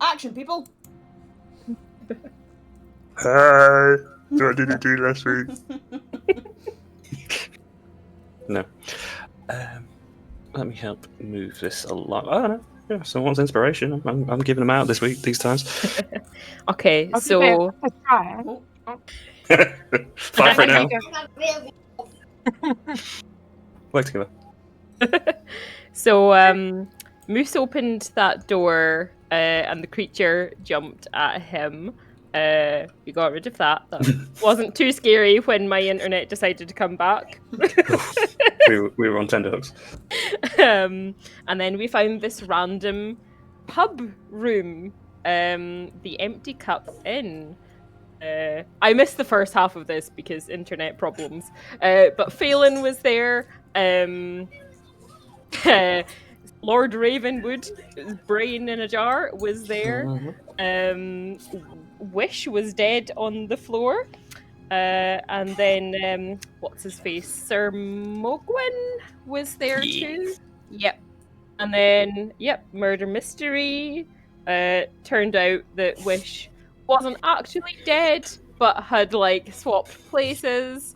Action, people. Hi. What did you do last week? No. Let me help move this along. Oh no. Yeah, someone's inspiration. I'm giving them out this week, these times. Okay, I'll so try. Five for now. Work together. So Moose opened that door and the creature jumped at him. We got rid of that. That wasn't too scary when my internet decided to come back. we were on tenterhooks. And then we found this random pub room, the Empty Cup Inn. I missed the first half of this because internet problems. But Phelan was there. Lord Ravenwood, brain in a jar, was there. Wish was dead on the floor. And then, what's his face? Sir Mogwin was there too. Yep. And then, murder mystery. Turned out that Wish wasn't actually dead, but had like swapped places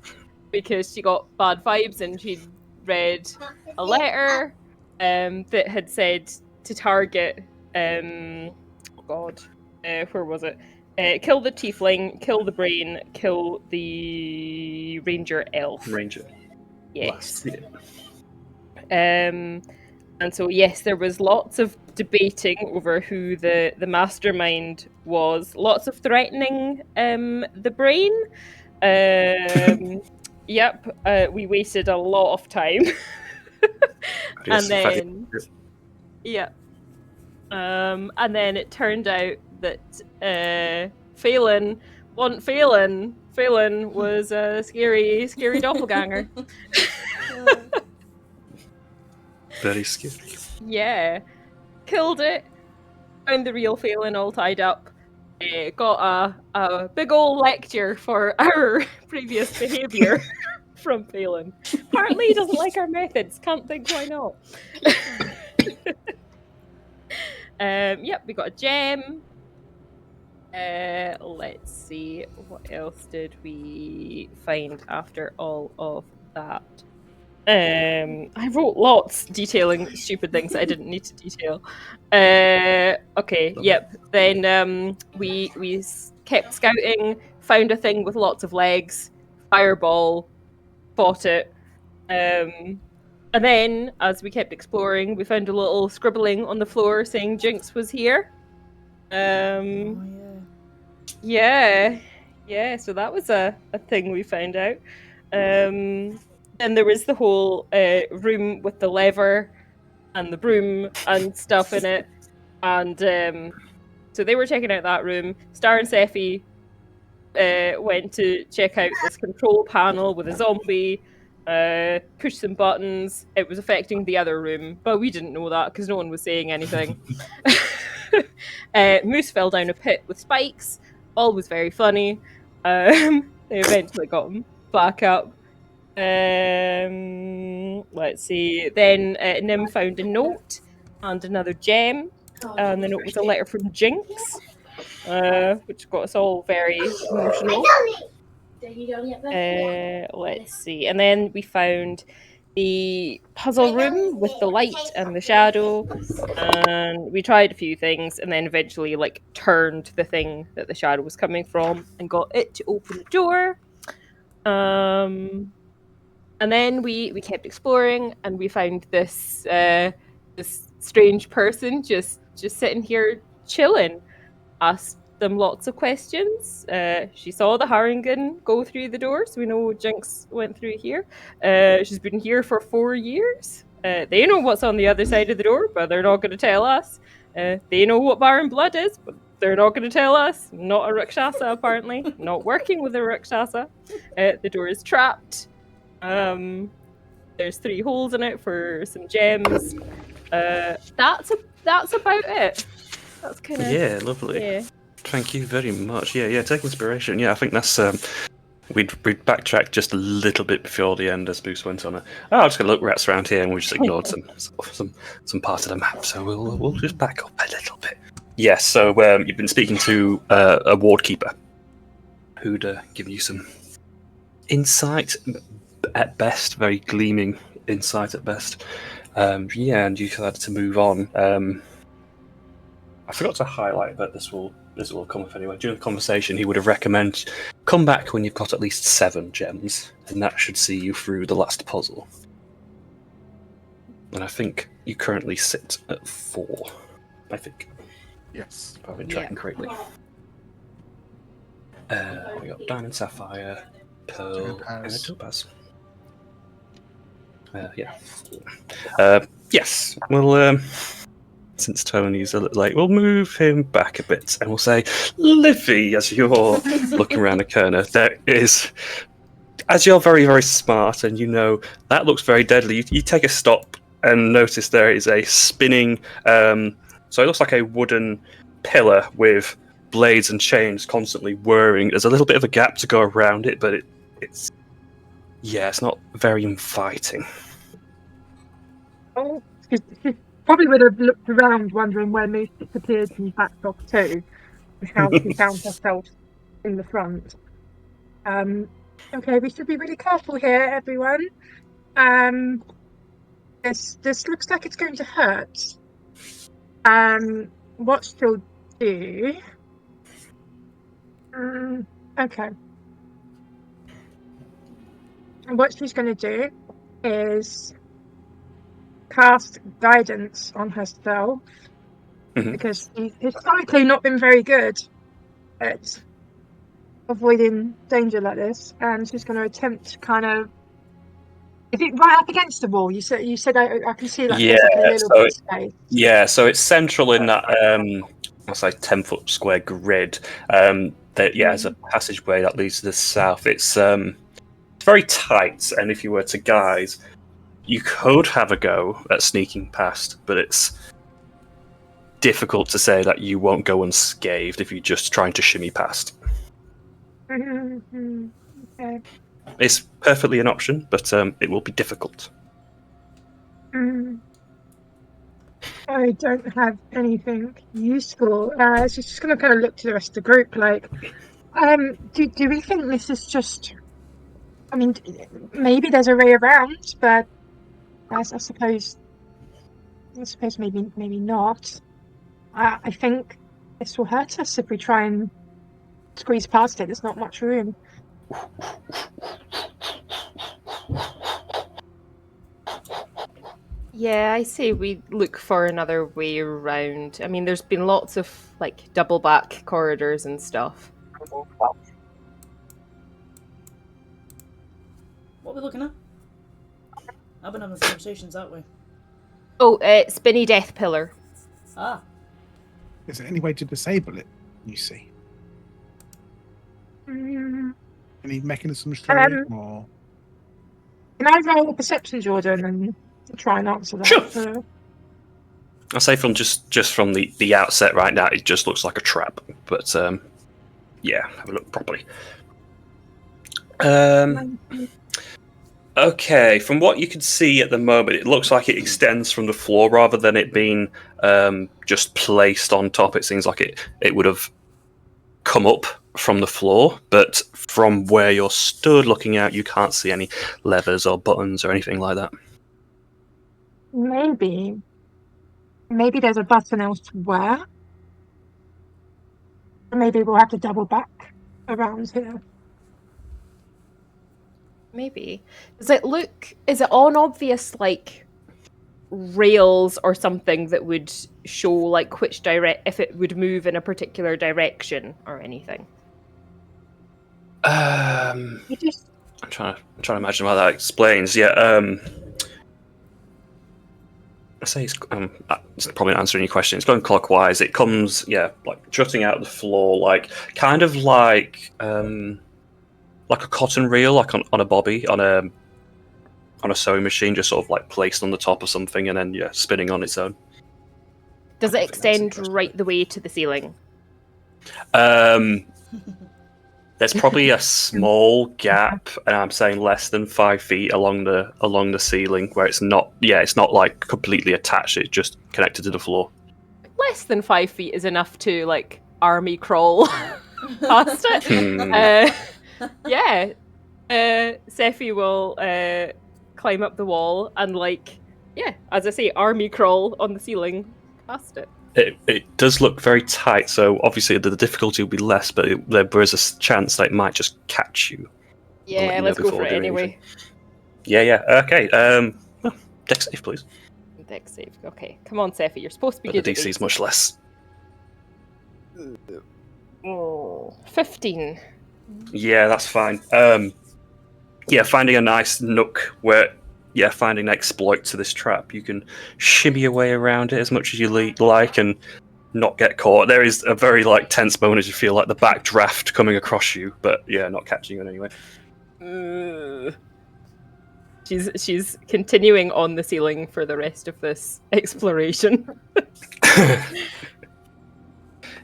because she got bad vibes and she'd read a letter that had said to target where was it? Kill the tiefling, kill the brain, kill the ranger elf. Ranger. Yes. And so yes, there was lots of debating over who the mastermind was. Lots of threatening the brain. Yep, we wasted a lot of time. And then and then it turned out that Phelan was a scary doppelganger. Very scary. Yeah. Killed it. Found the real Phelan all tied up. Got a big old lecture for our previous behaviour from Phelan. Apparently he doesn't like our methods. Can't think why not. Yep, we got a gem. Let's see, what else did we find after all of that? I wrote lots detailing stupid things that I didn't need to detail. Okay, yep. Then we kept scouting, found a thing with lots of legs, fireball, fought it. And then, as we kept exploring, we found a little scribbling on the floor saying Jinx was here. Yeah, so that was a thing we found out. And there was the whole room with the lever and the broom and stuff in it. And so they were checking out that room. Star and Sephi went to check out this control panel with a zombie, pushed some buttons. It was affecting the other room, but we didn't know that because no one was saying anything. Moose fell down a pit with spikes. All was very funny. They eventually got him back up. Let's see. Then Nim found a note and another gem. And the note was a letter from Jinx, which got us all very emotional. Let's see. And then we found the puzzle room with the light and the shadow. And we tried a few things and then eventually turned the thing that the shadow was coming from and got it to open the door. And then we kept exploring and we found this this strange person just sitting here chilling. Asked them lots of questions. She saw the Haringen go through the door, so we know Jinx went through here. She's been here for 4 years. They know what's on the other side of the door, but they're not going to tell us. They know what Baron Blood is, but they're not going to tell us. Not a Rakshasa, apparently. Not working with a Rakshasa. The door is trapped. There's 3 holes in it for some gems. That's about it. That's kind of... Yeah, lovely. Yeah. Thank you very much. Yeah, take inspiration. Yeah, I think that's... We'd backtracked just a little bit before the end as Moose went on I'm just going to look rats around here, and we just ignored some part of the map, so we'll just back up a little bit. Yes, so you've been speaking to a ward keeper who'd given you some insight at best, very gleaming insight at best. Yeah, and you decided to move on. I forgot to highlight, but this will come up anyway. During the conversation, he would have recommended come back when you've got at least 7 gems, and that should see you through the last puzzle. And I think you currently sit at 4. I think. Yes. If I've been tracking correctly. We got Diamond, Sapphire, Pearl, and a Topaz. Yeah. Yes. Well, since Tony's a little late, we'll move him back a bit, and we'll say, Livy, as you're looking around the corner, there is. As you're very, very smart, and you know that looks very deadly, you take a stop and notice there is a spinning. So it looks like a wooden pillar with blades and chains constantly whirring. There's a little bit of a gap to go around it, but it's not very inviting. Oh, she probably would have looked around wondering where Moose disappeared and backed off to, and how she found herself in the front. Okay, we should be really careful here, everyone. This looks like it's going to hurt. What she'll do... okay. And what she's going to do is cast guidance on herself, because she's historically not been very good at avoiding danger like this, and she's going to attempt to kind of... Is it right up against the wall? You said I can see like there's like a little bit of space. Yeah, so it's central in that I'll say 10-foot square grid. There's a passageway that leads to the south. It's very tight, and if you were to guide, you could have a go at sneaking past, but it's difficult to say that you won't go unscathed if you're just trying to shimmy past. Okay. It's perfectly an option, but it will be difficult. I don't have anything useful. So she's just going to kind of look to the rest of the group like, do we think this is just... I mean, maybe there's a way around, but I suppose maybe not. I think this will hurt us if we try and squeeze past it. There's not much room. Yeah, I say we look for another way around. I mean, there's been lots of like double back corridors and stuff. What are we looking at? I've been having conversations that way. Oh, spinny death pillar. Ah. Is there any way to disable it, you see? Any mechanisms through it, or... Can I roll a perception, Jordan, and try and answer that? Sure. I'll say from just from the outset right now, it just looks like a trap. But yeah, have a look properly. Okay, from what you can see at the moment, it looks like it extends from the floor rather than it being just placed on top. It seems like it would have come up from the floor, but from where you're stood looking out, you can't see any levers or buttons or anything like that. Maybe there's a button elsewhere. Maybe we'll have to double back around here. Maybe. Is it on obvious like rails or something that would show like if it would move in a particular direction or anything? I'm trying to imagine what that explains. Yeah. I say it's probably not answering your question. It's going clockwise. It comes, like jutting out of the floor, like kind of like a cotton reel, like on a bobby, on a sewing machine, just sort of like placed on the top of something, and then spinning on its own. Does it extend right the way to the ceiling? There's probably a small gap, and I'm saying less than 5 feet along the ceiling, where it's not like completely attached. It's just connected to the floor. less than 5 feet is enough to like army crawl past it. Yeah, Sephi will climb up the wall and as I say, army crawl on the ceiling past it. It does look very tight, so obviously the difficulty will be less, but there is a chance that it might just catch you. Yeah, let's go for it anyway. Yeah. Okay. Dex save, please. Dex save. Okay, come on, Sephi. You're supposed to be But good. the DC is much less. 15. Yeah, that's fine. Finding a nice nook where, finding an exploit to this trap, you can shimmy your way around it as much as you like and not get caught. There is a very tense moment as you feel like the backdraft coming across you, but not catching you in any way. She's continuing on the ceiling for the rest of this exploration.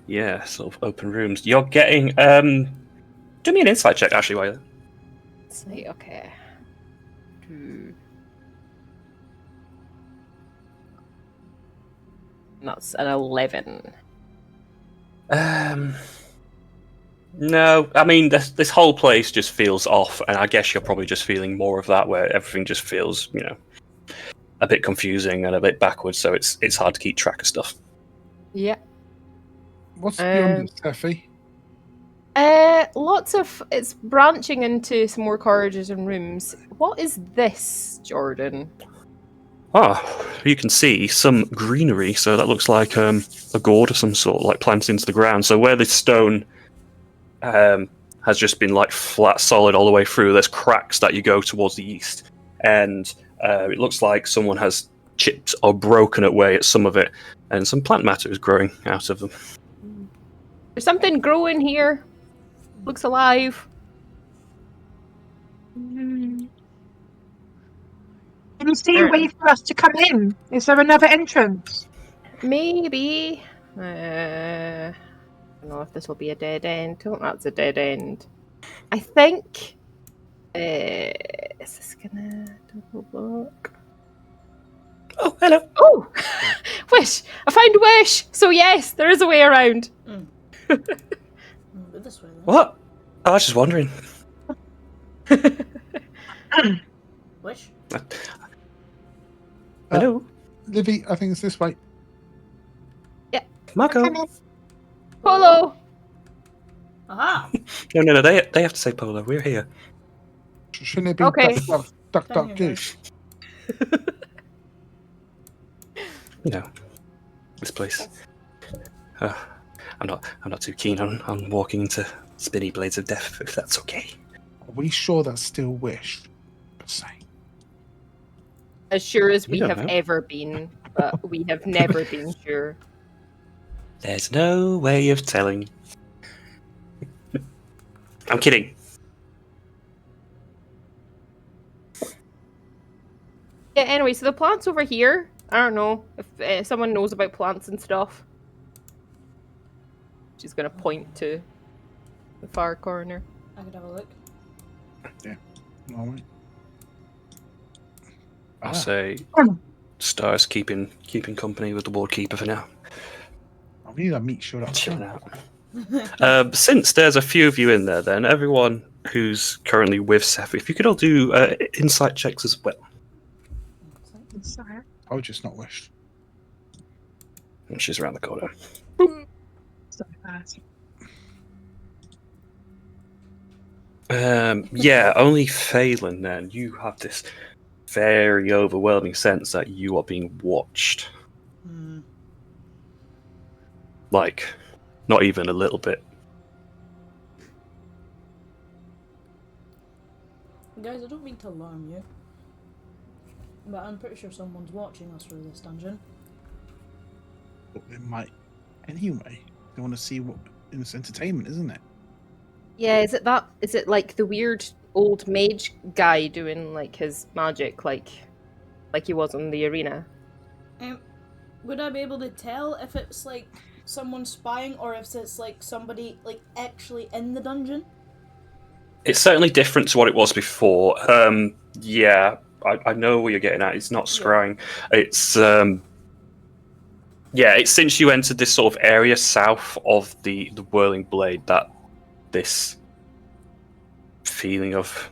Yeah, sort of open rooms. You're getting do me an insight check actually while you're there. Say okay. That's an 11. No, I mean this whole place just feels off, and I guess you're probably just feeling more of that, where everything just feels, a bit confusing and a bit backwards. So it's hard to keep track of stuff. Yeah. What's beyond this, Sephi? It's branching into some more corridors and rooms. What is this, Jordan? You can see some greenery, so that looks like a gourd of some sort, planted into the ground. So where this stone has just been flat, solid all the way through, there's cracks that you go towards the east, and it looks like someone has chipped or broken away at some of it, and some plant matter is growing out of them. There's something growing here. Looks alive. Can you see a way for us to come in? Is there another entrance? Maybe. I don't know if this will be a dead end. Oh, that's a dead end. I think. Is this gonna double block? Oh, hello. Oh! Wish! I found Wish! So yes, there is a way around. This way, then. What? I was just wondering. Wish? Hello? Livy, I think it's this way. Yeah. Marco? Polo! Aha! No, they have to say Polo. We're here. Shouldn't it be Okay. duck, goose? This place. I'm not too keen on walking into spinny blades of death, if that's okay. Are we sure that's still Wish? Say. As sure as we don't have know. ever been, but we have never been sure. There's no way of telling. I'm kidding. Yeah, anyway, so the plant's over here. I don't know if someone knows about plants and stuff. She's gonna point to the far corner. I could have a look. All right. I'll say Star's keeping company with the ward keeper for now. We need to make sure that's Chilling out. Since there's a few of you in there, then everyone who's currently with Sephi, if you could all do insight checks as well. Sorry. I would just not Wish. And she's around the corner. So fast. Only Phelan then. You have this very overwhelming sense that you are being watched. Not even a little bit. Guys, I don't mean to alarm you, but I'm pretty sure someone's watching us through this dungeon. But they might. Anyway, they want to see what it's entertainment, isn't it? Yeah, is it that? Is it like the weird old mage guy doing his magic, like he was in the arena? Would I be able to tell if it's someone spying or if it's somebody actually in the dungeon? It's certainly different to what it was before. I know what you're getting at. It's not scrying. It's Yeah, it's since you entered this sort of area south of the whirling blade that this feeling of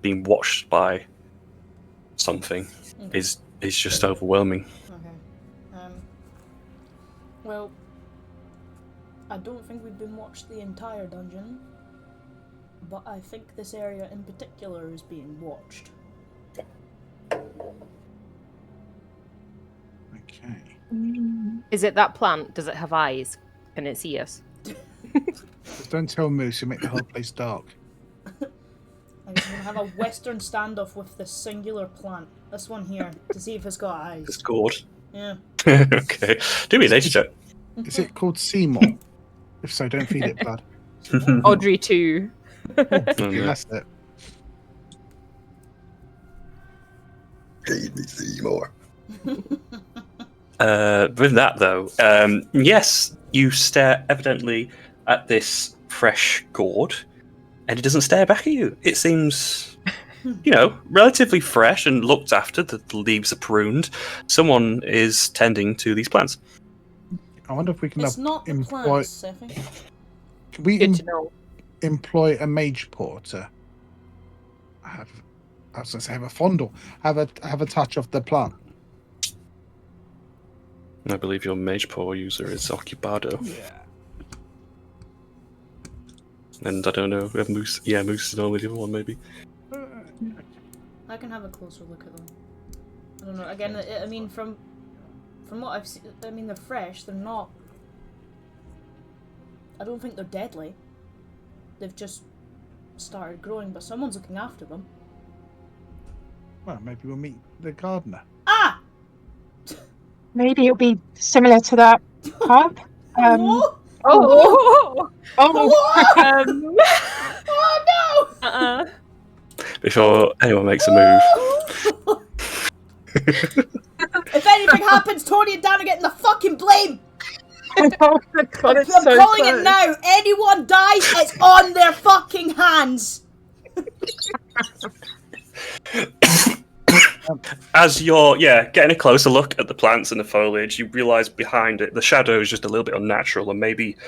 being watched by something is just overwhelming. Okay. Well, I don't think we've been watched the entire dungeon, but I think this area in particular is being watched. Okay. Is it that plant? Does it have eyes? Can it see us? Just don't tell Moose, you make the whole place dark. I guess we're gonna have a western standoff with this singular plant. This one here, to see if it's got eyes. It's gourd. Yeah. Okay. Do me later, Joe. Is it called Seymour? If so, don't feed it blood. Audrey too. That's it. Feed me Seymour. With that, though, yes, you stare evidently at this fresh gourd, and it doesn't stare back at you. It seems, relatively fresh and looked after. The leaves are pruned. Someone is tending to these plants. I wonder if we can It's not the employ. plants, Seffi. Can we Good to know. employ a mage porter? I was going to say have a fondle, have a touch of the plant. I believe your mage paw user is Occupado. Yeah. And I don't know, we have Moose. Yeah, Moose is normally the other one, maybe. I can have a closer look at them. I don't know. Again, I mean, from what I've seen, I mean, they're fresh. They're not. I don't think they're deadly. They've just started growing, but someone's looking after them. Well, maybe we'll meet the gardener. Ah! Maybe it'll be similar to that pub. What? Oh! Oh no! Before anyone makes a move. If anything happens, Tony and Dan are getting the fucking blame. Oh my god, I'm it's so calling close. it now. Anyone dies, it's on their fucking hands. As you're, getting a closer look at the plants and the foliage, you realise behind it the shadow is just a little bit unnatural and maybe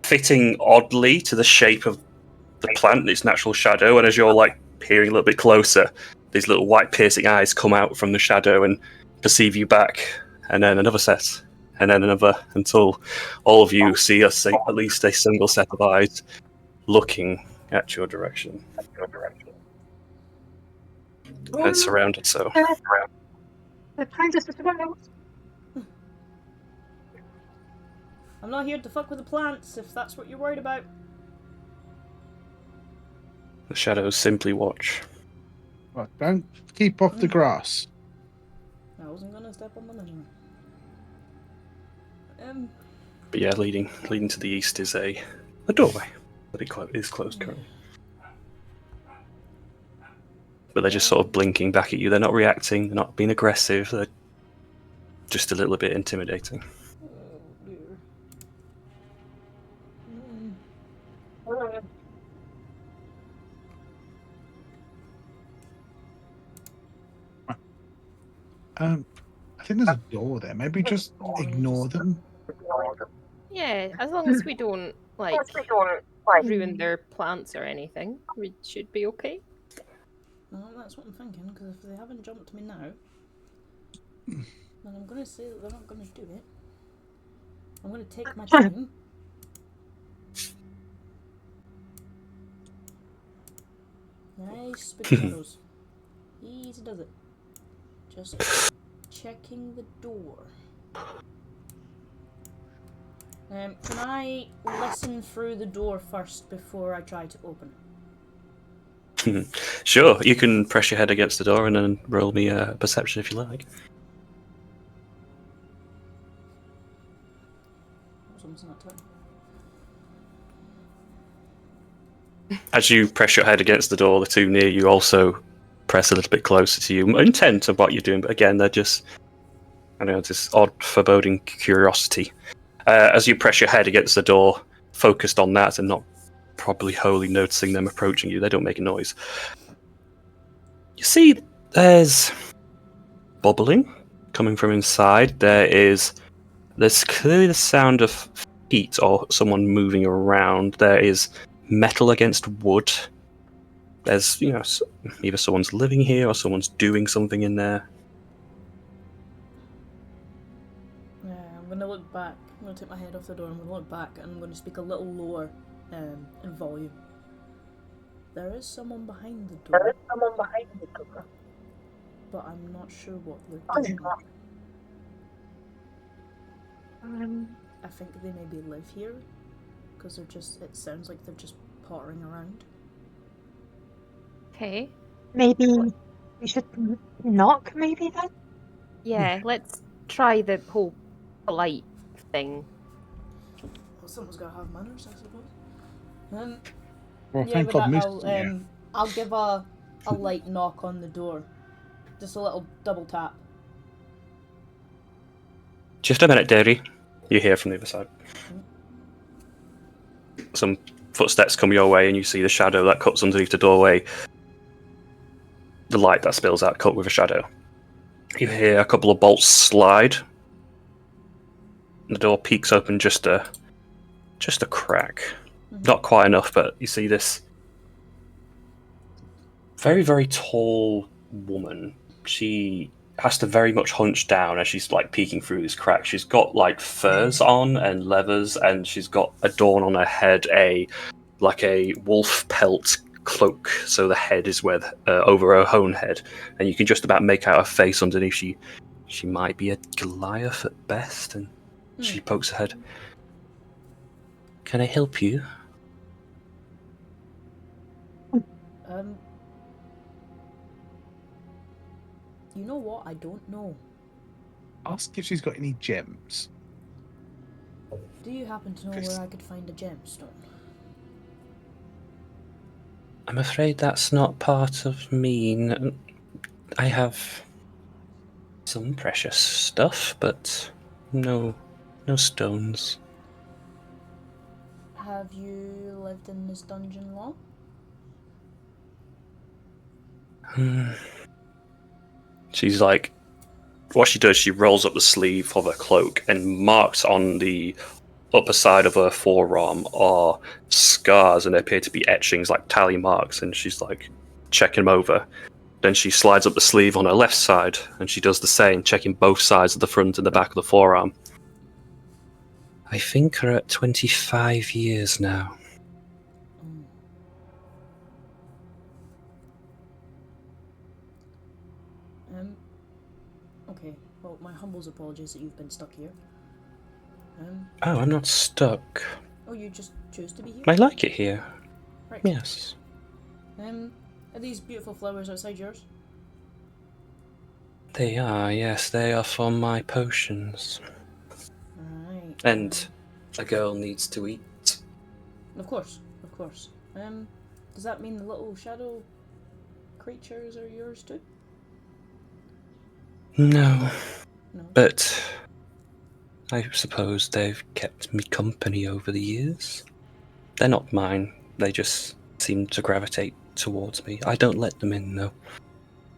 fitting oddly to the shape of the plant, its natural shadow. And as you're peering a little bit closer, these little white piercing eyes come out from the shadow and perceive you back, and then another set, and then another, until all of you see at least a single set of eyes looking at your direction. And surrounded so. The plant is just about. I'm not here to fuck with the plants, if that's what you're worried about. The shadows simply watch. Well, don't keep off the grass. I wasn't gonna step on them anyway. But yeah, leading to the east is a doorway, but it is closed currently. But they're just sort of blinking back at you. They're not reacting. They're not being aggressive. They're just a little bit intimidating. I think there's a door there. Maybe just ignore them. Yeah, as long as we don't ruin their plants or anything, we should be okay. Well, that's what I'm thinking, because if they haven't jumped me now, then I'm going to say that they're not going to do it. I'm going to take my time. Nice potatoes. Easy does it. Just checking the door. Can I listen through the door first before I try to open it? Sure, you can press your head against the door and then roll me a perception if you like. Someone's not turning. As you press your head against the door, the two near you also press a little bit closer to you, intent of what you're doing, but again, they're just, this odd, foreboding curiosity. As you press your head against the door, focused on that and not probably wholly noticing them approaching you, they don't make a noise. You see, there's bubbling coming from inside. There is There's clearly the sound of feet or someone moving around. There is metal against wood. There's, either someone's living here or someone's doing something in there. Yeah, I'm gonna look back. I'm gonna take my head off the door. I'm gonna look back, and I'm gonna speak a little lower in volume. There is someone behind the door. But I'm not sure what they're doing. I think they maybe live here, because they're just. It sounds like they're just pottering around. Okay. Maybe we should knock, maybe then? Yeah, let's try the whole polite thing. Well, someone's gotta have manners, I suppose. Well, Yeah, thank with God that, Moose isn't here. I'll give a light knock on the door. Just a little double tap. Just a minute, Derry. You hear from the other side. Some footsteps come your way, and you see the shadow that cuts underneath the doorway. The light that spills out cut with a shadow. You hear a couple of bolts slide. The door peeks open just a crack. Not quite enough, but you see this very, very tall woman. She has to very much hunch down as she's like peeking through this crack. She's got like furs on and leathers, and she's got adorned on her head a wolf pelt cloak, so the head is where over her own head, and you can just about make out her face underneath. She might be a Goliath at best, and she pokes her head. Can I help you? You know what? I don't know. Ask if she's got any gems. Do you happen to know where I could find a gemstone? I'm afraid that's not part of me. I have some precious stuff, but no stones. Have you lived in this dungeon long? She's like, what she does, she rolls up the sleeve of her cloak, and marked on the upper side of her forearm are scars, and they appear to be etchings, like tally marks, and she's like checking them over. Then she slides up the sleeve on her left side, and she does the same, checking both sides of the front and the back of the forearm. I think her at 25 years now. Okay. Well, my humble apologies that you've been stuck here. Oh, I'm not stuck. Oh, you just chose to be here? I like it here. Right. Yes. Are these beautiful flowers outside yours? They are, yes. They are for my potions. Right. And a girl needs to eat. Of course. Does that mean the little shadow creatures are yours too? No. No. But I suppose they've kept me company over the years. They're not mine. They just seem to gravitate towards me. I don't let them in, though.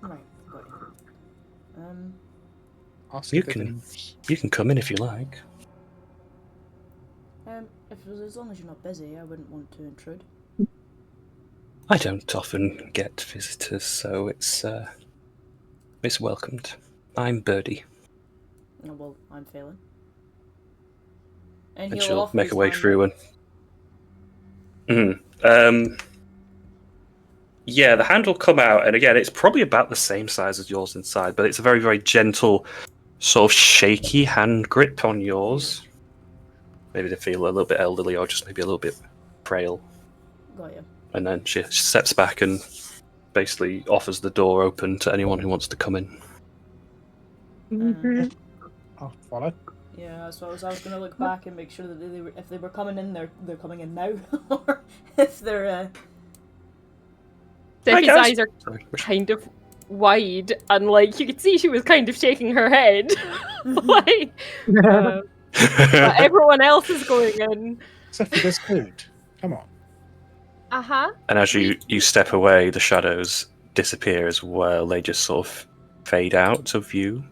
Right. Got you. Ask You if there's can- any- You can come in if you like. As long as you're not busy, I wouldn't want to intrude. I don't often get visitors, so it's welcomed. I'm Birdie. Oh, well, I'm failing. And And he'll she'll offer make his her way hand through up. and... Yeah, the hand will come out, and again, it's probably about the same size as yours inside, but it's a very, very gentle, sort of shaky hand grip on yours. Maybe they feel a little bit elderly, or just maybe a little bit frail. Got you. And then she steps back and basically offers the door open to anyone who wants to come in. Mhm. I'll follow. Yeah, so I was gonna look back and make sure that they were, if they were coming in, they're coming in now, or if they're. Steffi's guys. eyes are Sorry. kind of wide, and like you could see she was kind of shaking her head. like, but everyone else is going in. Except for this food. Come on. And as you step away, the shadows disappear as well. They just sort of fade out of view.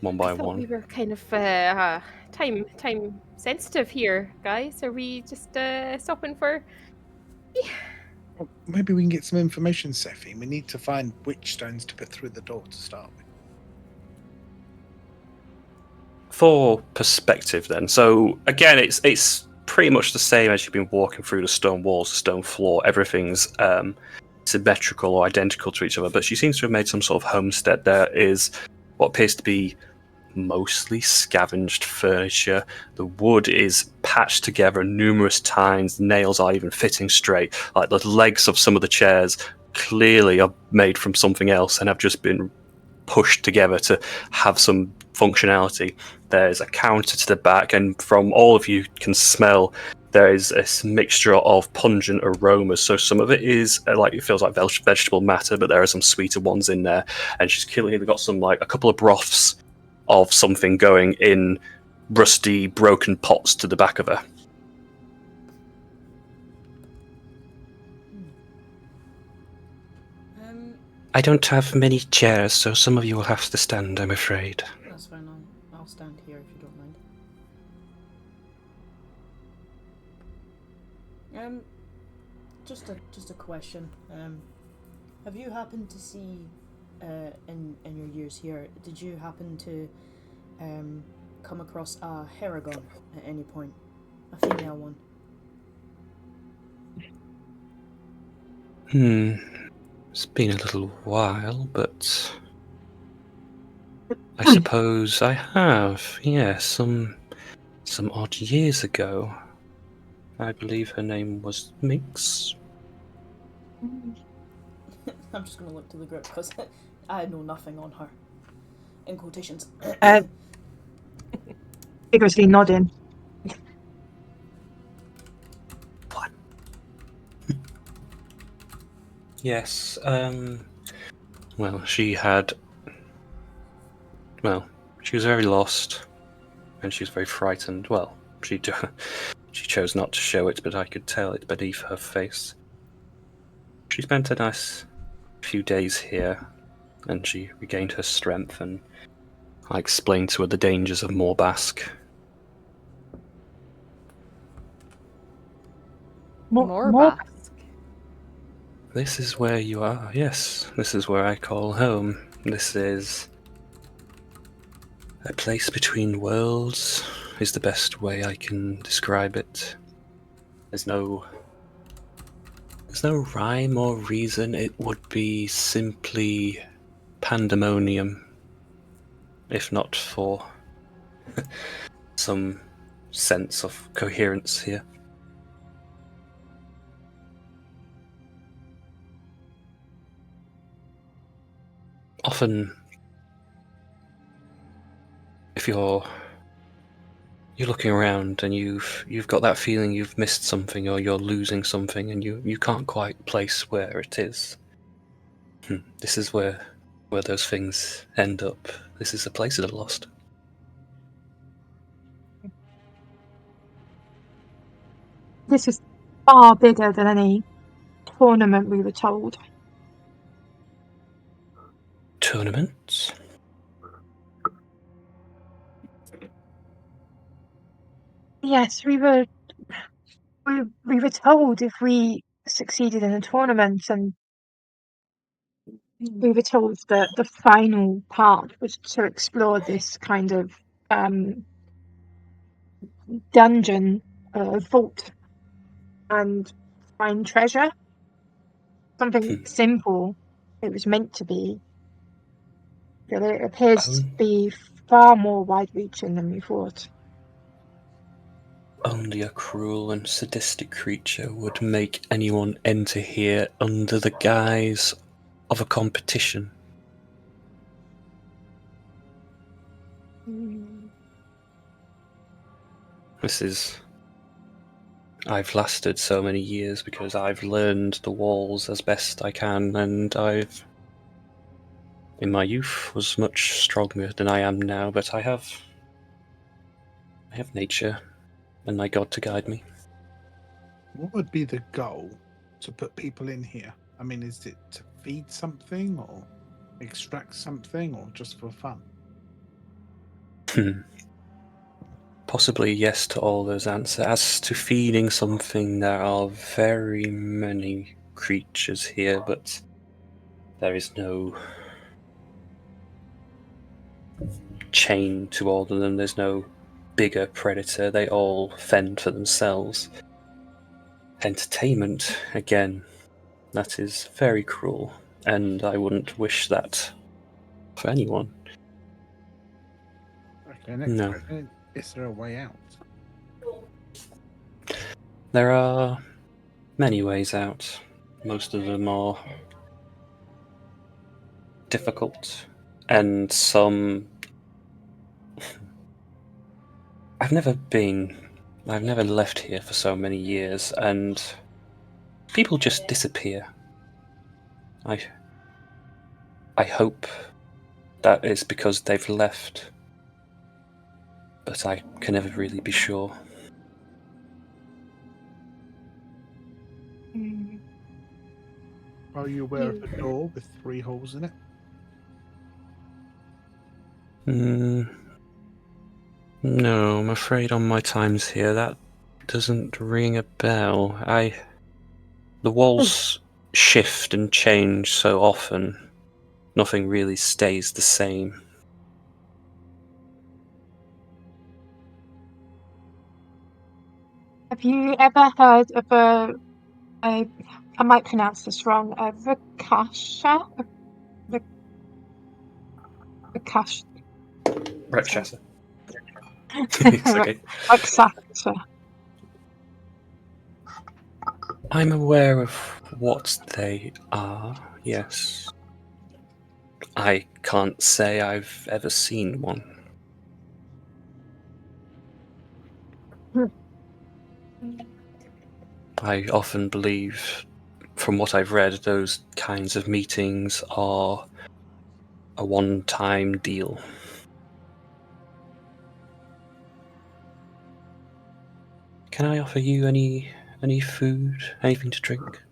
one by I thought one. we were kind of time sensitive here, guys. Are we just stopping for? Well, maybe we can get some information, Sephi. We need to find which stones to put through the door to start with. For perspective, then, so again, it's pretty much the same as you've been walking through the stone walls, the stone floor. Everything's symmetrical or identical to each other, but she seems to have made some sort of homestead. There is what appears to be mostly scavenged furniture. The wood is patched together numerous times. The nails are even fitting straight. Like the legs of some of the chairs clearly are made from something else and have just been pushed together to have some functionality. There's a counter to the back, and from all of you can smell there is a mixture of pungent aromas. So some of it is like it feels like vegetable matter, but there are some sweeter ones in there. And she's clearly got some like a couple of broths of something going in rusty, broken pots to the back of her. I don't have many chairs, so some of you will have to stand, I'm afraid. That's fine. I'll stand here if you don't mind. Just a question. Have you happened to see, in your years here, did you happen to, come across a Heragon at any point, a female one? It's been a little while, but I suppose I have. Yeah, some odd years ago. I believe her name was Minx. I'm just gonna look to the group because I know nothing on her. In quotations. Vigorously nodding. What? Yes, well, she was very lost, and she was very frightened. Well, she chose not to show it, but I could tell it beneath her face. She spent a nice few days here, and she regained her strength, and I explained to her the dangers of Morbask. More. This is where you are, yes. This is where I call home. This is a place between worlds, is the best way I can describe it. There's no rhyme or reason. It would be simply pandemonium, if not for some sense of coherence here. Often, if you're looking around and you've got that feeling you've missed something or you're losing something and you can't quite place where it is. This is where those things end up. This is the place of the lost. This is far bigger than any tournament we were told. Tournaments? Yes, we were told if we succeeded in a tournament, and we were told that the final part was to explore this kind of dungeon vault and find treasure. Something simple it was meant to be, but it appears to be far more wide-reaching than we thought. Only a cruel and sadistic creature would make anyone enter here under the guise of a competition. I've lasted so many years because I've learned the walls as best I can, and in my youth, was much stronger than I am now, but I have nature and my God to guide me. What would be the goal to put people in here? I mean, is it to feed something or extract something or just for fun? Possibly yes to all those answers. As to feeding something, there are very many creatures here, but there is no chain to all of them. There's no bigger predator. They all fend for themselves. Entertainment, again, that is very cruel, and I wouldn't wish that for anyone. Okay, next No. question. Is there a way out? There are many ways out. Most of them are difficult, and some I've never left here for so many years, and people just disappear. I hope that it's because they've left, but I can never really be sure. Are you aware of a door with 3 holes in it? No, I'm afraid on my times here that doesn't ring a bell. The walls shift and change so often. Nothing really stays the same. Have you ever heard of I might pronounce this wrong, a Rakasha? Rakash. Rakshasa. It's okay. Rakshasa. I'm aware of what they are, yes. I can't say I've ever seen one. I often believe, from what I've read, those kinds of meetings are a one-time deal. Can I offer you any food, anything to drink?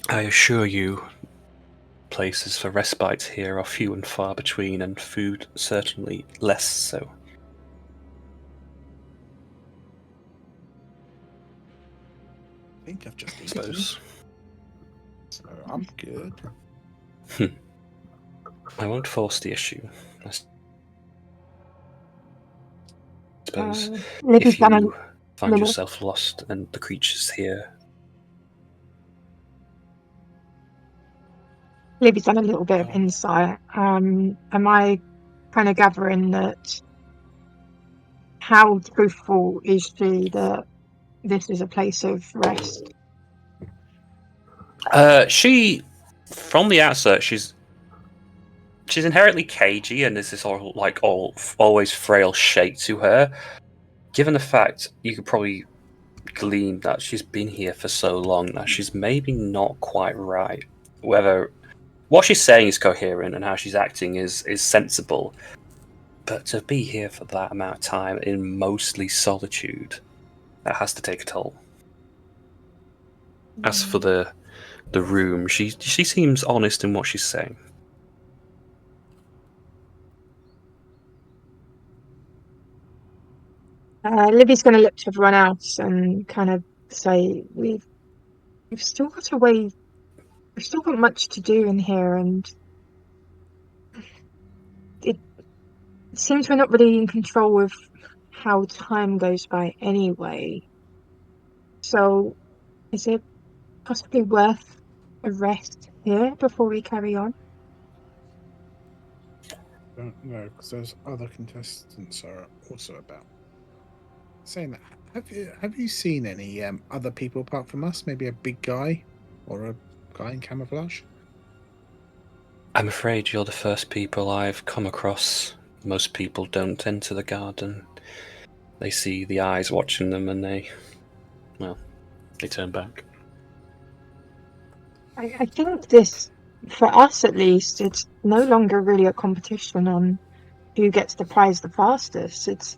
I assure you, places for respite here are few and far between, and food certainly less so. I think I've just I eaten, suppose. so I'm good. I won't force the issue. I suppose Libby's if done a you find little. yourself lost and the creatures here. Libby's done a little bit of insight. Am I kind of gathering that? How truthful is she that this is a place of rest? She, from the outset, she's inherently cagey, and there's this always frail shape to her. Given the fact, you could probably glean that she's been here for so long that she's maybe not quite right. Whether what she's saying is coherent and how she's acting is sensible, but to be here for that amount of time in mostly solitude, that has to take a toll. As for the room, she seems honest in what she's saying. Libby's going to look to everyone else and kind of say, we've still got a way. We've still got much to do in here, and it seems we're not really in control of how time goes by anyway. So, is it possibly worth a rest here before we carry on? Don't know, because those other contestants are also about. Saying that, have you seen any other people apart from us? Maybe a big guy or a guy in camouflage? I'm afraid you're the first people I've come across. Most people don't enter the garden. They see the eyes watching them and they turn back. I think this, for us at least, it's no longer really a competition on who gets the prize the fastest. It's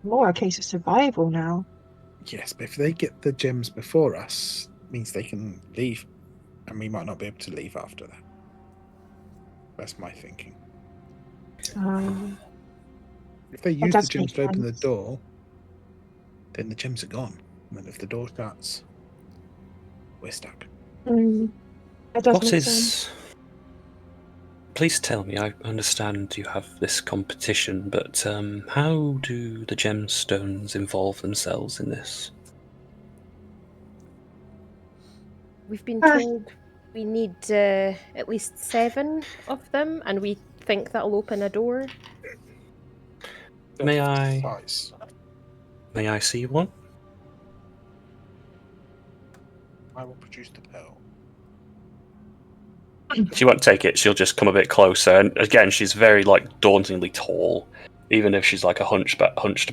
more a case of survival now. Yes, but if they get the gems before us, it means they can leave and we might not be able to leave after that. That's my thinking. If they use the does gems make to open the sense. door, then the gems are gone. And then if the door shuts, we're stuck. That does What make sense. is? Please tell me. I understand you have this competition, but how do the gemstones involve themselves in this? We've been told we need at least 7 of them, and we think that'll open a door. May I? Size. May I see one? I will produce the pearl. She won't take it. She'll just come a bit closer, and again, she's very dauntingly tall, even if she's like hunched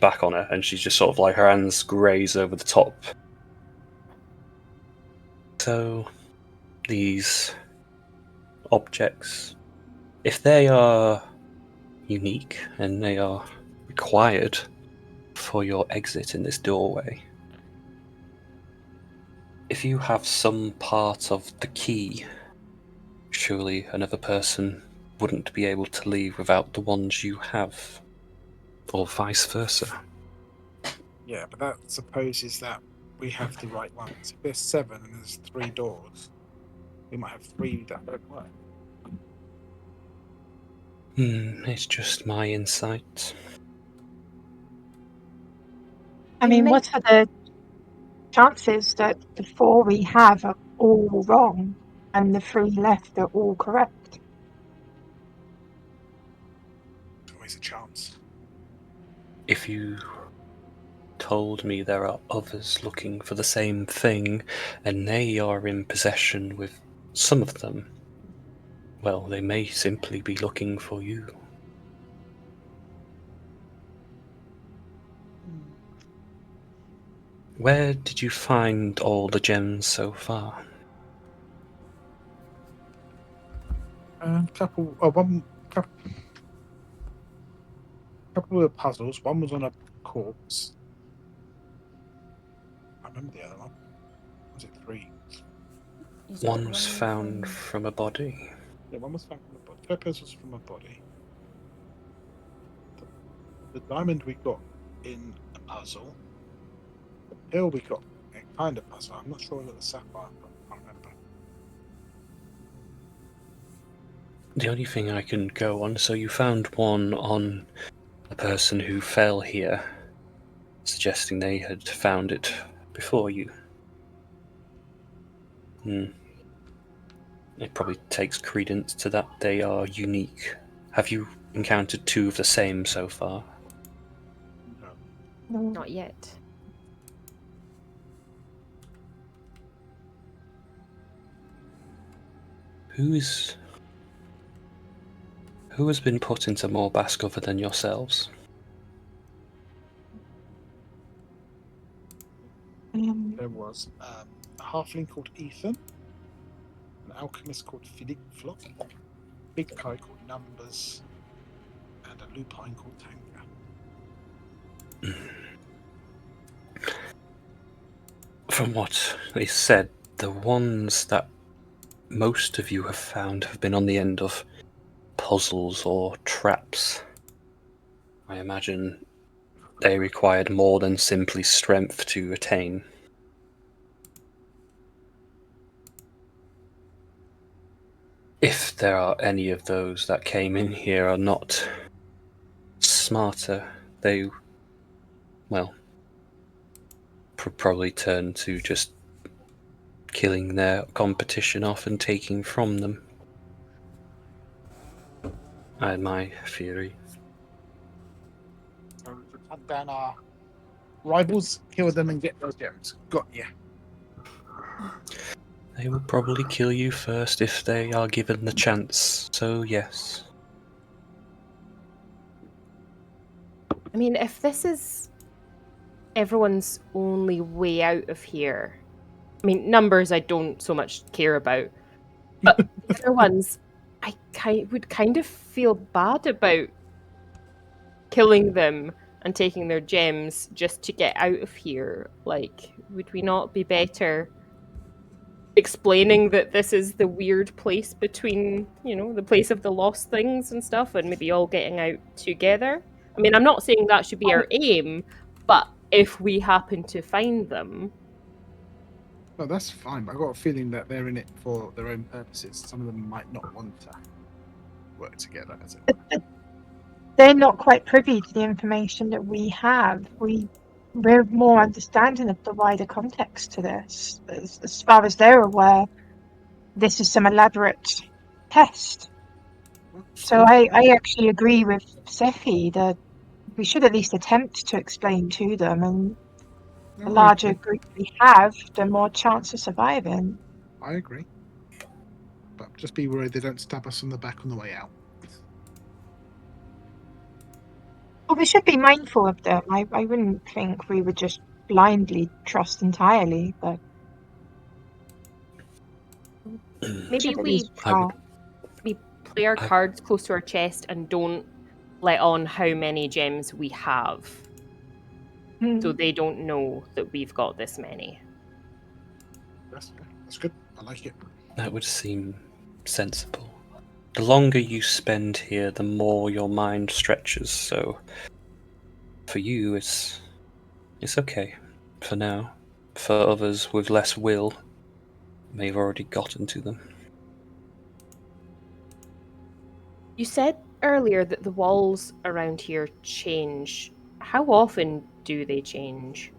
back on her, and she's just sort of like her hands graze over the top. So, these objects, if they are unique and they are required for your exit in this doorway, if you have some part of the key, surely another person wouldn't be able to leave without the ones you have, or vice versa. Yeah, but that supposes that we have the right ones. If there's 7 and there's 3 doors, we might have 3 that don't work. It's just my insight. I mean, what are the chances that the 4 we have are all wrong and the 3 left are all correct? Always a chance. If you told me there are others looking for the same thing, and they are in possession with some of them, well, they may simply be looking for you. Where did you find all the gems so far? Couple of puzzles. One was on a corpse. I remember the other one. Was it 3? He's got One was found from a body. Yeah, one was found from a body. 2 puzzles from a body. The diamond we got in a puzzle. The pearl we got in kind of puzzle. I'm not sure whether the sapphire, but I can't remember. The only thing I can go on, so you found one on a person who fell here, suggesting they had found it before you. It probably takes credence to that they are unique. Have you encountered 2 of the same so far? No. Not yet. Who has been put into Morbask other than yourselves? There was a halfling called Ethan, an alchemist called Philip Flock, a big guy called Numbers, and a lupine called Tanga. From what is said, the ones that most of you have found have been on the end of puzzles or traps. I imagine they required more than simply strength to attain. If there are any of those that came in here are not smarter, they, well, probably turn to just killing their competition off and taking from them. I had my theory. So we hunt down our rivals, kill them, and get those gems. Got ya. They will probably kill you first if they are given the chance, so yes. I mean, if this is everyone's only way out of here, I mean, numbers I don't so much care about, but the other ones, I would kind of feel bad about killing them and taking their gems just to get out of here. Like, would we not be better explaining that this is the weird place between, the place of the lost things and stuff, and maybe all getting out together. I mean, I'm not saying that should be our aim, but if we happen to find them, Well, that's fine, but I've got a feeling that they're in it for their own purposes. Some of them might not want to work together, as it were. They're not quite privy to the information that we have. We're more understanding of the wider context to this. As far as they're aware, this is some elaborate test. So I actually agree with Sephi that we should at least attempt to explain to them, and the No, larger group we have, the more chance of surviving. I agree. But just be worried they don't stab us on the back on the way out. Well, we should be mindful of them. I wouldn't think we would just blindly trust entirely, but maybe should at we least try. play our cards close to our chest and don't let on how many gems we have, so they don't know that we've got this many. That's good. I like it. That would seem sensible. The longer you spend here, the more your mind stretches, so for you it's okay for now. For others with less will, may have already gotten to them. You said earlier that the walls around here change. How often do they change?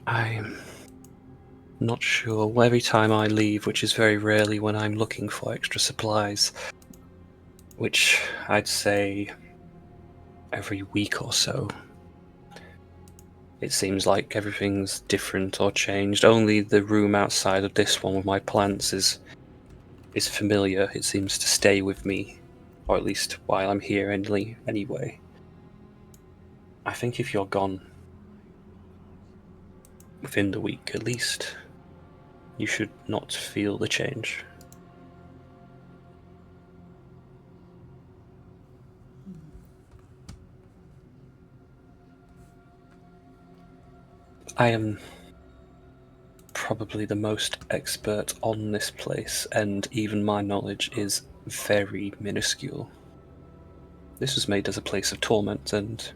I'm not sure. Every time I leave, which is very rarely when I'm looking for extra supplies, which I'd say every week or so, it seems like everything's different or changed. Only the room outside of this one with my plants is familiar. It seems to stay with me, or at least while I'm here anyway. I think if you're gone within the week at least, you should not feel the change. I am probably the most expert on this place, and even my knowledge is very minuscule. This was made as a place of torment, and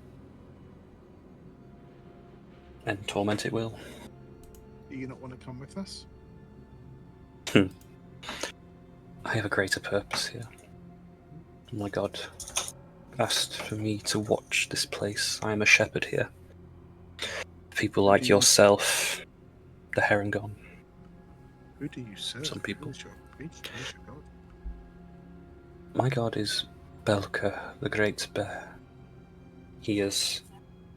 torment it will. Do you not want to come with us? I have a greater purpose here. My God asked for me to watch this place. I am a shepherd here. People like yourself, the Herringon. Who do you serve? Some people. Who's your God? My God is Belka, the Great Bear. He has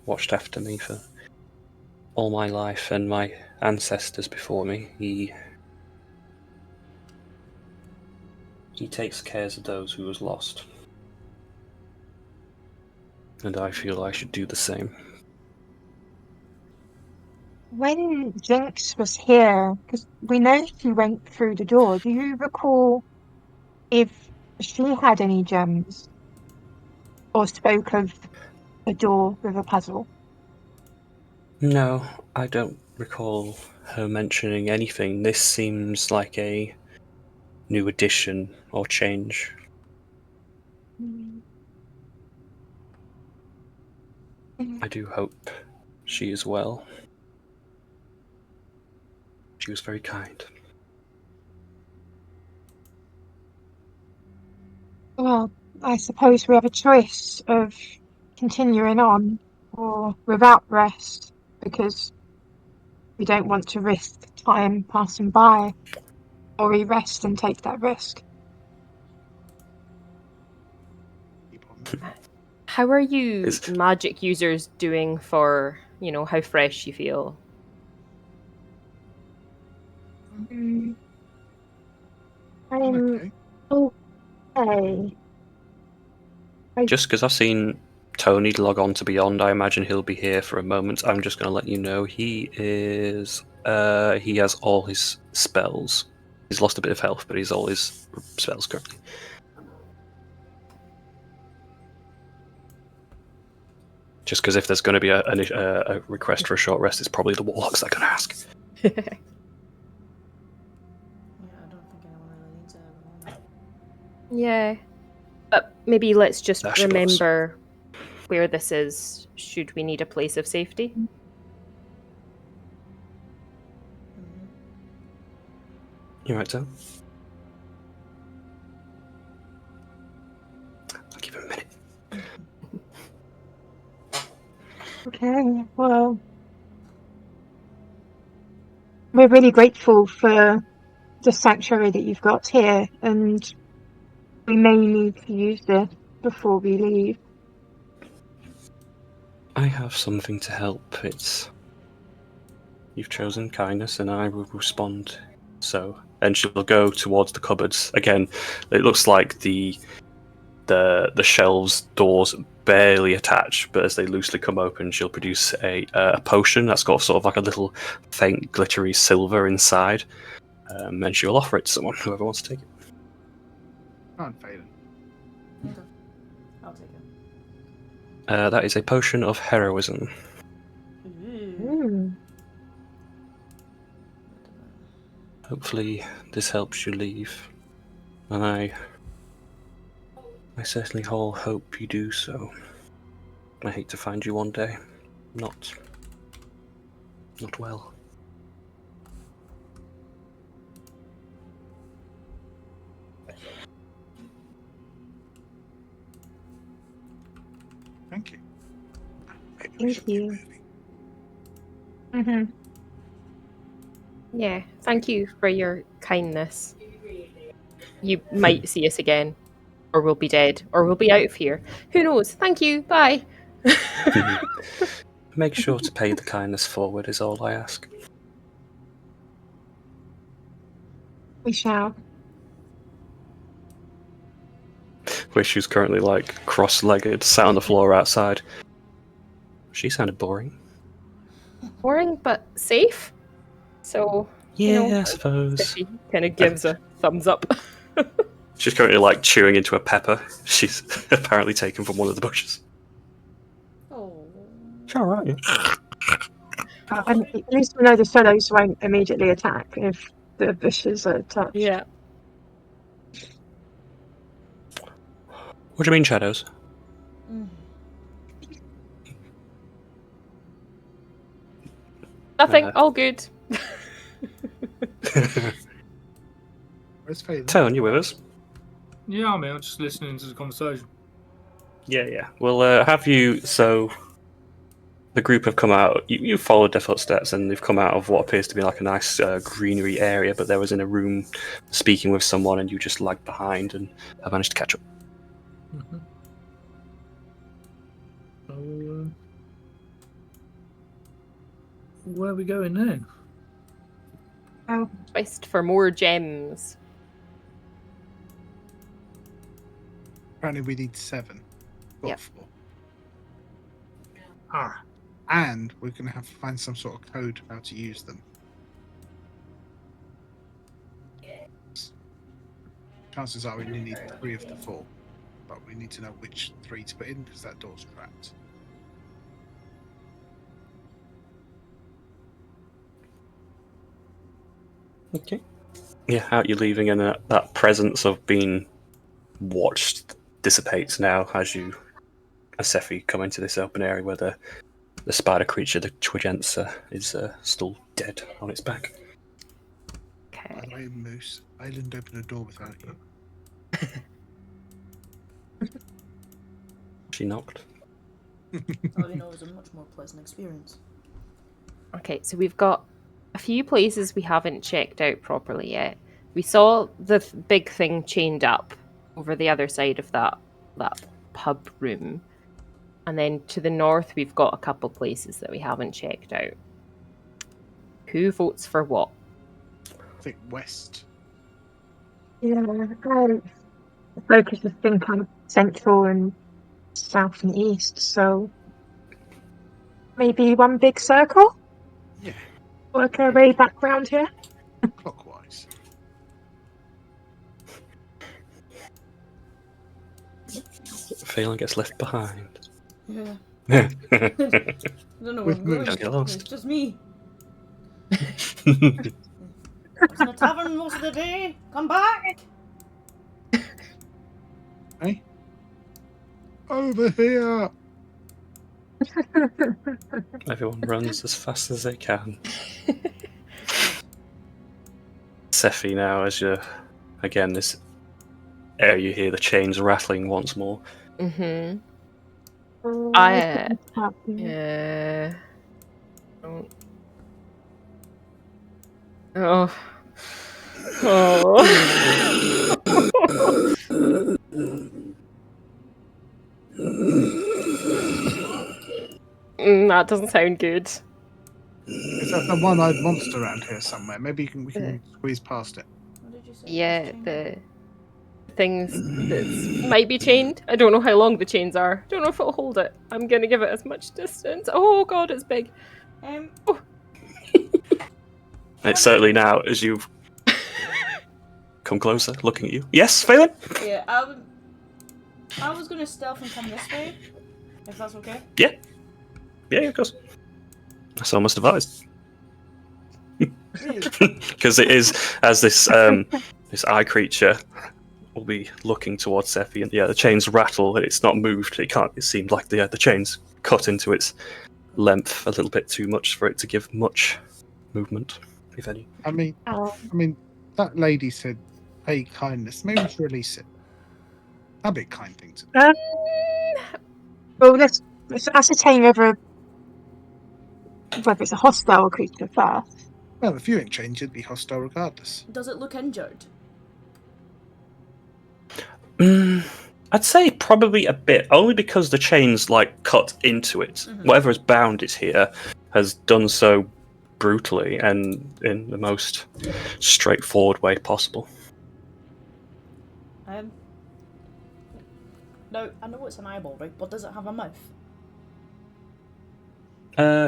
watched after me for all my life and my ancestors before me. He takes care of those who was lost. And I feel I should do the same. When Jinx was here, because we know she went through the door, do you recall if she had any gems or spoke of a door with a puzzle? No, I don't recall her mentioning anything. This seems like a new addition or change. I do hope she is well. She was very kind. Well, I suppose we have a choice of continuing on or without rest, because we don't want to risk time passing by, or we rest and take that risk. How are you magic users doing for, how fresh you feel? I'm Okay. okay. Just because I've seen Tony log on to Beyond, I imagine he'll be here for a moment. I'm just going to let you know he is. He has all his spells. He's lost a bit of health, but he's all his spells currently. Just because if there's going to be a request for a short rest, it's probably the warlocks that are going to ask. Yeah, I don't think anyone really needs a moment. Yeah. But maybe let's just There she goes. remember where this is, should we need a place of safety. You right, Tom? I'll give it a minute. Okay, well, we're really grateful for the sanctuary that you've got here, and we may need to use this before we leave. I have something to help. You've chosen kindness, and I will respond. So, and she'll go towards the cupboards again. It looks like the shelves doors barely attach, but as they loosely come open, she'll produce a potion that's got sort of like a little faint glittery silver inside, and she will offer it to someone, whoever wants to take it. Can't fail. Okay. I'll take it. That is a potion of heroism. Mm. Hopefully, this helps you leave, and I certainly hope you do so. I hate to find you one day not well. Thank you. Maybe we Thank should get you. moving. Yeah, thank you for your kindness. You might see us again, or we'll be dead, or we'll be out of here. Who knows? Thank you. Bye. Make sure to pay the kindness forward is all I ask. We shall. Where she's currently like cross-legged, sat on the floor outside. She sounded boring. Boring, but safe. So, Yeah, I suppose. She kind of gives a thumbs up. She's currently like chewing into a pepper. She's apparently taken from one of the bushes. Oh. It's alright. And at least we know the fellows won't immediately attack if the bushes are touched. Yeah. What do you mean, shadows? Nothing. All good. Where's Phelan? Tone, you with us? Yeah, I'm here. I'm just listening to the conversation. Yeah. We'll have you. So, the group have come out. You followed their footsteps, and they've come out of what appears to be like a nice greenery area. But there was in a room speaking with someone, and you just lagged behind, and have managed to catch up. Mm-hmm. So, where are we going now? Quest for more gems. Apparently we need 7. Got Yep. 4. Ah, And we're going to have to find some sort of code of how to use them. Chances are we only need 3 of the 4. But we need to know which 3 to put in because that door's trapped. Okay. Yeah, out you're leaving, and that presence of being watched dissipates now as you, as Sephi, come into this open area where the spider creature, the Twigensa, is still dead on its back. Okay. By the way, Moose, Island opened a door without you. She knocked. All you know is a much more pleasant experience. Okay, so we've got a few places we haven't checked out properly yet. We saw the big thing chained up over the other side of that pub room. And then to the north, we've got a couple places that we haven't checked out. Who votes for what? I think west. Yeah, the focus has been kind of central and south and east, so maybe one big circle? Yeah. Work our way back round here? Clockwise. Phelan gets left behind. Yeah. I don't know where With I'm going. Moose. Don't get lost. It's just me. I was in a tavern most of the day. Come back. Hey, over here. Everyone runs as fast as they can. Sephi now, as you again this area, you hear the chains rattling once more. Mm-hmm. Oh, I- couldn't help you. Yeah. Oh. That doesn't sound good. Is that the one-eyed monster around here somewhere? Maybe we can squeeze past it. What did you say? Yeah, the things that might be chained. I don't know how long the chains are. Don't know if it'll hold it. I'm gonna give it as much distance. Oh god, it's big. It's certainly now as you've come closer, looking at you. Yes, Phelan? Yeah, I was gonna stealth and come this way, if that's okay. Yeah, of course. That's almost advised. Because it is, as this this eye creature will be looking towards Sephi, and the chains rattle, and it's not moved. It can't. It seemed like the chains cut into its length a little bit too much for it to give much movement, if any. I mean, that lady said, "Pay kindness." Maybe we should release it. That'd be a kind thing to do. Well, let's ascertain whether it's a hostile creature first. Well, if you ain't changed, it'd be hostile regardless. Does it look injured? I'd say probably a bit, only because the chains like cut into it. Mhm. Whatever has bound it here has done so brutally and in the most straightforward way possible. No, I know it's an eyeball, right? But does it have a mouth?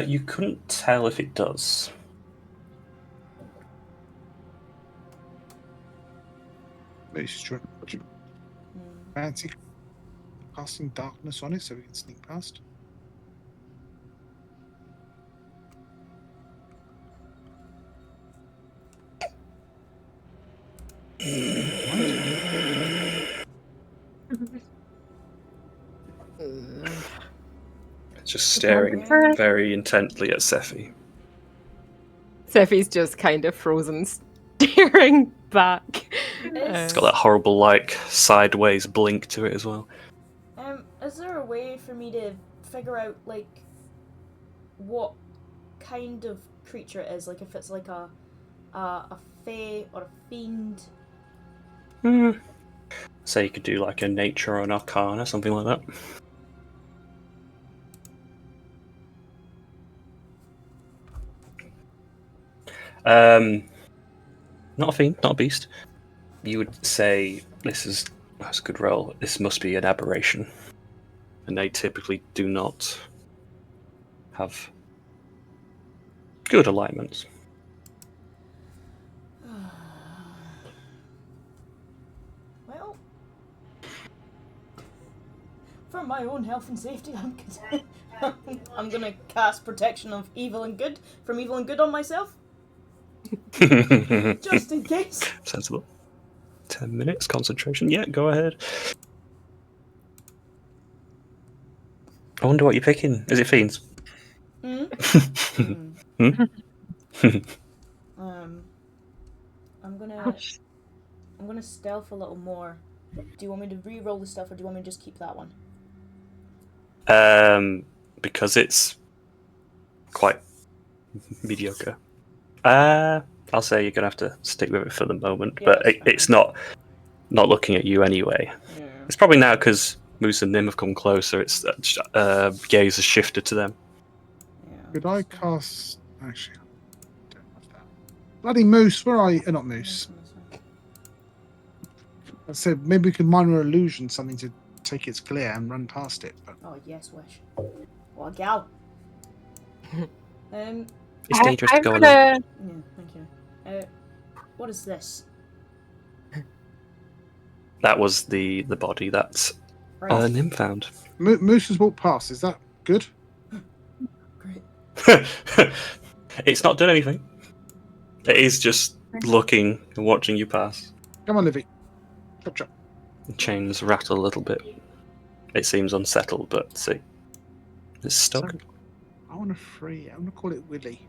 You couldn't tell if it does. Fancy casting darkness on it so we can sneak past. It's just staring very intently at Sephi. Sephi's just kind of frozen, staring back. It's got that horrible, like, sideways blink to it as well. Is there a way for me to figure out, like, what kind of creature it is? Like, if it's like a fae or a fiend? Say you could do like a nature or an arcana, something like that. Not a fiend, not a beast. You would say that's a good roll. This must be an aberration, and they typically do not have good alignments. Well, for my own health and safety, I'm gonna cast protection of evil and good from evil and good on myself. Just in case. Sensible. 10 minutes concentration. Yeah, go ahead. I wonder what you're picking. Is it fiends? I'm gonna stealth a little more. Do you want me to re-roll the stuff, or do you want me to just keep that one? Because it's quite mediocre. I'll say you're gonna have to stick with it for the moment, Yeah, but that's fine. it's not looking at you anyway. Yeah. It's probably now because Moose and Nim have come closer. It's gaze has shifted to them. Could I cast? Actually, I don't have that. Bloody Moose, where are you? Not Moose. I said maybe we could minor illusion something to take its glare and run past it. But Oh yes, wish. What a gal. It's dangerous to go alone. Yeah, thank you. What is this? That was the body that Right. Nim found. Moose has walked past. Is that Good. Great. It's not done anything. It is just looking and watching you pass. Come on, Livy. Chop chop. The chains rattle a little bit. It seems unsettled, but see, it's stuck. So, I want to free. I want to call it Willy.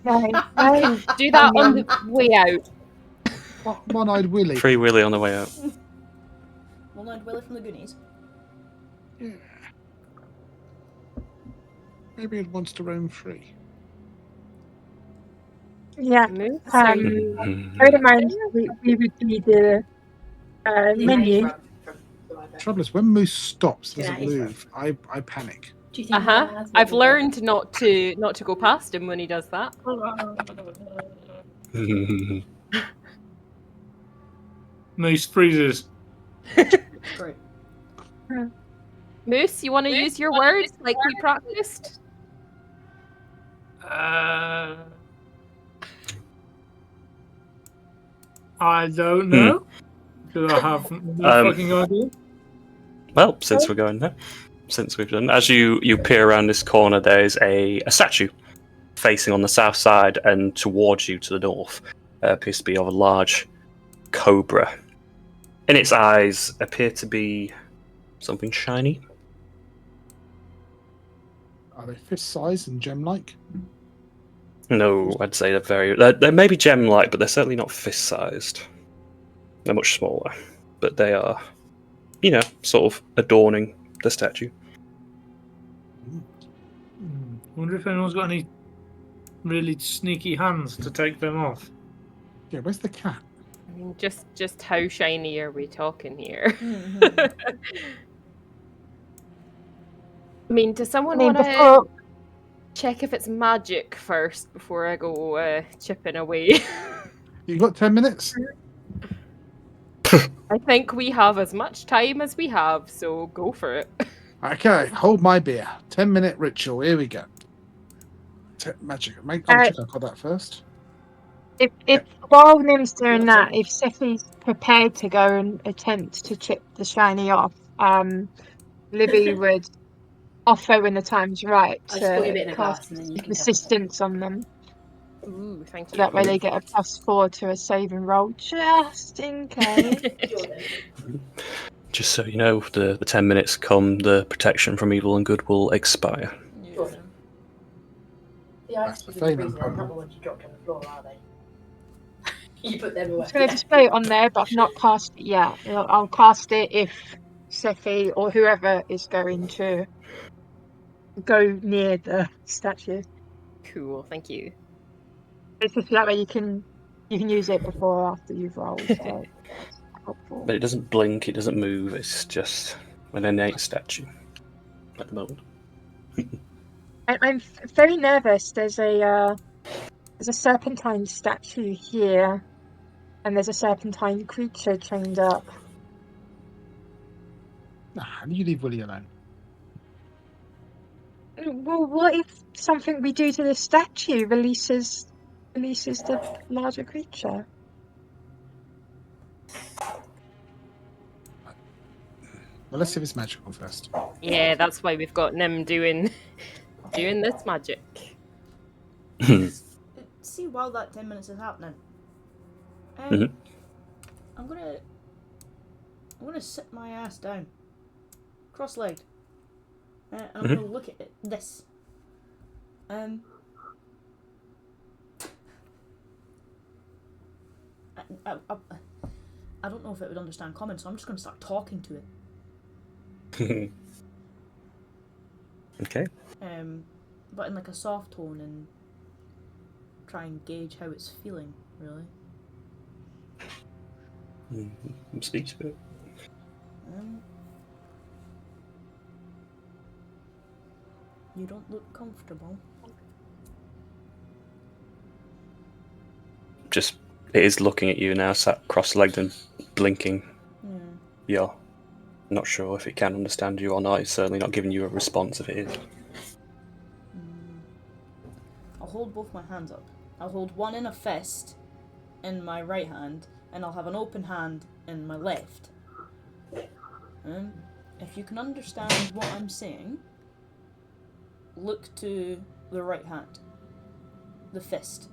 No, You no. can do that on the way out. One-eyed Willy. Free Willy on the way out. One-eyed Willy from the Goonies. Yeah. Maybe it wants to roam free. Yeah. Moose, Um, are you- Bear in mind, we would be the menu. Trouble is, when Moose stops, doesn't Yeah, he's move, I panic. Do you think Uh-huh. that has I've what learned not to go past him when he does that. Moose freezes. Great. Moose, you want to use your words like we practiced? I don't know. Do I have no fucking idea? Well, since we're going there, since we've done, as you peer around this corner, there's a statue facing on the south side and towards you to the north. Appears to be of a large cobra. In its eyes appear to be something shiny. Are they fist-sized and gem-like? No, I'd say they're very. They're maybe gem-like, but they're certainly not fist-sized. They're much smaller, but they are, sort of adorning the statue. Wonder if anyone's got any really sneaky hands to take them off. Yeah, where's the cat? I mean, just how shiny are we talking here? I mean, does someone want to Before, check if it's magic first before I go chipping away? You got 10 minutes? I think we have as much time as we have, so go for it. Okay, hold my beer. 10-minute ritual. Here we go. Magic. Make check I got that first. if while Nim's doing that, if Seffi's prepared to go and attempt to chip the shiny off, Libby would offer when the time's right I'll just put you a bit to in a cast glass and then you can assistance on them. Ooh, thank So you. that way they get a +4 to a saving roll, just in case. Just so you know, the 10 minutes come, the protection from evil and good will expire. Yeah. The ice That's the cubes fame freezing, problem. not the ones you dropped on the floor, are they? You put them I'm away. just going to display it on there, but I've not cast it yet. I'll cast it if Sephi or whoever is going to go near the statue. Cool, thank you. It's just that way you can use it before or after you've rolled. So that's helpful. But it doesn't blink, it doesn't move, it's just an innate statue at the moment. I'm very nervous. There's a serpentine statue here, and there's a serpentine creature chained up. How do you leave Willy alone? Well, what if something we do to the statue releases the larger creature? Well, let's see if it's magical first. Yeah, that's why we've got Nim doing this magic. See, while that 10 minutes is happening, Mhm. I'm gonna sit my ass down, cross-legged, and I'm gonna look at this. I don't know if it would understand comments, so I'm just gonna start talking to it. Okay. But in like a soft tone and try and gauge how it's feeling, really. Speak to it. You don't look comfortable. Just, it is looking at you now, sat cross-legged and blinking. Yeah. You're not sure if it can understand you or not. It's certainly not giving you a response if it is. I'll hold both my hands up. I'll hold one in a fist in my right hand, and I'll have an open hand in my left. If you can understand what I'm saying, look to the right hand. The fist.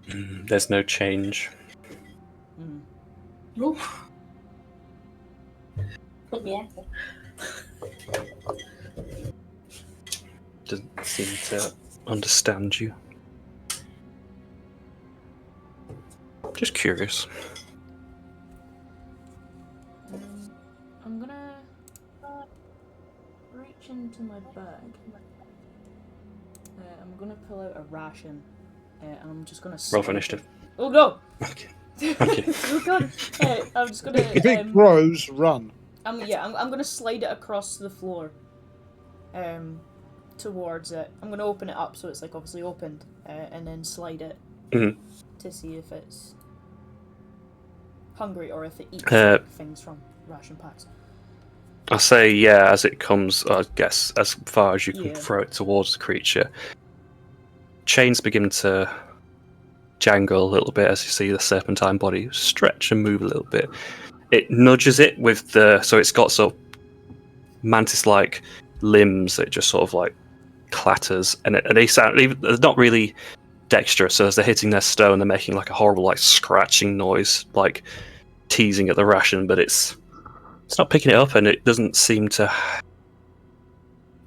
There's no change. Mm. Oof. Put me out. Doesn't seem to understand you. Just curious. I'm gonna reach into my bag. I'm gonna pull out a ration, and I'm just gonna Roll for initiative. Oh no! Okay. Okay. Oh god! I'm just gonna. If it grows, run. I'm gonna slide it across the floor. Towards it. I'm gonna open it up so it's like obviously opened, and then slide it to see if it's hungry or if it eats things from ration packs. I'll say yeah as it comes. I guess as far as you can Yeah. throw it towards the creature. Chains begin to jangle a little bit as you see the serpentine body stretch and move a little bit. It nudges it with so it's got sort of mantis-like limbs that just sort of like clatters, and they sound. They're not really dexterous, so as they're hitting their stone, they're making like a horrible like scratching noise, like teasing at the ration, but it's not picking it up, and it doesn't seem to.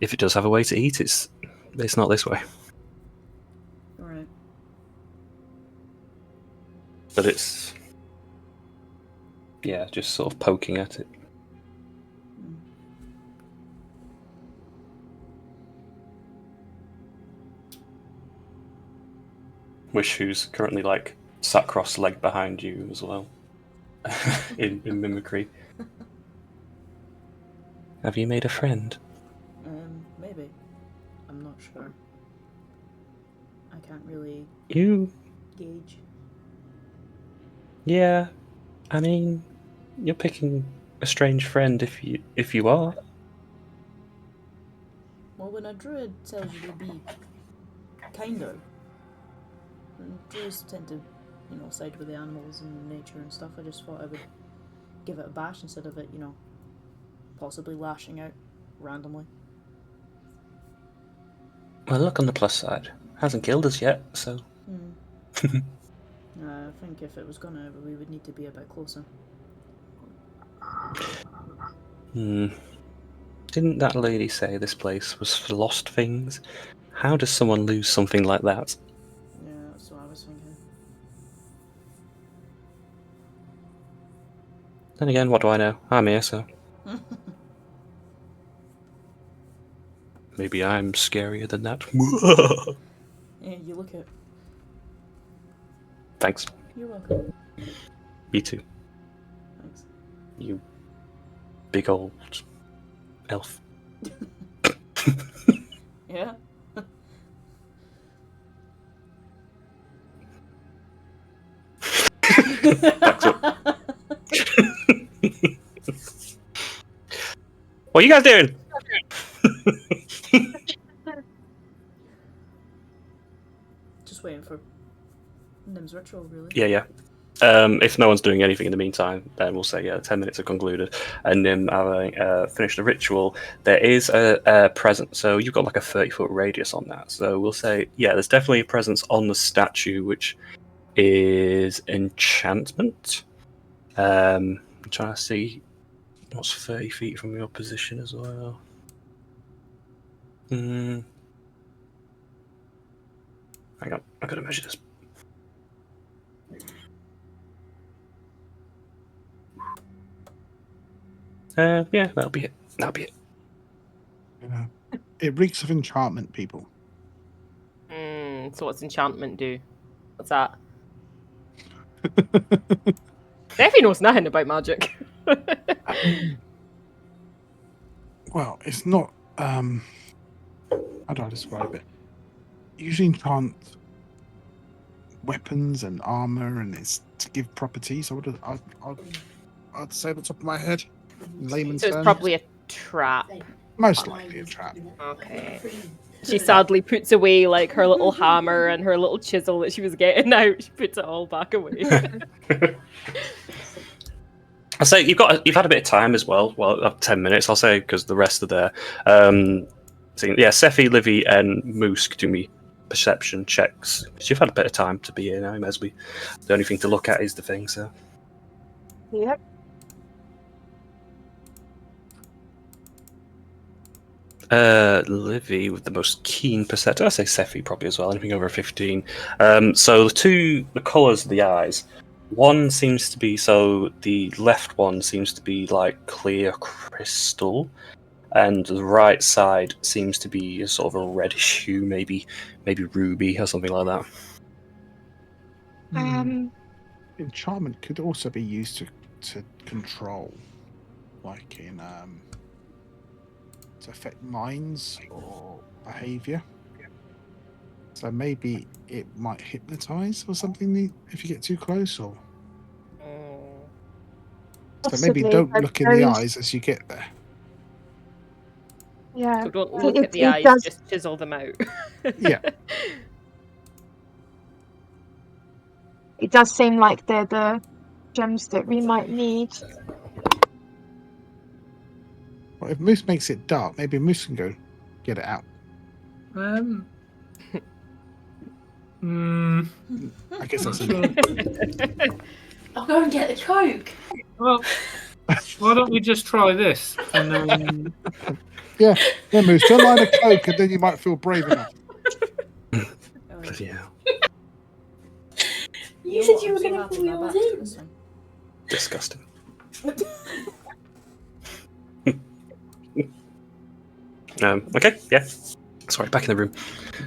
If it does have a way to eat, it's not this way. Right. But it's just sort of poking at it. Wish, who's currently like sat cross-legged behind you as well, in mimicry. Have you made a friend? Maybe. I'm not sure. I can't really You? gauge. Yeah. I mean, you're picking a strange friend if you are. Well, when a druid tells you to be kinder, and druids tend to, side with the animals and nature and stuff, I just thought I would give it a bash instead of it, possibly lashing out randomly. Well, look on the plus side. Hasn't killed us yet, so. I think if it was gonna, we would need to be a bit closer. Didn't that lady say this place was for lost things? How does someone lose something like that? Yeah, that's what I was thinking. Then again, what do I know? I'm here, so. Maybe I'm scarier than that. Yeah, you look it. Thanks. You're welcome. Me too. Thanks. You big old elf. Yeah? What are you guys doing? Just waiting for Nim's ritual, really. Yeah. If no one's doing anything in the meantime, then we'll say 10 minutes are concluded. And Nim having finished the ritual, there is a presence. So you've got like a 30-foot radius on that. So we'll say, there's definitely a presence on the statue, which is enchantment. I'm trying to see what's 30 feet from your position as well. Hang on, I've got to measure this. That'll be it. Yeah. It reeks of enchantment, people. So what's enchantment do? What's that? Steffi knows nothing about magic. Well, it's not. How do I describe it? Usually enchant weapons and armor, and it's to give properties. I'd say at the top of my head, in layman's So it's terms. probably a trap. Most likely a trap. Okay. She sadly puts away like her little hammer and her little chisel that she was getting out. She puts it all back away. I say you've had a bit of time as well. Well, 10 minutes, I'll say, because the rest are there. So, yeah, Sephi, Livy, and Moose do me perception checks. Because you've had a bit of time to be here now, Mesby. The only thing to look at is the thing, so. Yep. Livy with the most keen perception. I say Sephi probably as well, anything over 15. So the colours of the eyes. One seems to be, so the left one seems to be like clear crystal, and the right side seems to be a sort of a reddish hue, maybe ruby or something like that. Enchantment could also be used to control, like in to affect minds or behavior. So maybe it might hypnotize or something if you get too close, or so maybe Possibly, don't but look in the those- eyes as you get there. Yeah. So don't So look at the it eyes, does- just chisel them out. Yeah. It does seem like they're the gems that we might need. Well, if Moose makes it dark, maybe Moose can go get it out. I I guess that's I'll go and get the Coke. Well, why don't we just try this? And then yeah, Moose, don't line a Coke, and then you might feel brave enough. Yeah, You said you were going to pull yours in. disgusting. Okay, yeah. Sorry, back in the room.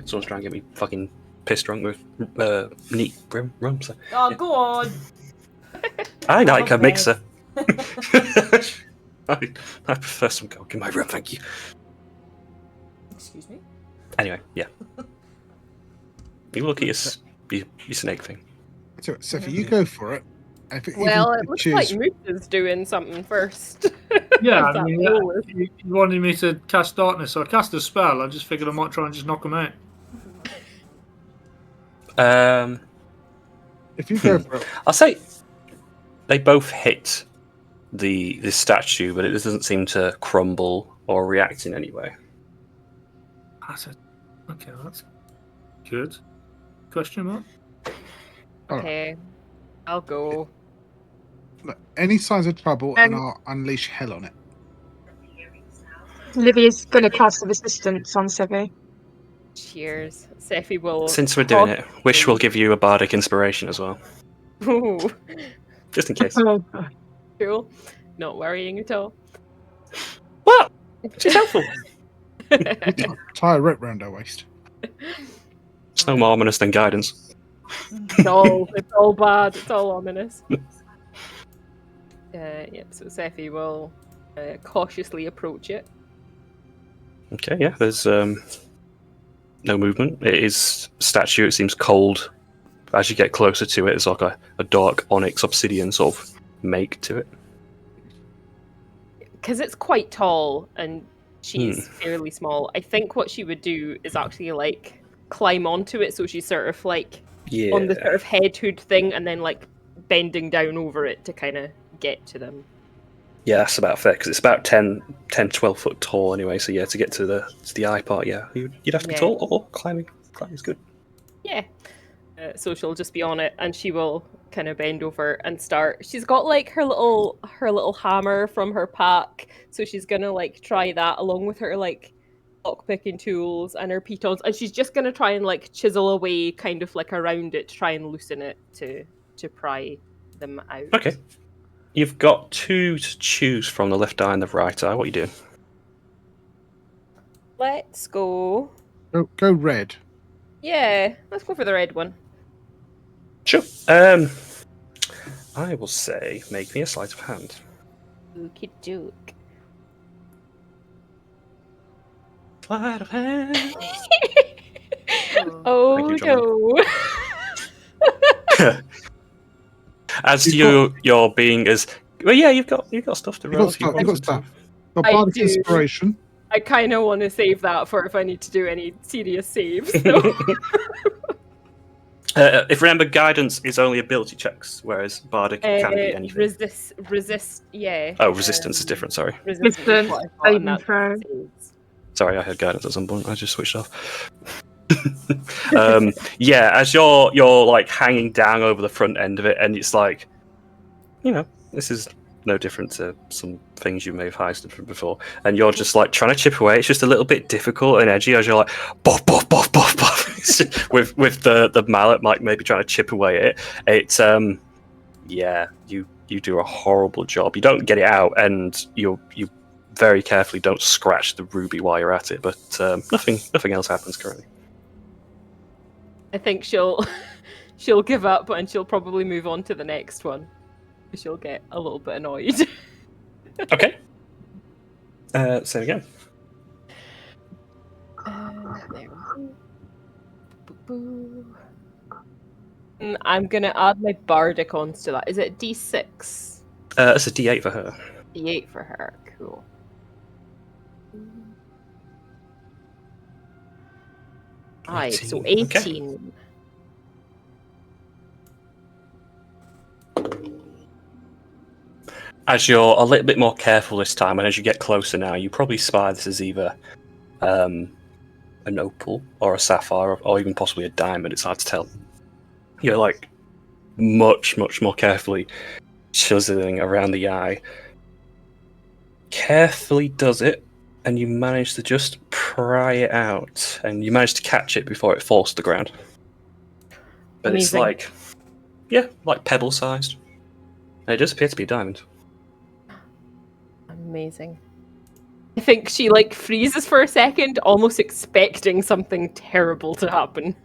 Someone's trying to get me fucking pissed drunk with neat rum. So. Oh, go on. I like a Okay. mixer. I prefer some Coke in my room, thank you. Excuse me? Anyway, yeah. You look at your snake thing. So, Sephi, you go for it. If it Well, even it looks choose- like Moose is doing something first. yeah, That I mean, hole is- you wanted me to cast darkness, so I cast a spell. I just figured I might try and just knock them out. if you go for it, I'll say they both hit the statue, but it doesn't seem to crumble or react in any way. Okay, that's good. Question mark? all right. Okay, I'll go. Look, any signs of trouble, and Um, I'll unleash hell on it. Livy's going to cast a resistance on Sevi. Cheers. Sephi will. Since we're doing it, Wish will give you a bardic inspiration as well, Ooh, just in case. Oh, cool. Not worrying at all. Well, she's helpful. Tie a rope round her waist. It's no more ominous than guidance. it's all bad. It's all ominous. Yep. So Sephi will cautiously approach it. Okay, yeah. There's no movement. It is statue. It seems cold. As you get closer to it, it's like a dark onyx obsidian sort of make to it. Because it's quite tall and she's fairly small. I think what she would do is actually like climb onto it, so she's sort of like Yeah. on the sort of head hood thing, and then like bending down over it to kind of get to them. Yeah, that's about fair because it's about 10, 12 foot tall anyway. So yeah, to get to the eye part, yeah, you'd have to be Yeah. tall or climbing. Climbing's good. Yeah. So she'll just be on it, and she will kind of bend over and start. She's got like her little hammer from her pack, so she's gonna like try that along with her like lockpicking tools and her pitons, and she's just gonna try and like chisel away kind of like around it to try and loosen it to pry them out. Okay. You've got two to choose from, the left eye and the right eye. What are you doing? Let's go. Go red. Yeah, let's go for the red one. Sure. I will say, make me a sleight of hand. Okie doke. Sleight of hand. Oh Thank you, no. As You've you're being as well, yeah, you've got stuff to You roll. got stuff. You got stuff. Got I bardic do. inspiration. I kind of want to save that for if I need to do any serious saves. So. If remember, guidance is only ability checks, whereas bardic can be anything. Resist, yeah. Oh, resistance is different. Sorry. Resistance is Resistance, what I thought, and saving that's throw. saves. Sorry, I had guidance at some point. I just switched off. Yeah, as you're like hanging down over the front end of it, and it's like, this is no different to some things you may have heisted from before, and you're just like trying to chip away. It's just a little bit difficult and edgy as you're like boff boff boff boff boff with the mallet, like maybe trying to chip away at it. It's yeah, you do a horrible job. You don't get it out, and you very carefully don't scratch the ruby while you're at it, but nothing else happens currently. I think she'll give up, and she'll probably move on to the next one. She'll get a little bit annoyed. Okay. Say it again. There. I'm gonna add my bardic ons to that. Is it D6? It's a D8 for her. D8 for her. Cool. Right, so 18. As you're a little bit more careful this time, and as you get closer now, you probably spy this as either an opal or a sapphire, or even possibly a diamond. It's hard to tell. You're like much more carefully chiseling around the eye. Carefully does it, and you manage to just pry it out, and you manage to catch it before it falls to the ground. But Amazing. it's like pebble sized. And it does appear to be a diamond. Amazing. I think she like freezes for a second, almost expecting something terrible to happen.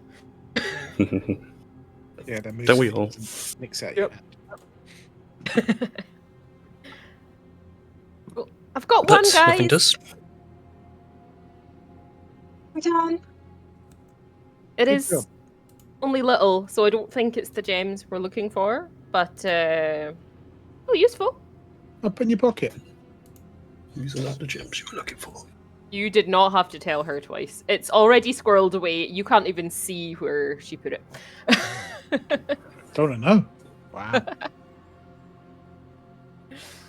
Yeah, they're Don't we all? Mix out. Yep. Well, I've got one, guys. Nothing does. I'm done. It Good is job. only little, so I don't think it's the gems we're looking for, but useful. Up in your pocket. These are not the gems you were looking for. You did not have to tell her twice. It's already squirreled away. You can't even see where she put it. Don't know. Wow.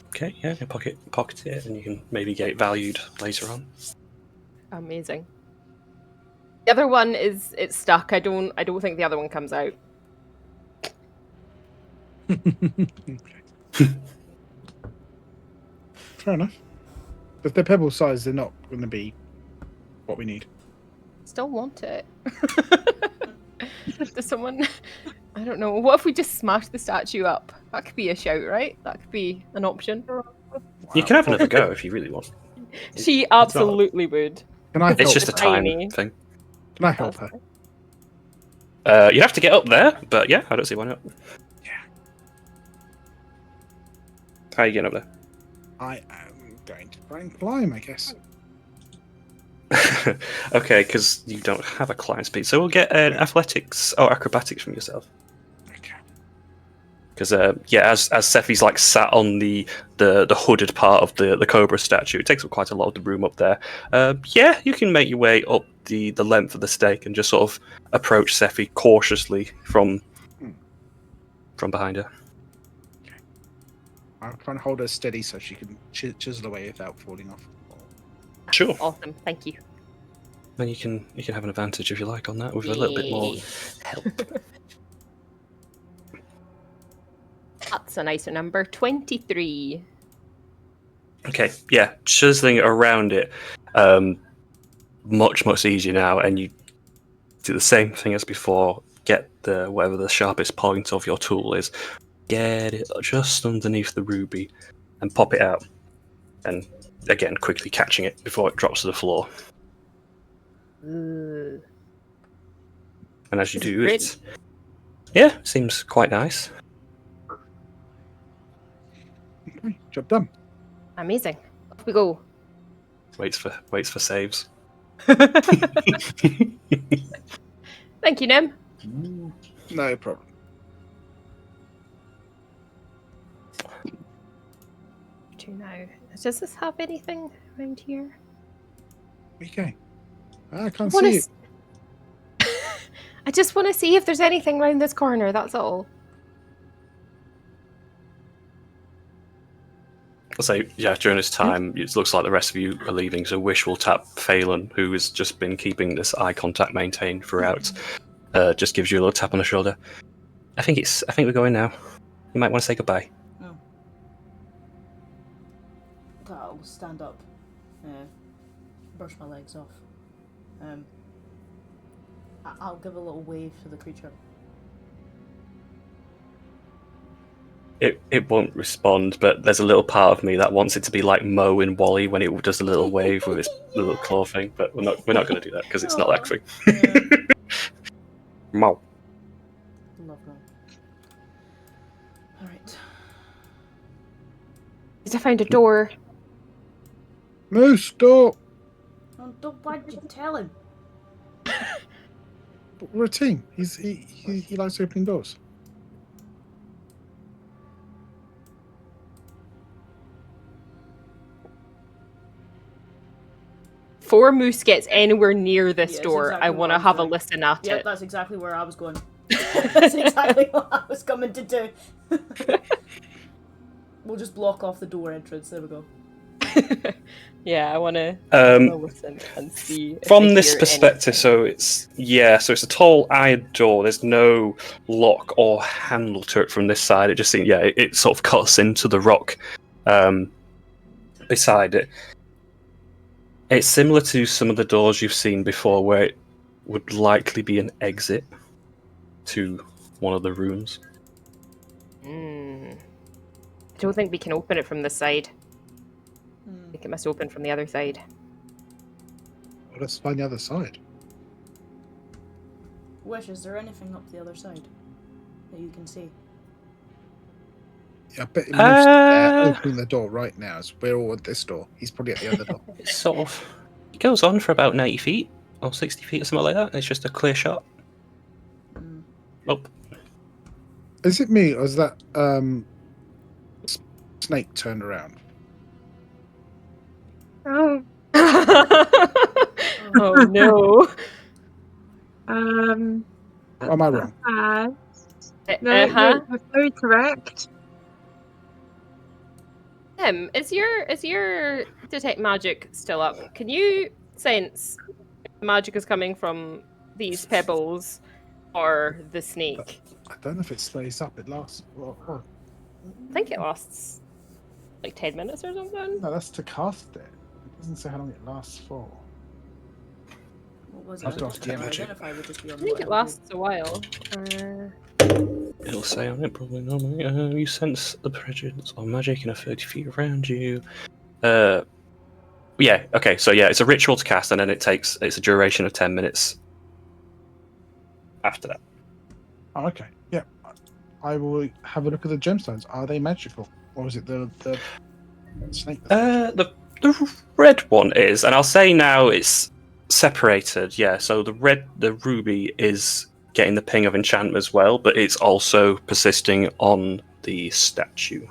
Okay, yeah, you pocket it, and you can maybe get it valued later on. Amazing. The other one it's stuck. I don't think the other one comes out. Fair enough. If they're pebble size, they're not going to be what we need. Still want it. Does someone? I don't know. What if we just smash the statue up? That could be a shout, right? That could be an option. You can have another go if you really want. She absolutely would. Can I help? It's just a time Tiny. thing. Can I help her? You have to get up there, but yeah, I don't see why not. Yeah. How are you getting up I am going to try and climb, I guess. there? Okay, because you don't have a climb speed, so we'll get an athletics or acrobatics from yourself. Okay. Because as Sephi's like sat on the hooded part of the cobra statue, it takes up quite a lot of the room up there. Yeah, you can make your way up the length of the stake and just sort of approach Sephi cautiously from behind her. I'll try and hold her steady so she can chisel away without falling off. Sure. Awesome. Thank you. Then you can have an advantage if you like on that with a little bit more help. That's a nicer number. 23. Okay, yeah, chiseling around it, much easier now, and you do the same thing as before. Get whatever the sharpest point of your tool is, get it just underneath the ruby, and pop it out. And again, quickly catching it before it drops to the floor. Ooh. And as you This is do, great. it seems quite nice. Okay, job done. Amazing. Off we go. Waits for saves. Thank you, Nim. No problem. Now, does this have anything around here? Okay. I can't I wanna see s- I just want to see if there's anything round this corner, that's all. I'll say, yeah, during this time, it looks like the rest of you are leaving, so Wish will tap Phelan, who has just been keeping this eye contact maintained throughout. Just gives you a little tap on the shoulder. I think we're going now. You might want to say goodbye. Oh. I'll stand up. Brush my legs off. I'll give a little wave to the creature. It won't respond, but there's a little part of me that wants it to be like Mo in Wally when it does a little wave with its little claw thing. But we're not going to do that because it's not that thing. Mo. Lovely. Alright. I found a door. Moose, stop! Why'd you tell him? We're a team. He likes opening doors. Before Moose gets anywhere near this Yeah, door, exactly I what want I to was have a doing. listen at Yep, it. that's exactly where I was going. That's exactly what I was coming to do. We'll just block off the door entrance. There we go. Yeah, I want to listen and see. If I From this hear perspective, anything. so it's a tall iron door. There's no lock or handle to it from this side. It just seems, it sort of cuts into the rock beside it. It's similar to some of the doors you've seen before, where it would likely be an exit to one of the rooms. I don't think we can open it from this side. I think it must open from the other side. Well, let's find the other side. Wish, is there anything up the other side that you can see? Yeah, I bet Moose opening the door right now. As we're all at this door. He's probably at the other door. It's sort of, it goes on for about 90 feet or 60 feet or something like that. And it's just a clear shot. Oh. Is it me or is that snake turned around? Oh. Oh no. Or am I wrong? No, you're very correct. Is your detect magic still up? Can you sense if magic is coming from these pebbles or the snake? I don't know if it stays up. It lasts. I think it lasts like 10 minutes or something. No, that's to cast it. It doesn't say how long it lasts for. What was I've it? got the energy. Identify would just be on I think it lasts a while. It'll say on it probably normally. You sense the presence of magic in a 30 feet around you. Yeah, okay, so yeah, it's a ritual to cast, and then it's a duration of 10 minutes after that. Oh, okay. Yeah. I will have a look at the gemstones. Are they magical? Or is it the snake? The red one is, and I'll say now it's separated, yeah, so the ruby is getting the ping of enchantment as well, but it's also persisting on the statue.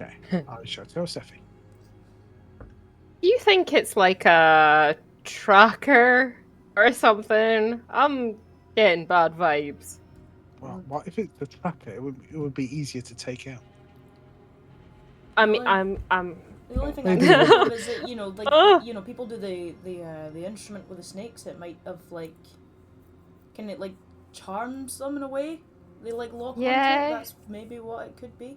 Okay. I shall tell Sephi. Do you think it's like a tracker or something? I'm getting bad vibes. Well, what if it's the tracker? It would be easier to take out. I mean, The only thing I Maybe can it think of is that, people do the instrument with the snakes. It might have can it charms them in a way? They lock onto it. That's maybe what it could be.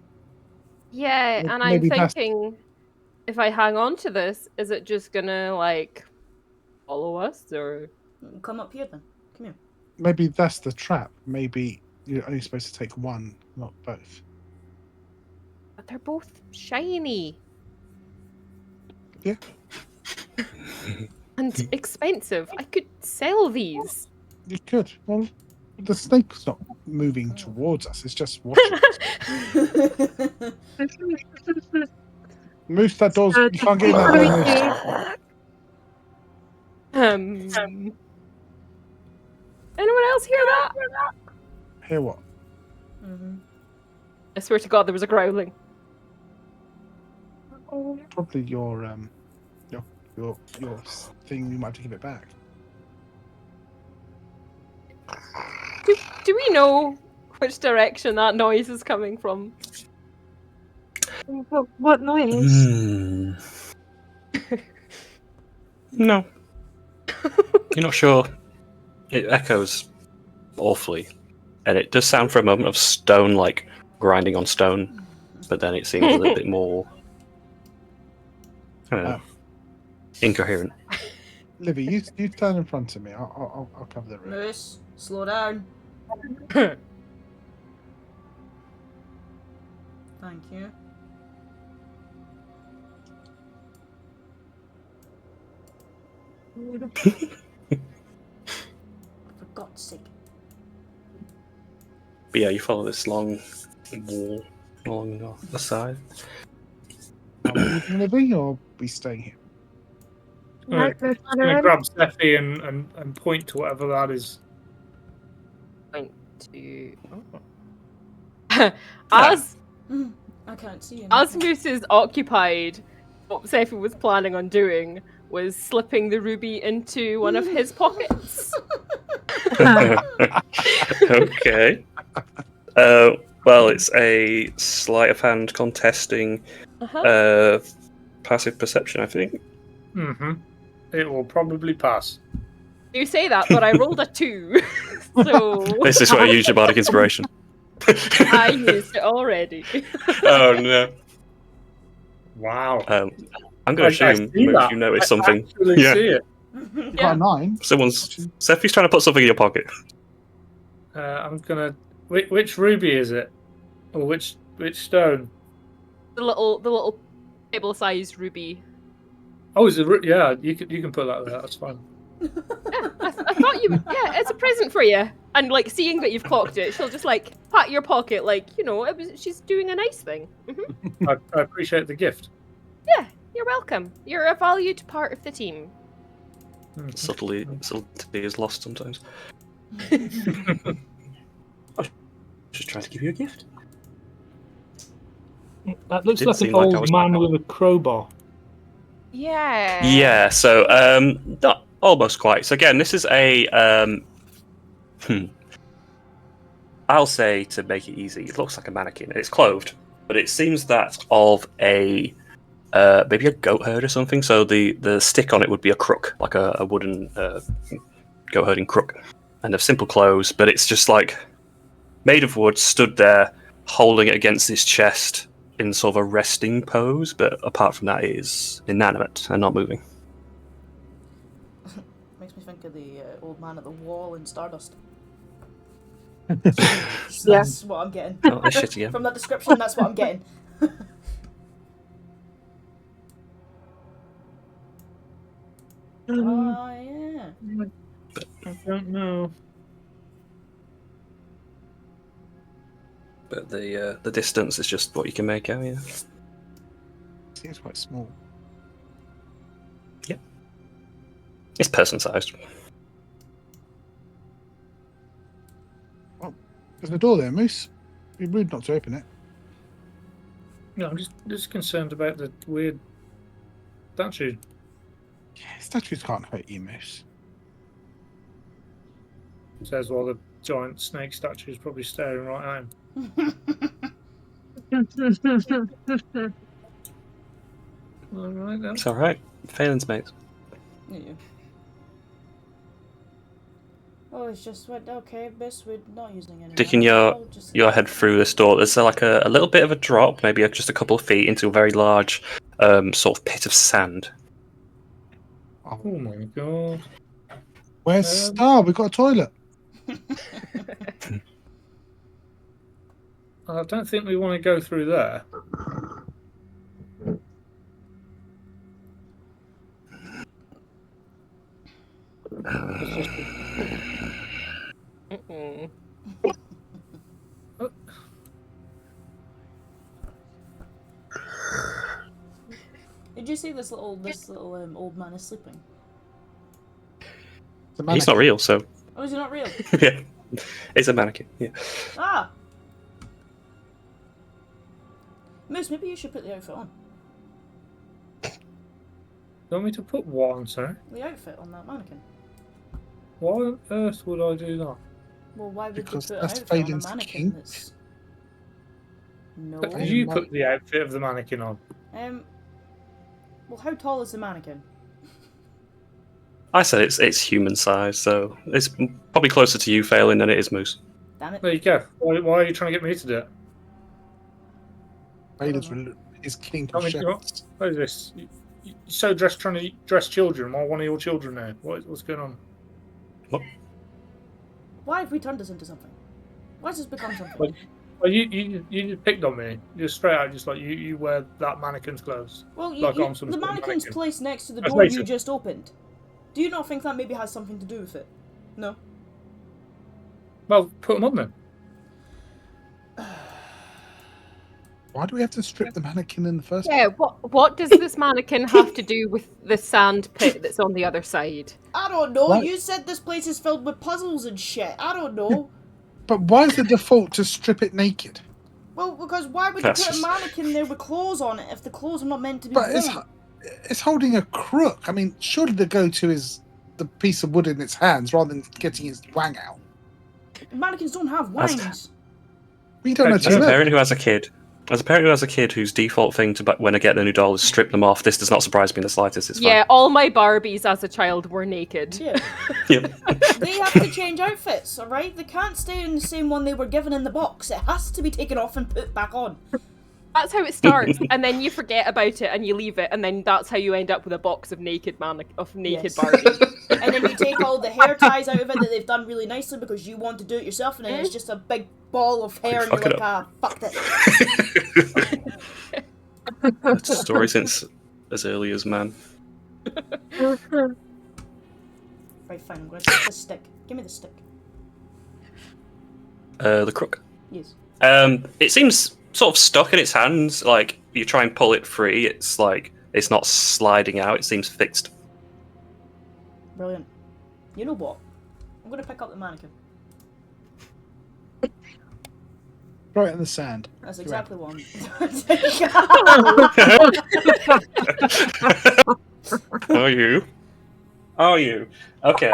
Yeah, and I'm Maybe that's- thinking, if I hang on to this, is it just gonna follow us or? Come up here then. Come here. Maybe that's the trap. Maybe you're only supposed to take one, not both. But they're both shiny. Yeah. And expensive. I could sell these. You could. Well, the snake's not moving towards us. It's just watching. Moose, that door's. You can't get in that door, Moose. Anyone else hear that? Hear what? I swear to God, there was a growling. Probably your thing. You might have to give it back. Do we know which direction that noise is coming from? What noise? No. You're not sure. It echoes awfully. And it does sound for a moment of stone, like grinding on stone. But then it seems a little bit more... I don't know. Incoherent. Livy, you stand in front of me. I'll cover the room. Moose, slow down. Thank you. For God's sake. But yeah, you follow this long wall along the side. Are we leaving Livy or are we staying here? Right, there's I'm going to grab Steffi and point to whatever that is. Point to. As I can't see him. as Moose is occupied, what Sephi was planning on doing was slipping the ruby into one of his pockets. Okay. Well, it's a sleight of hand contesting passive perception, I think. Mm-hmm. It will probably pass. You say that, but I rolled a 2. So This is where I use your bardic inspiration. I used it already. Oh no. Wow. I'm going to assume if you notice something. I actually Yeah. see it. Got a 9. Sephi's trying to put something in your pocket. I'm gonna. Which ruby is it? Or which stone? The little table-sized ruby. Oh, is it? Yeah, you can put that there. That's fine. Yeah, I thought you. Yeah, it's a present for you. And like seeing that you've clocked it, she'll just like pat your pocket, like she's doing a nice thing. I appreciate the gift. Yeah, you're welcome. You're a valued part of the team. Subtlety is lost sometimes. Just trying to give you a gift. That looks Did like an seem like I old was man back with a crowbar. Yeah. Yeah, so not almost quite. So again, this is a I'll say, to make it easy, it looks like a mannequin. It's clothed, but it seems that of a maybe a goat herd or something. So the stick on it would be a crook, like a wooden goat herding crook, and of simple clothes. But it's just like made of wood, stood there, holding it against his chest in sort of a resting pose. But apart from that, it is inanimate and not moving. Makes me think of the old man at the wall in Stardust. Yeah. That's what I'm getting. Oh, this shit again. From that description, that's what I'm getting. Oh, yeah. I don't know. But the distance is just what you can make out. Yeah. Seems quite small. Yeah. It's person-sized. There's a door there, Moose. It'd be rude not to open it. No, I'm just concerned about the weird statue. Yeah, statues can't hurt you, Moose. Says while the giant snake statue is probably staring right at him. All right then. It's all right. Phelan's mates. Yeah. Oh, it's just what? Okay, best we're not using any. Sticking your head through this door, there's like a little bit of a drop, maybe just a couple of feet into a very large sort of pit of sand. Oh my god. Where's Star? We've got a toilet. I don't think we want to go through there. Did you see this little old man is sleeping? He's not real, so Oh, is he not real? yeah, it's a mannequin. Yeah. Ah! Moose, maybe you should put the outfit on. You want me to put what on, sir? The outfit on that mannequin. Why on earth would I do that? Well, why would Because they put that's an outfit on a Phelan's mannequin kink. that's... No. But you put the outfit of the mannequin on. Well, how tall is the mannequin? I said it's human size, so it's probably closer to you failing than it is Moose. Damn it. There you go. Why are you trying to get me to do it? His kink I of mean, shepherds. what is this? You're so dressed trying to dress children. Why one of your children now? What's going on? Why have we turned this into something? Why has this become something? Well, you just picked on me. Just straight out, just like you wear that mannequin's clothes. Well, Like I'm some the sort of mannequin's mannequin. placed next to the That's door you racist. just opened. Do you not think that maybe has something to do with it? No? Well, put them on then. Why do we have to strip the mannequin in the first place? Yeah, what does this mannequin have to do with the sand pit that's on the other side? I don't know. What? You said this place is filled with puzzles and shit. I don't know. But why is the default to strip it naked? Well, because why would That's you put just- a mannequin there with clothes on it if the clothes are not meant to be But worn? it's holding a crook. I mean, surely the go-to is the piece of wood in its hands rather than getting its wang out. Mannequins don't have As- wangs. We don't know As to a look. parent who has a kid whose default thing to when I get the new doll is strip them off, this does not surprise me in the slightest. It's Yeah, all my Barbies as a child were naked. Yeah. fine. Yep. They have to change outfits, alright? They can't stay in the same one they were given in the box. It has to be taken off and put back on. That's how it starts, and then you forget about it and you leave it, and then that's how you end up with a box of naked Yes. Barbies. And then you take all the hair ties out of it that they've done really nicely because you want to do it yourself, and then it's just a big ball of hair, and Fuck you're it like, ah, fuck it. It's a story since as early as man. Right, fine, I'm going to take the stick. Give me the stick. The crook. Yes. It seems sort of stuck in its hands. Like you try and pull it free, it's like it's not sliding out. It seems fixed. Brilliant. You know what? I'm going to pick up the mannequin. Throw it in the sand. That's Throw it. exactly what I'm... Are you? Are you? Okay.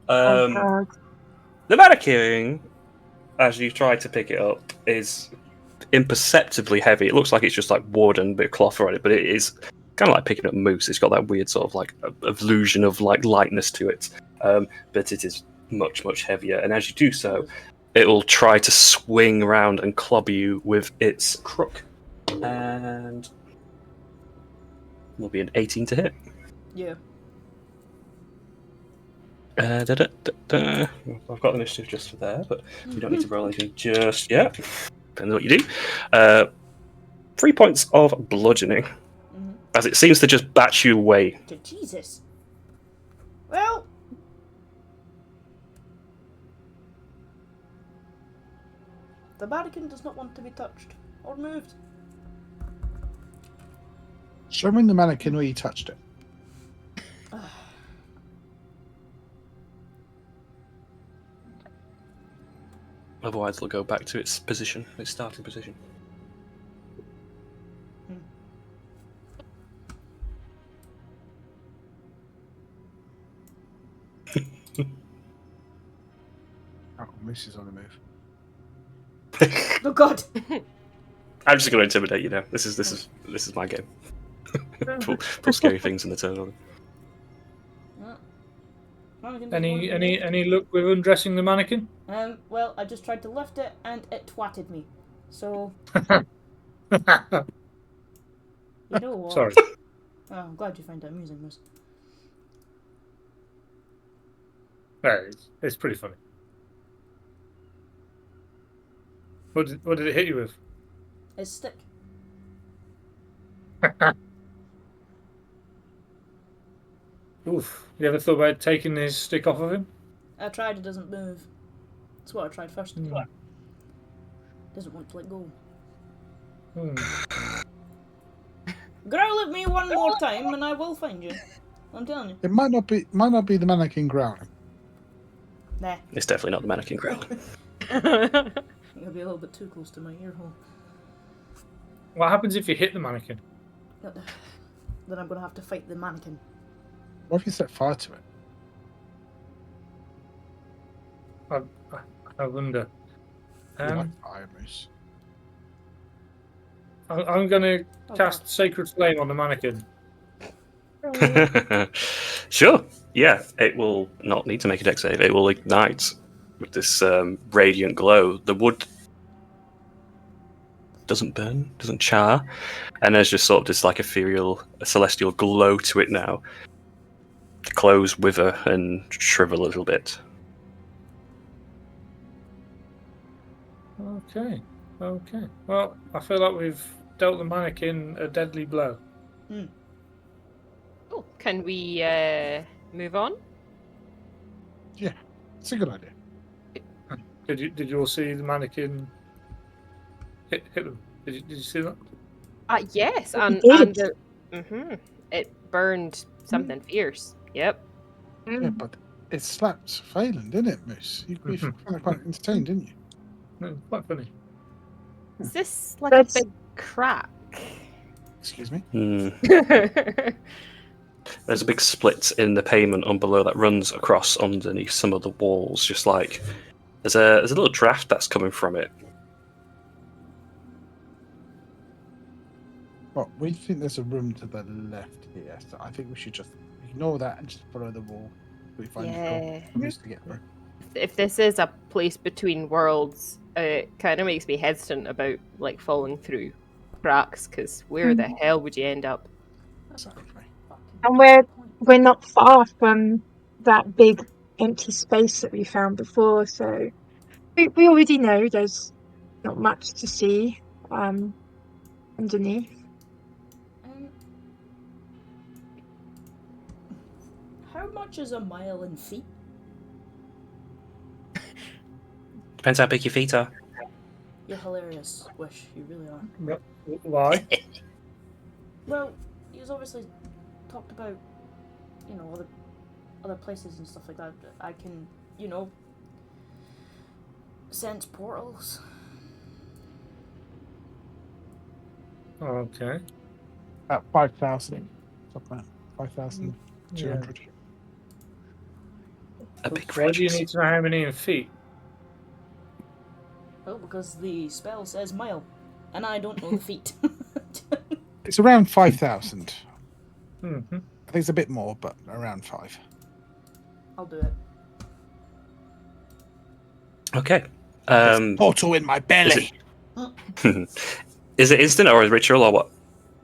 Oh, God. The mannequin, as you try to pick it up, is imperceptibly heavy. It looks like it's just like wood and a bit of cloth around it, but it is kind of like picking up moose. It's got that weird sort of like illusion of like lightness to it, but it is much, much heavier. And as you do so, it will try to swing around and club you with its crook. And will be an 18 to hit. Yeah. I've got the initiative just for there, but you don't need to roll anything just yet. Depends on what you do. 3 points of bludgeoning, as it seems to just bat you away. Jesus. Well... The mannequin does not want to be touched or moved. Show me the mannequin where you touched it. Otherwise, it'll go back to its position, its starting position. Oh, Moose is on the move. Oh God! I'm just going to intimidate you now. This is my game. Put scary things in the turn on. Any luck with undressing the mannequin? Well, I just tried to lift it and it twatted me. So, you know what? Sorry. Oh, I'm glad you find it amusing, Miss. Yeah, it's pretty funny. What did it hit you with? His stick. Oof. You ever thought about taking his stick off of him? I tried, it doesn't move. That's what I tried first. Mm. Doesn't want to let go. Hmm. Growl at me one more time and I will find you. I'm telling you. It might not be the mannequin growling. Nah. It's definitely not the mannequin growling. You'll be a little bit too close to my ear hole. What happens if you hit the mannequin? Then I'm gonna have to fight the mannequin. What if you set fire to it? I wonder. We like fire moose. I'm going to cast Sacred Flame on the mannequin. Sure. Yeah, it will not need to make a dex save. It will ignite with this radiant glow. The wood doesn't burn, doesn't char, and there's just sort of this like a celestial glow to it now. The clothes wither and shrivel a little bit. Okay. Well, I feel like we've dealt the mannequin a deadly blow. Cool. Can we move on? Yeah, it's a good idea. Did you all see the mannequin hit them? Did you see that? Yes, It and did. it burned something fierce. Yep. Yeah, but it slapped Phelan, didn't it, Moose? You found it quite entertained, didn't you? No, quite funny. Is this like That's- a big crack? Excuse me? There's a big split in the pavement on below that runs across underneath some of the walls, just like there's a little draft that's coming from it. Well, we think there's a room to the left here, so I think we should just ignore that and just follow the wall. We find Yeah. it used to get through. If this is a place between worlds, it kind of makes me hesitant about like falling through cracks, because where the hell would you end up? Exactly. And we're not far from that big empty space that we found before, so we already know there's not much to see underneath. How much is a mile in feet? Depends how big your feet are. You're hilarious, Wish. You really are. Why? Well, he's obviously talked about, other places and stuff like that. I can, sense portals. Okay. At 5,000. 5,200. A big Why do you radius. need to know how many in feet? Well, because the spell says mile, and I don't know the feet. It's around 5,000. Mm-hmm. I think it's a bit more, but around 5. I'll do it. Okay. Portal in my belly. Is it instant or a ritual or what?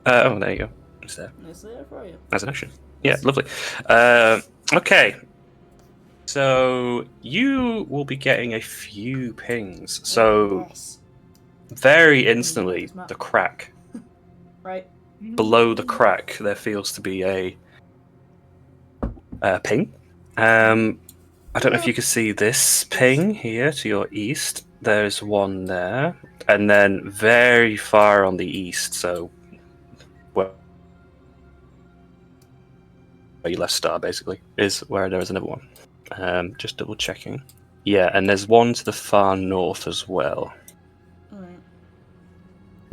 Oh, there you go. It's there. It's there for you. As an action. Yeah, lovely. Okay. So you will be getting a few pings. So Yes. very instantly, the crack. Right. Below the crack, there feels to be a ping. I don't know if you can see this ping here to your east. There's one there. And then very far on the east, so where you left star, basically, is where there is another one. Just double checking. Yeah, and there's one to the far north as well. Alright.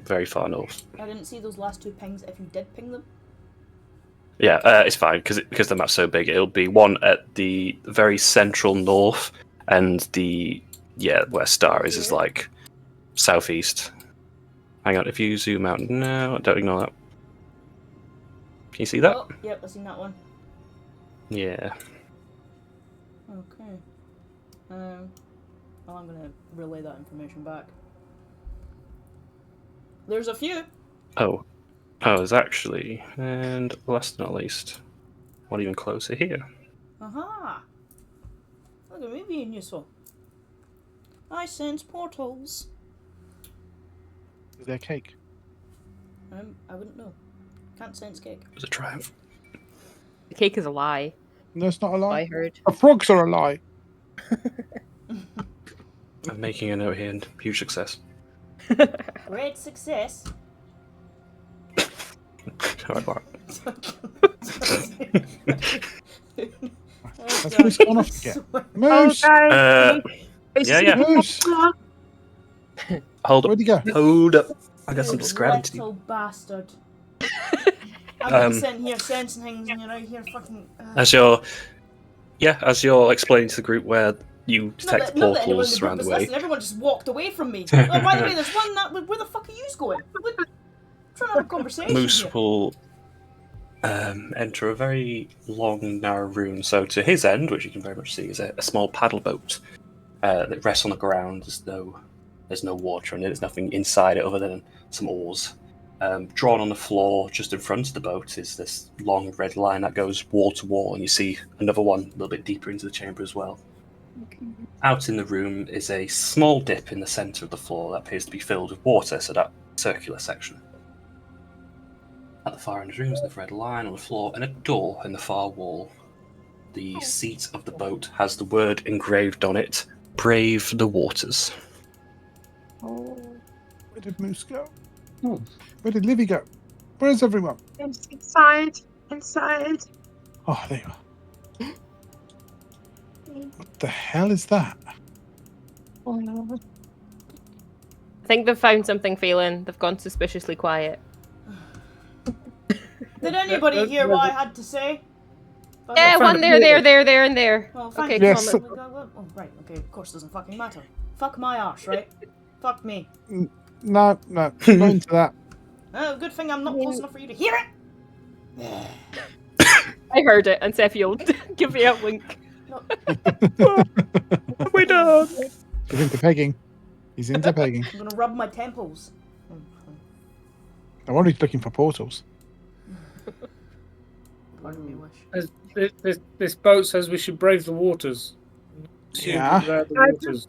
Very far north. I didn't see those last 2 pings if you did ping them. Yeah, it's fine because the map's so big. It'll be one at the very central north, and where star is like southeast. Hang on, if you zoom out, no, don't ignore that. Can you see that? Oh, yep, I've seen that one. Yeah. Okay. Well, I'm gonna relay that information back. There's a few. Oh, there's actually, and last but not least, one even closer here. Aha! Look at me being useful. I sense portals. Is there cake? I wouldn't know. Can't sense cake. It was a triumph. The cake is a lie. No, it's not a lie. I heard. The frogs are a lie. I'm making a note here, and huge success. Great success. Alright, Mark. That's Moose gone off again. Moose! Yeah. Moose! Hold Where'd he go? Hold up. I got some describing to do. Little bastard. I'm sitting here sensing things and you're out here fucking... As you're explaining to the group where you Not detect that anyone in portals the around group the was way. listening. Everyone just walked away from me. Oh, by the way, there's one that. Where the fuck are you going? What? I'm trying to have a conversation Moose here. will enter a very long, narrow room. So to his end, which you can very much see, is a small paddle boat that rests on the ground. There's no water in it. There's nothing inside it other than some oars. Drawn on the floor just in front of the boat is this long red line that goes wall to wall, and you see another one a little bit deeper into the chamber as well. Out in the room is a small dip in the centre of the floor that appears to be filled with water, so that circular section. At the far end of the room is the red line on the floor and a door in the far wall. The seat of the boat has the word engraved on it, "Brave the Waters." Where did Moose go? Where did Livy go? Where's everyone? Inside. Inside. Oh, there you are. What the hell is that? I think they've found something, Phelan. They've gone suspiciously quiet. Did anybody hear what I had to say? Yeah, one there, and there. Well, thank Okay, you. Yes. come on. Oh, right. Okay, of course, it doesn't fucking matter. Fuck my arse, right? Fuck me. No, not into that. Oh, good thing I'm not close enough for you to hear it. I heard it, and Sephi'll give me a wink. We done. He's into pegging. He's into pegging. I'm gonna rub my temples. I wonder if he's looking for portals. Pardon me, wish. This boat says we should brave the waters. Assume Yeah. they're the waters.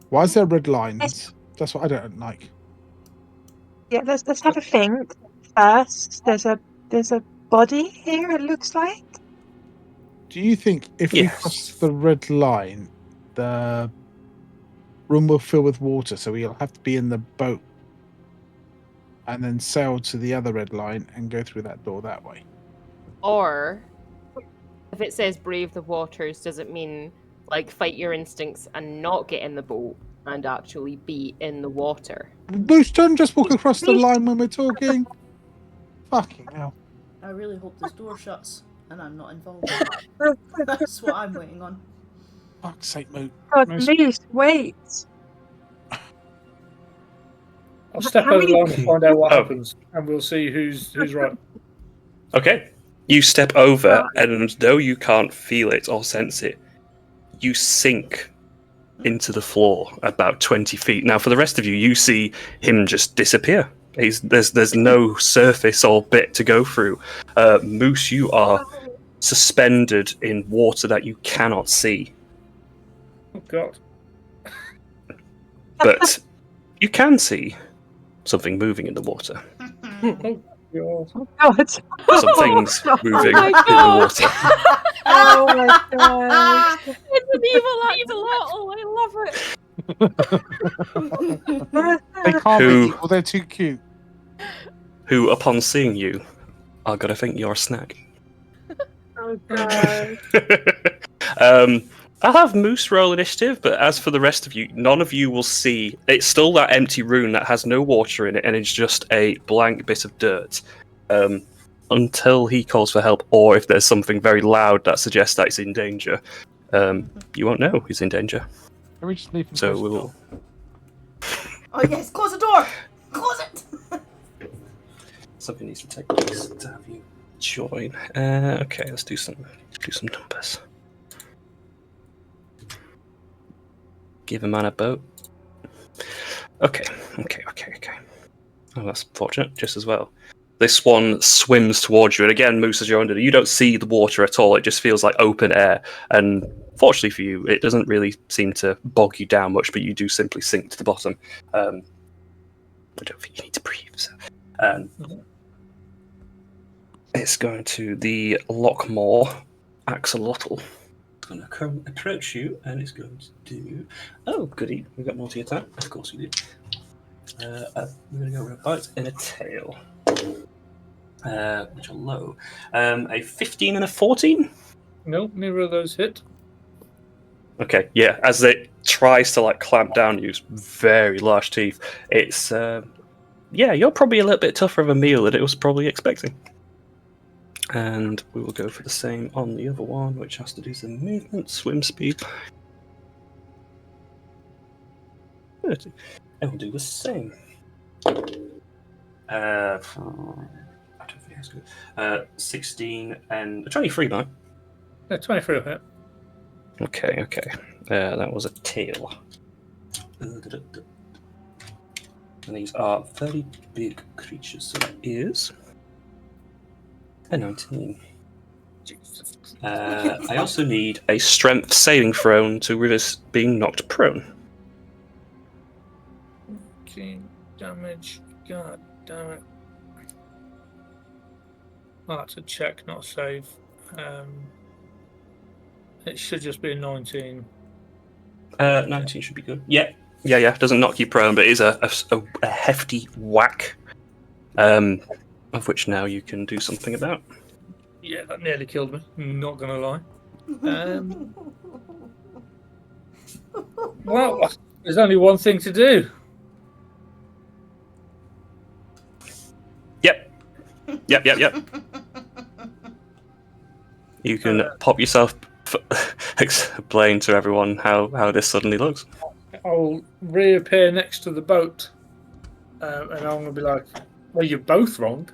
Why is there red lines? That's what I don't like. Yeah, let's have a think first. There's a body here, it looks like. Do you think if we Yes. cross the red line, the room will fill with water, so we'll have to be in the boat and then sail to the other red line and go through that door that way? Or, if it says brave the waters, does it mean, like, fight your instincts and not get in the boat and actually be in the water? Moose, don't just walk across the line when we're talking. Fucking hell. I really hope this door shuts and I'm not involved. That's what I'm waiting on. Fuck's sake, Moose. God, Moose. Moose, wait. I'll step How over many- along and find out what Oh. happens, and we'll see who's right. Okay. You step over, and though you can't feel it or sense it, you sink into the floor about 20 feet. Now, for the rest of you, you see him just disappear. There's no surface or bit to go through. Moose, you are suspended in water that you cannot see, Oh God! but you can see something moving in the water. God. God. Something's moving my in the God. water. Oh my God. It's an evil axolotl, I love it. They can't Who- be evil, they're too cute. Who, upon seeing you, are going to think you're a snack. Oh God. I'll have Moose roll initiative, but as for the rest of you, none of you will see. It's still that empty room that has no water in it, and it's just a blank bit of dirt. Until he calls for help, or if there's something very loud that suggests that he's in danger, you won't know he's in danger. Can we just leave him So close to the we'll. door? Oh yes, close the door! Close it! Something needs to take place to have you join. Okay, let's do some numbers. Give a man a boat. Okay. Oh, that's fortunate, just as well. This one swims towards you, and again, Moose, as you're under, you don't see the water at all. It just feels like open air, and fortunately for you, it doesn't really seem to bog you down much, but you do simply sink to the bottom. I don't think you need to breathe. So. It's going to the Lockmore axolotl. It's going to come approach you, and it's going to do. Oh, goody! We've got multi-attack. Of course we do. We're going to go with a bite and a tail, which are low. A 15 and a 14. No, neither of those hit. Okay, yeah. As it tries to like clamp down, use very large teeth. It's yeah. You're probably a little bit tougher of a meal than it was probably expecting. And we will go for the same on the other one, which has to do some movement, swim speed. 30. And we'll do the same. I don't think that's good. 16 and 23, though. Yeah, 23 will hit. Okay. That was a tail. And these are very big creatures, so that is a 19. I also need a strength saving throw to resist being knocked prone. 15 damage. God damn it. Oh, that's a check, not a save. It should just be a 19. 19 should be good. Yeah. Doesn't knock you prone, but it is a hefty whack. Of which now you can do something about. Yeah, that nearly killed me. Not gonna lie. Well, there's only one thing to do. Yep. You can pop yourself. Explain to everyone how this suddenly looks. I'll reappear next to the boat, and I'm gonna be like, "Well, you're both wrong."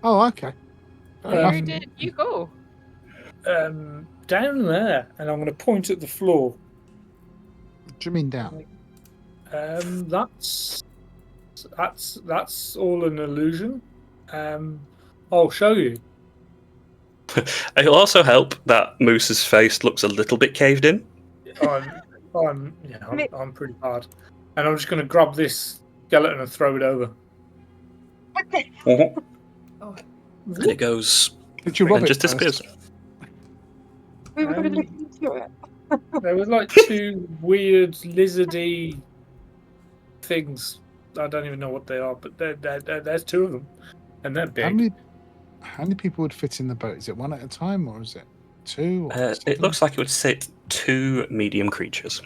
Oh, okay. Where did you go? Down there, and I'm gonna point at the floor. What do you mean down? That's all an illusion. I'll show you. It'll also help that Moose's face looks a little bit caved in. I'm pretty hard, and I'm just going to grab this skeleton and throw it over. And it goes. Did you rob and it just first? disappears. We were going to look into it. There was like two weird lizardy things. I don't even know what they are, but there's two of them, and they're big. How many people would fit in the boat? Is it one at a time, or is it two? Or It looks like it would sit 2 medium creatures.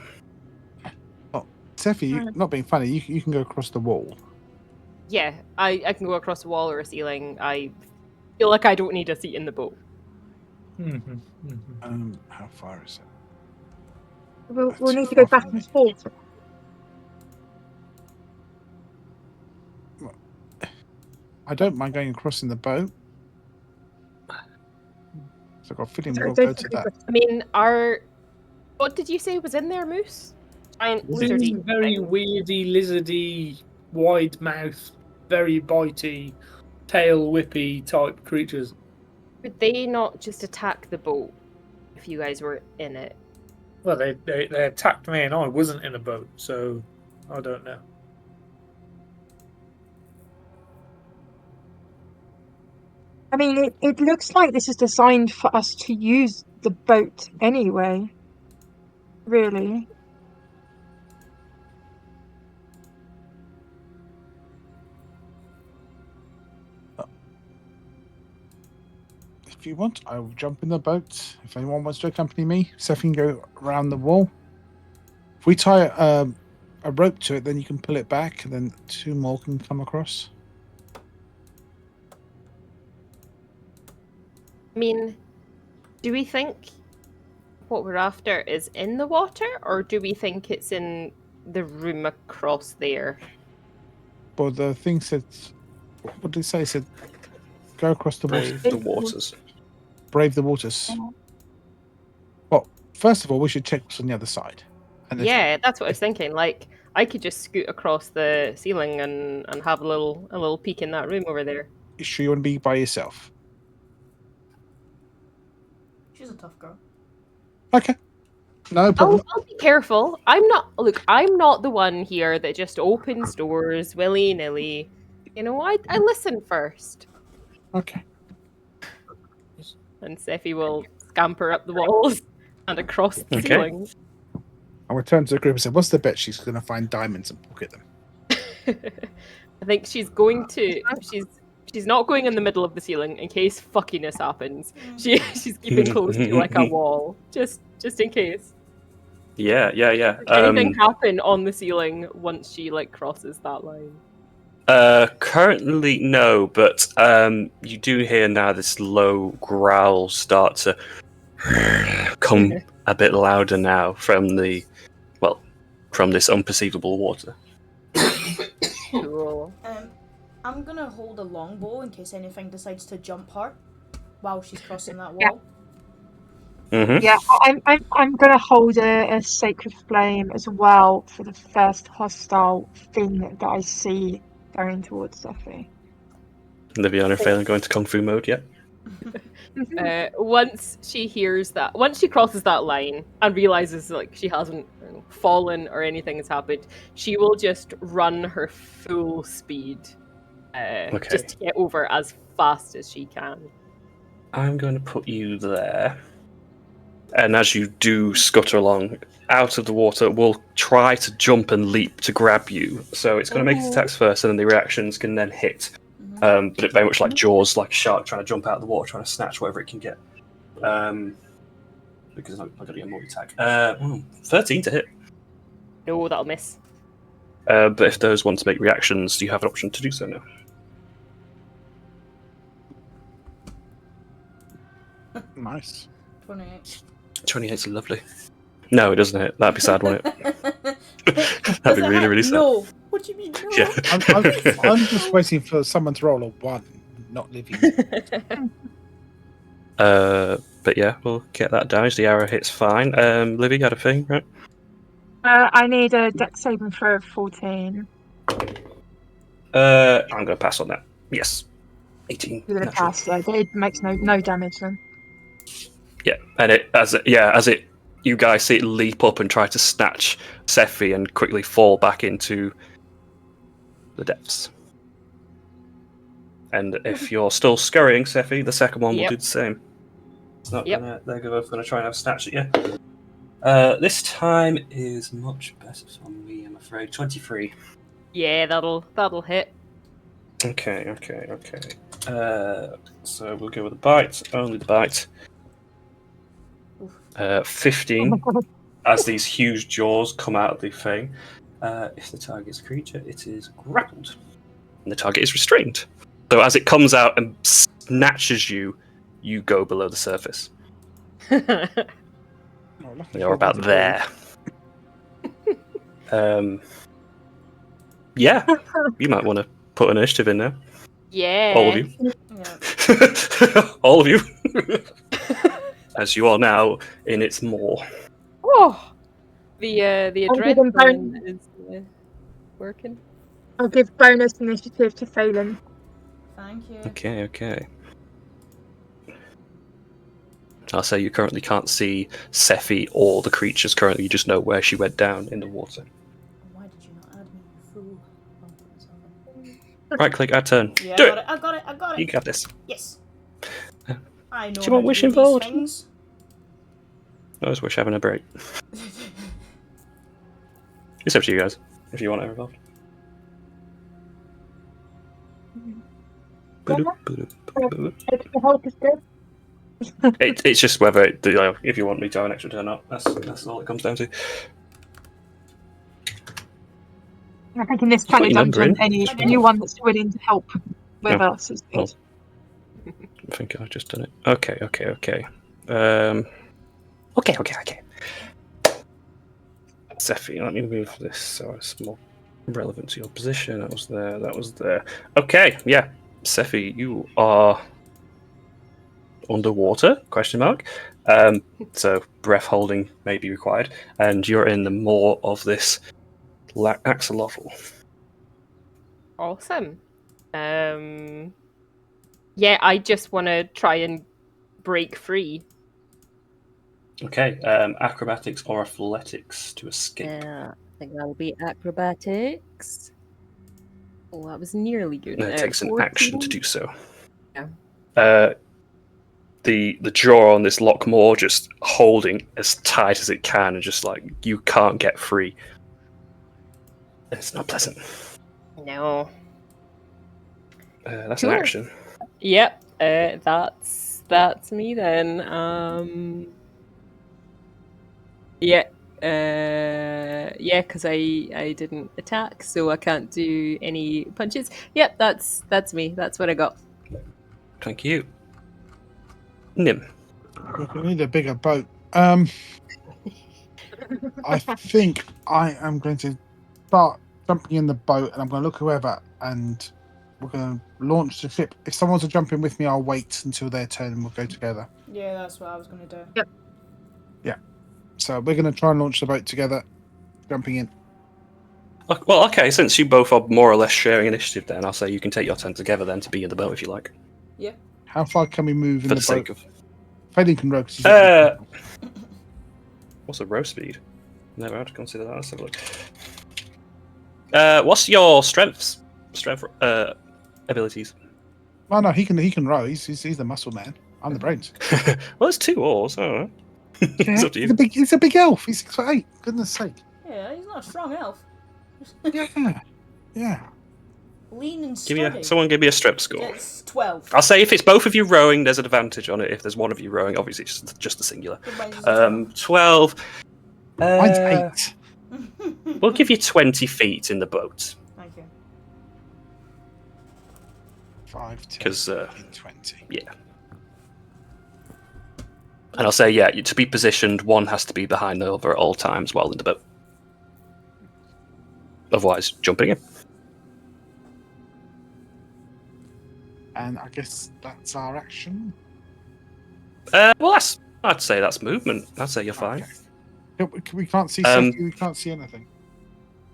Oh, Seffi, not being funny, you can go across the wall. Yeah, I can go across a wall or a ceiling. I feel like I don't need a seat in the boat. How far is it? We'll need to go back and forth. I don't mind going across in the boat. So I've got a feeling we'll go to that. I mean, what did you say was in there, Moose? Giant lizardy. Very weirdy, lizardy, wide mouth, very bitey, tail whippy type creatures. Would they not just attack the boat if you guys were in it? Well, they attacked me and I wasn't in a boat, so I don't know. I mean, it looks like this is designed for us to use the boat anyway. Really. If you want, I will jump in the boat. If anyone wants to accompany me, Seth can go around the wall. If we tie a rope to it, then you can pull it back, and then 2 more can come across. I mean, do we think what we're after is in the water, or do we think it's in the room across there? But the thing said, what did it say? It said, go across the water. Brave the waters. Brave the waters. Well, first of all, we should check what's on the other side. And if- Yeah, that's what I was thinking. Like, I could just scoot across the ceiling and have a little peek in that room over there. You sure you want to be by yourself? She's a tough girl. Okay. No problem. I'll be careful. I'm not the one here that just opens doors willy-nilly. You know, I listen first. Okay. And Seffi will scamper up the walls and across the Okay. ceiling. I'll return to the group and say, what's the bet she's going to find diamonds and pocket them? I think she's going to. She's not going in the middle of the ceiling in case fuckiness happens. She's keeping close to like a wall, just in case. Yeah. If anything happen on the ceiling once she like crosses that line. Currently, no, but you do hear now this low growl start to come a bit louder now from this unperceivable water. Cool. I'm gonna hold a longbow in case anything decides to jump her while she's crossing that Yeah. wall. Mm-hmm. Yeah, I'm gonna hold a sacred flame as well for the first hostile thing that I see going towards Sophie. Liviana failing going to Kung Fu mode yet? Once she crosses that line and realizes like she hasn't fallen or anything has happened, she will just run her full speed, Okay. just to get over as fast as she can. I'm going to put you there. And as you do scutter along out of the water, we'll try to jump and leap to grab you. So it's going to make its attacks first, and then the reactions can then hit. But it very much like Jaws, like a shark trying to jump out of the water, trying to snatch whatever it can get. Because I've got to get a multi-attack. 13 to hit. No, that'll miss. But if those want to make reactions, you have an option to do so now. Nice. 28. 28's lovely. No, it doesn't hit. That'd be sad, wouldn't it? That'd be really, really sad. No. What do you mean no? Yeah. I'm just waiting for someone to roll a 1, not Livy. But yeah, we'll get that damage. The arrow hits fine. Livy, you had a thing, right? I need a dex saving throw of 14. I'm going to pass on that. Yes. 18. You're gonna natural. pass, yeah. It makes no damage then. Yeah, and you guys see it leap up and try to snatch Sephi and quickly fall back into the depths. And if you're still scurrying, Sephi, the second one will do the same. It's not gonna. They're both gonna try and have a snatch at you. This time is much better for me, I'm afraid. 23. Yeah, that'll hit. Okay. So we'll go with the bite. Only the bite. 15. As these huge jaws come out of the thing. If the target's a creature, it is grappled. And the target is restrained. So as it comes out and snatches you, you go below the surface. You're about there. Yeah, you might want to put an initiative in there. Yeah. All of you. Yeah. All of you. As you are now in its maw. Oh, the I'll give them adrenaline is working. I'll give bonus initiative to Phelan. Thank you. Okay. I'll say you currently can't see Sephi or the creatures currently, you just know where she went down in the water. Why did you not add me, you fool? Right click, add turn. Yeah, Do I got it. You got this. Yes. I know. Do you want how to wish do these involved? things. I just wish having a break. It's up to you guys, if you want it involved. Extra help is good. It's just whether if you want me to have an extra turn up. That's all it comes down to. I think in this Put kind of your number dungeon, in. anyone that's willing to help with Yeah. us is good. I think I've just done it. Okay. Okay. Sephi, let me move this so it's more relevant to your position. That was there. Okay, yeah. Sephi, you are underwater, question mark. So breath holding may be required. And you're in the maw of this axolotl. Awesome. Yeah, I just want to try and break free. Okay, acrobatics or athletics to escape. I think that'll be acrobatics. Oh, that was nearly good. And it takes an 14? action to do so. Yeah. The jaw on this lockmaw just holding as tight as it can, and just like you can't get free. It's not pleasant. No. That's Cool. an action. Yep. That's me then. Yeah. Yeah, because I didn't attack, so I can't do any punches. Yep, that's me. That's what I got. Thank you. Nim. We need a bigger boat. I think I am going to start jumping in the boat, and I'm going to look whoever, and we're going to launch the ship. If someone's to jump in with me, I'll wait until their turn, and we'll go together. Yeah, that's what I was gonna do. Yep. Yeah. So we're going to try and launch the boat together, jumping in. Well, okay, since you both are more or less sharing initiative, then I'll say you can take your turn together then to be in the boat if you like. Yeah. How far can we move in For the the boat? sake of. Failing can row. 'Cause he's What's a row speed? Never had to consider that. Let's have a look. What's your strength abilities? Oh no, he can row. He's the muscle man. I'm the brains. Well, it's 2 oars. I don't know. It's up to you. He's a big elf. He's 6'8". Goodness sake. Yeah, he's not a strong elf. Yeah. Yeah. Lean and sturdy. Someone give me a strength score. It's 12. I'll say if it's both of you rowing, there's an advantage on it. If there's one of you rowing, obviously it's just the singular. Mine's a 12. Mine's 8. 12. We'll give you 20 feet in the boat. Thank you. 5, 10, 'Cause, 15, 20. Yeah. And I'll say, yeah, to be positioned, one has to be behind the other at all times while in the boat. Otherwise, jumping in. And I guess that's our action. Well, I'd say that's movement. I'd say you're fine. Okay. We can't see Um, safety, we can't see anything.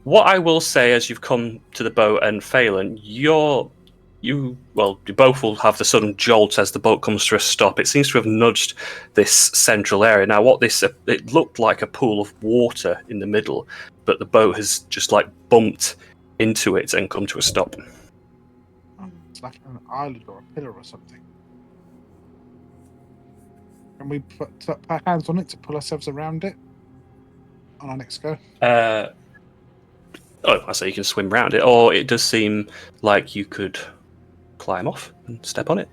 What I will say as you've come to the boat and Phelan, you both will have the sudden jolt as the boat comes to a stop. It seems to have nudged this central area. Now, it looked like a pool of water in the middle, but the boat has just like bumped into it and come to a stop. It's like an island or a pillar or something. Can we put our hands on it to pull ourselves around it on our next go? I say you can swim around it, or it does seem like you could climb off and step on it.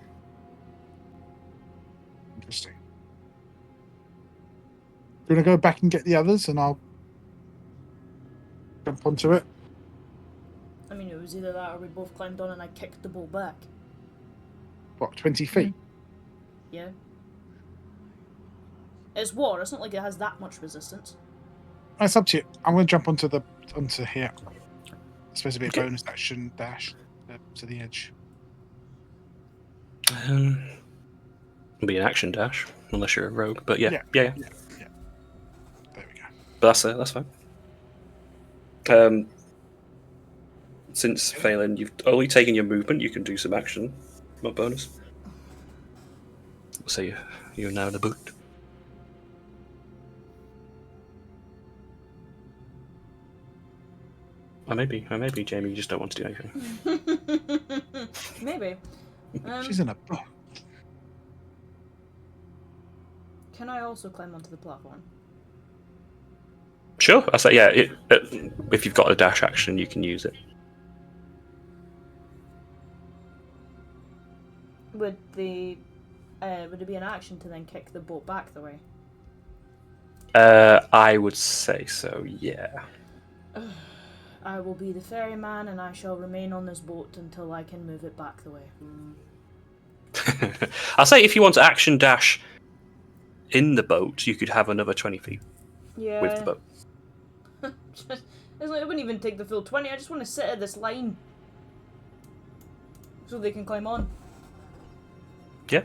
Interesting. Do you want to go back and get the others, and I'll jump onto it? I mean, it was either that or we both climbed on and I kicked the boat back. What, 20 feet? Yeah. It's water. It's not like it has that much resistance. It's up to you. I'm going to jump onto here. It's supposed to be a Okay. bonus action dash to the edge. It'll be an action dash, unless you're a rogue. But yeah. There we go. But that's fine. Since Phelan, you've only taken your movement, you can do some action. What bonus? So you're now in the boat. Or maybe, Jamie, you just don't want to do anything. Maybe. She's in a boat. Can I also climb onto the platform? Sure, I say yeah. If you've got a dash action, you can use it. Would it be an action to then kick the boat back the way? I would say so. Yeah. I will be the ferryman and I shall remain on this boat until I can move it back the way. I'll say if you want to action dash in the boat, you could have another 20 feet Yeah. with the boat. It's like, I wouldn't even take the full 20. I just want to sit at this line so they can climb on. Yeah.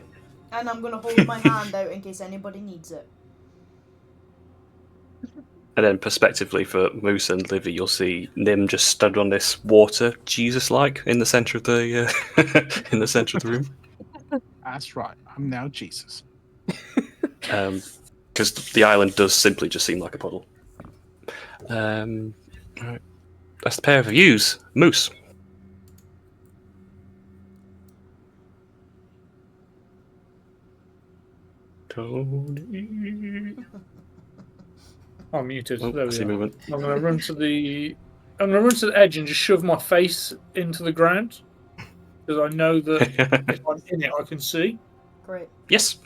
And I'm going to hold my hand out in case anybody needs it. And then, prospectively for Moose and Livy, you'll see Nim just stood on this water, Jesus-like, in the center of the in the center of the room. That's right. I'm now Jesus. Because the island does simply just seem like a puddle. Right. That's the pair of views. Moose. Tony. I'm muted. Oh, There I we see are. movement. I'm gonna run to the edge and just shove my face into the ground because I know that if I'm in it, I can see. Great. Yes.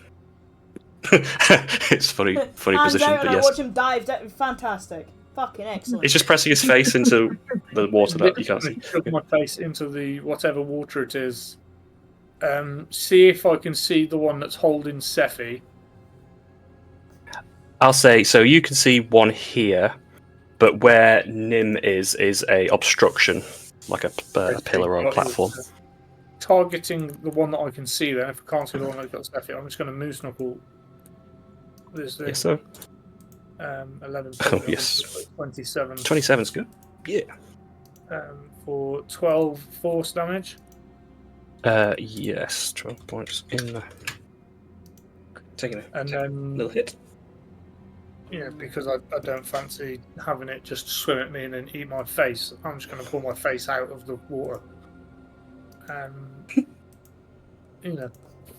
It's funny Hands position, out but and I yes. watch him dive. Fantastic. Fucking excellent. It's just pressing his face into the water that you can't see. Shove my face into the whatever water it is. See if I can see the one that's holding Sephi. I'll say, so you can see one here, but where Nim is a obstruction, like a pillar or a platform. Targeting the one that I can see then. If I can't see the one that's got Sephi, I'm just going to moose knuckle this thing. Yes, sir. 11, Oh, yes. 27. 27's good. Yeah. For 12 force damage. Yes, 12 points in there. Taking And a then, little hit. yeah, because I don't fancy having it just swim at me and then eat my face, I'm just going to pull my face out of the water. You know,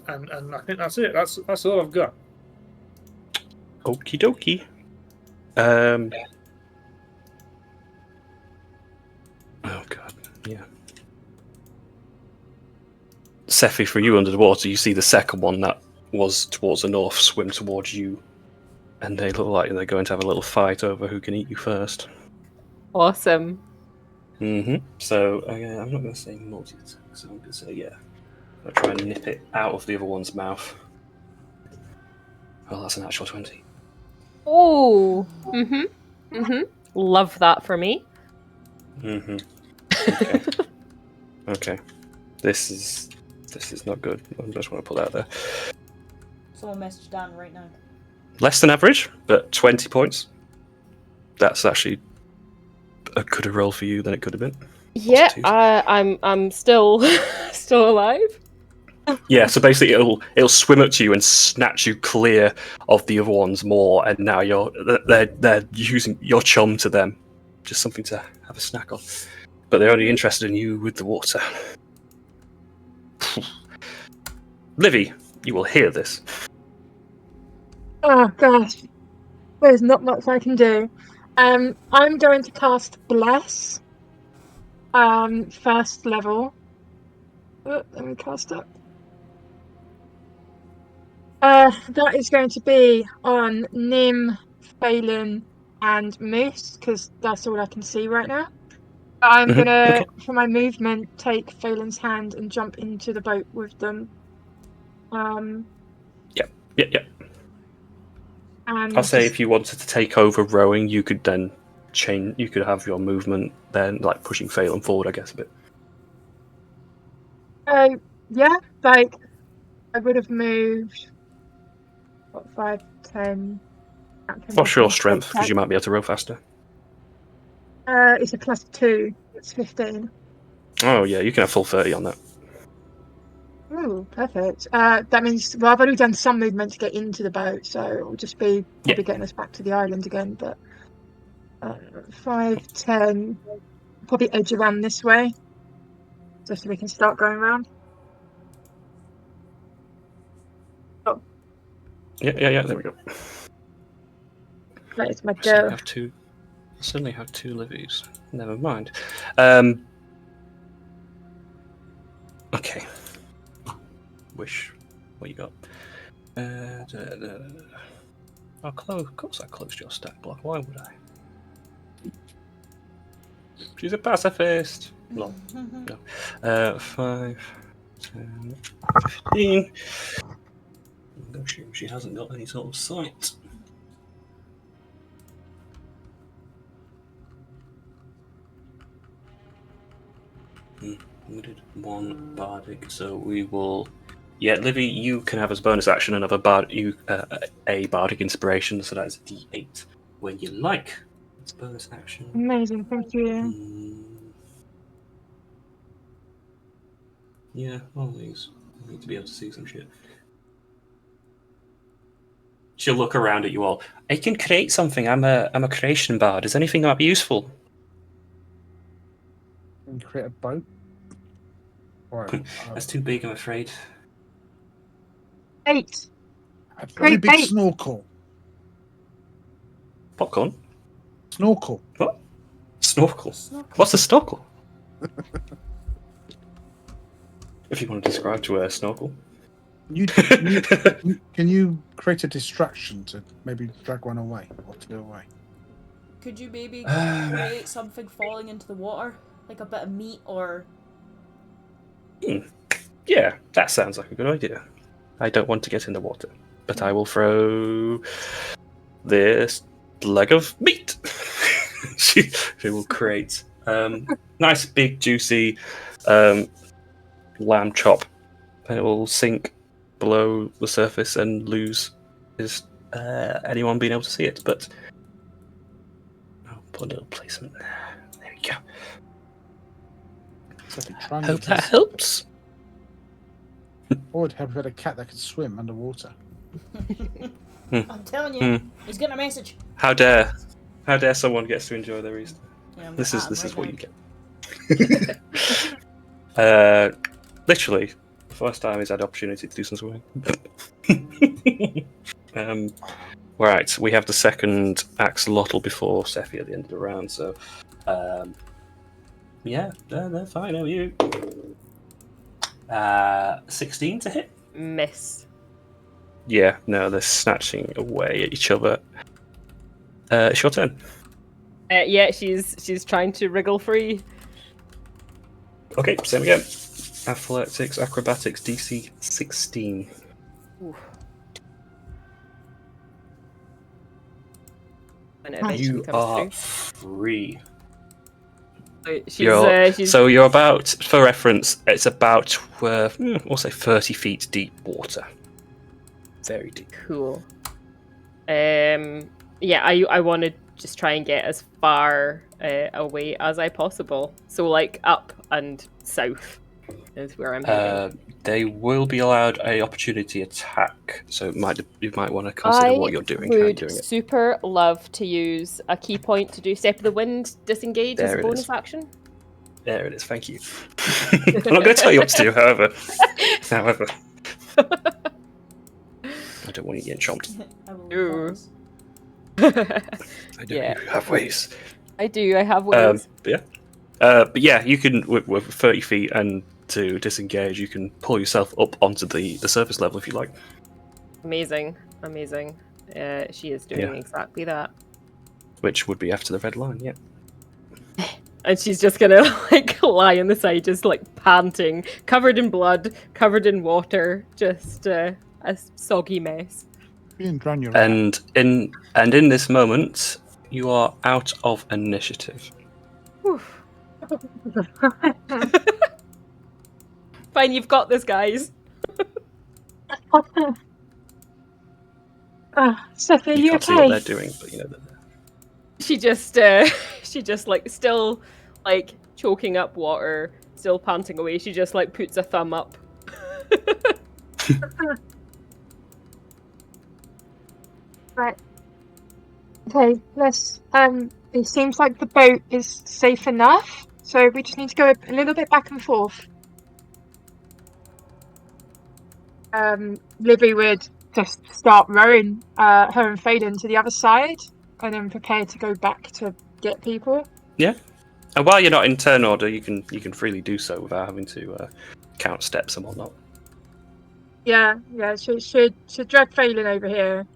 and I think that's it. That's all I've got. Okie dokie. Oh god, yeah. Sephi, for you under the water, you see the second one that was towards the north swim towards you, and they look like they're going to have a little fight over who can eat you first. Awesome. So I'm not going to say multi-attack, so I'm going to say yeah. I'll try and nip it out of the other one's mouth. Well, that's an actual 20. Oh. Love that for me. Okay. Okay. This is not good. I just want to put that there. Someone message Dan right now. Less than average, but 20 points. That's actually a gooder roll for you than it could have been. Yeah, I'm still alive. Yeah, so basically it'll swim up to you and snatch you clear of the other ones more, and now they're using your chum to them, just something to have a snack on. But they're only interested in you with the water. Livy, you will hear this. Oh gosh, there's not much I can do. I'm going to cast Bless. First level. Let me cast it. That is going to be on Nim, Phelan, and Moose, because that's all I can see right now. I'm gonna, for my movement, take Phelan's hand and jump into the boat with them. Yeah. And I'll say if you wanted to take over rowing, you could then change. You could have your movement then, like pushing Phelan forward, I guess, a bit. Yeah, like I would have moved. What, 5, 10? What's your strength? Because you might be able to row faster. It's a +2. It's 15. Oh yeah, you can have full 30 on that. Ooh, perfect. That means, well, I've already done some movement to get into the boat, so it'll just be probably getting us back to the island again. But 5, 10, probably edge around this way, just so we can start going around. Oh. Yeah. There we go. That is my I suddenly go. have two Livies. Never mind. Okay. Wish. What you got? Of course I closed your stat block. Why would I? She's a pacifist. No. 5, 10, 15. I'm sure she hasn't got any sort of sight. We did one bardic, so we will. Yeah, Livy, you can have as bonus action another a bardic inspiration, so that is a D8 when you like. It's bonus action. Amazing, thank you. Yeah, all these. I need to be able to see some shit. She'll look around at you all. I can create something. I'm a creation bard. Is anything that might be useful? And create a boat. That's too big, I'm afraid. 8. A very Great big bait. snorkel. Popcorn? Snorkel. What? Snorkel? What's a snorkel? If you want to describe to her a snorkel. Can you create a distraction to maybe drag one away or two away? Could you maybe create something falling into the water? Like a bit of meat or... Yeah, that sounds like a good idea. I don't want to get in the water, but I will throw this leg of meat. she will create nice, big, juicy lamb chop, and it will sink below the surface and lose anyone being able to see it. But I'll put a little placement there. There we go. So try and Hope get that us- helps. Or would have had a cat that could swim underwater. I'm telling you, he's getting a message. How dare someone gets to enjoy their Easter? Yeah, I'm This gonna is at him what right you get. Literally, the first time he's had the opportunity to do some swimming. Right, we have the second axolotl before Sephi at the end of the round, so yeah, they're fine. How are you? 16 to hit. Miss. Yeah, no, they're snatching away at each other. It's your turn. Yeah, she's trying to wriggle free. Okay, same again. Athletics, acrobatics, DC 16. Oof. When it eventually You comes are through. free. She's So you're about, for reference, it's about, we'll say 30 feet deep water. Very deep. cool. Yeah, I want to just try and get as far away as I possible. So like up and south is where I'm heading. They will be allowed a opportunity attack, so you might want to consider what you're doing. How you're would doing it. super love to use a key point to do Step of the Wind disengage as There a it bonus is. action. There it is. Thank you. I'm not going to tell you what to do, however. I don't want you getting chomped. I will Ooh. leave this. I know Yeah. you have ways. I do. I have ways. But yeah, you can with 30 feet and to disengage, you can pull yourself up onto the surface level if you like. Amazing. She is doing Yeah. exactly that. Which would be after the red line, yeah. And she's just gonna like lie on the side, just like panting, covered in blood, covered in water, just a soggy mess. Being drown your And in this moment, you are out of initiative. Whew. Fine, you've got this, guys. Sophie, are You you can't see what okay? they're doing, but you know they're there. She just like still like choking up water, still panting away. She just like puts a thumb up. Right. Okay, let's it seems like the boat is safe enough, so we just need to go a little bit back and forth. Libby would just start rowing her and Faden to the other side and then prepare to go back to get people. Yeah. And while you're not in turn order, you can freely do so without having to count steps and whatnot. Yeah, should drag Phelan over here,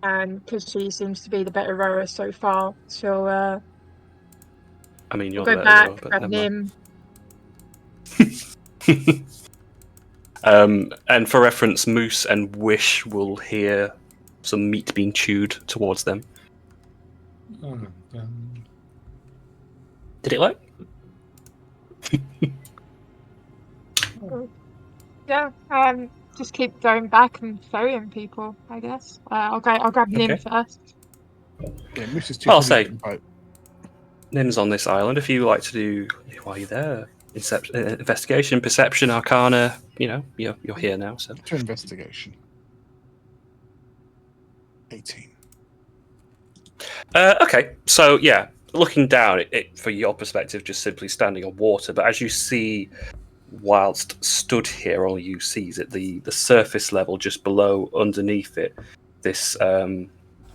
and because she seems to be the better rower so far, so I mean, you're we'll the go better rower, back, but grab never him. mind. And for reference, Moose and Wish will hear some meat being chewed towards them. Did it work? Yeah, just keep going back and ferrying people, I guess. I'll grab Nim Okay. first. Yeah, Moose is too I'll heavy say- for the boat. Nim's on this island. If you like to do while you're there, investigation, perception, arcana, you're here now. So To investigation. 18. okay, so yeah, looking down, it for your perspective, just simply standing on water. But as you see, whilst stood here, all you see is at the surface level, just below, underneath it, this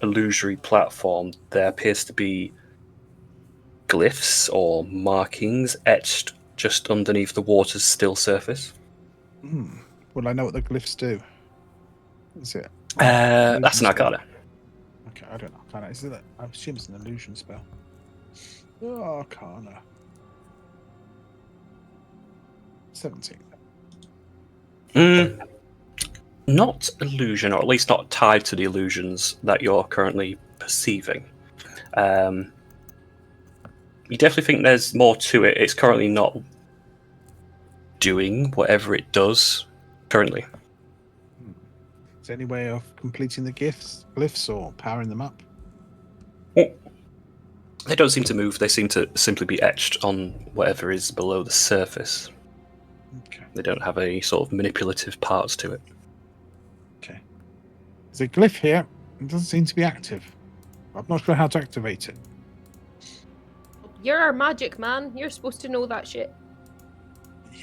illusory platform. There appears to be glyphs or markings etched just underneath the water's still surface. Will I know what the glyphs do? Is it? That's an Illusion spell? arcana. Okay, I don't know. Arcana. Is it? I assume it's an illusion spell. Oh, Arcana. 17. Not illusion, or at least not tied to the illusions that you're currently perceiving. You definitely think there's more to it. It's currently not doing whatever it does currently. Is there any way of completing the glyphs or powering them up? They don't seem to move. They seem to simply be etched on whatever is below the surface. Okay. They don't have any sort of manipulative parts to it. Okay. There's a glyph here. It doesn't seem to be active. I'm not sure how to activate it. You're our magic man. You're supposed to know that shit.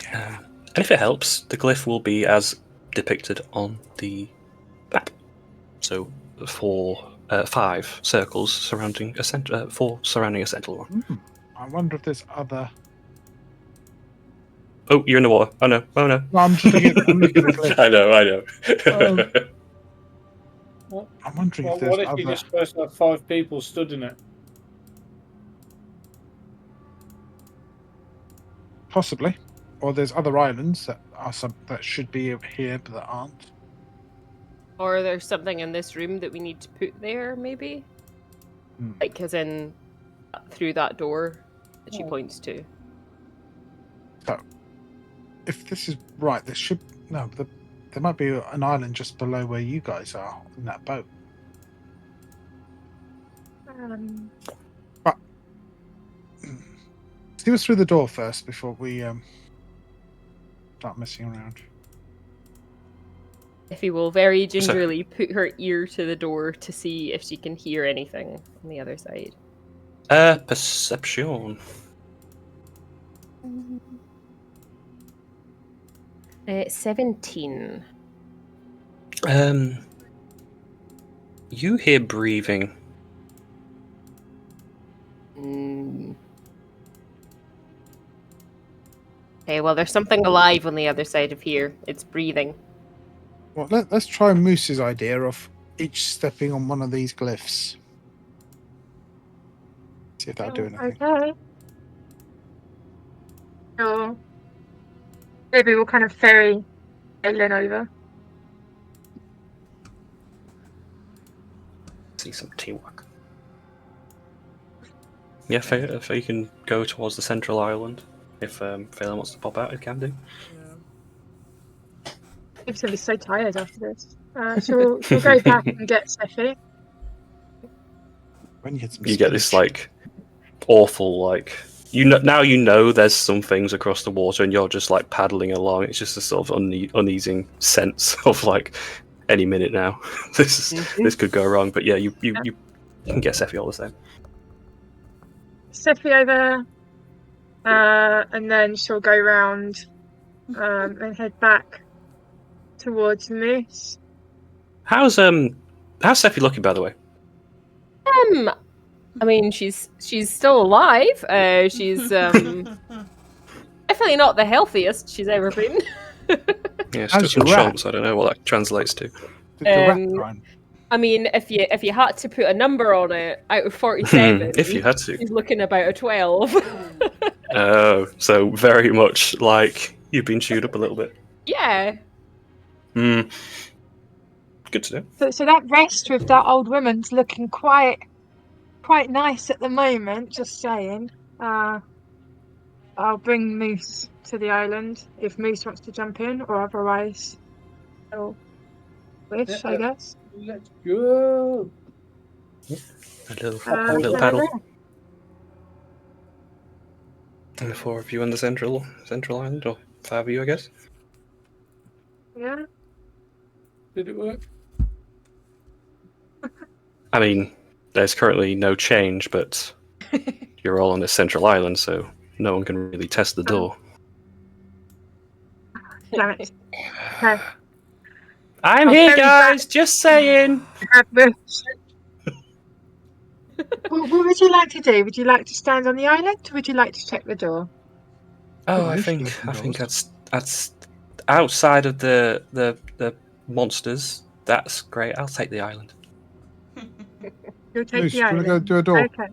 Yeah. And if it helps, the glyph will be as depicted on the map. So 5 circles surrounding a center, 4 surrounding a central one. I wonder if there's other. Oh, you're in the water. Oh no! Oh no! No, I'm just looking. I'm looking at the glyph. I know. I'm wondering Well, if there's what if other. you just supposed to have 5 people stood in it? Possibly, or there's other islands that are that should be here but that aren't. Or there's something in this room that we need to put there, maybe? Like, as in, through that door that she points to. So, if this is right, there should there might be an island just below where you guys are in that boat. But see us through the door first before we start messing around. Effie will very gingerly put her ear to the door to see if she can hear anything on the other side. Perception. 17. You hear breathing. Okay, well, there's something alive on the other side of here. It's breathing. Well, let's try Moose's idea of each stepping on one of these glyphs. See if that'll do anything. Okay. Sure. Maybe we'll kind of ferry Aelin over. See some teamwork. Yeah, Faye can go towards the central island. If Phelan wants to pop out, it can do. I'm going to be so tired after this. She'll go back and get Sephi. When you get some You get this spinach. like awful now you know there's some things across the water and you're just like paddling along. It's just a sort of uneasing sense of like any minute now this could go wrong. But yeah, you can get Sephi all the same. Sephi over, and then she'll go round and head back towards Moose. How's Sephi looking, by the way? I mean, she's still alive. She's definitely not the healthiest she's ever been. Yeah, How's she's still your some rat? chomps. I don't know what that translates to. The rat grind. I mean, if you had to put a number on it, out of 47, If you had to. she's looking about a 12. Oh, so very much like you've been chewed up a little bit. Yeah. Good to know. So that rest with that old woman's looking quite nice at the moment. Just saying. I'll bring Moose to the island if Moose wants to jump in, or otherwise, I'll wish, I guess. Let's go. A little paddle. And the 4 of you on the central island, or 5 of you, I guess. Yeah. Did it work? I mean, there's currently no change, but you're all on this central island, so no one can really test the door. Damn it. Okay. I'm I'll here, carry guys. Just saying. What would you like to do? Would you like to stand on the island, or would you like to check the door? Oh, Oh, I usually think open I'd outside of the monsters, that's great. I'll take the island. You'll take Moose, the do you want to go island. do a door? Okay.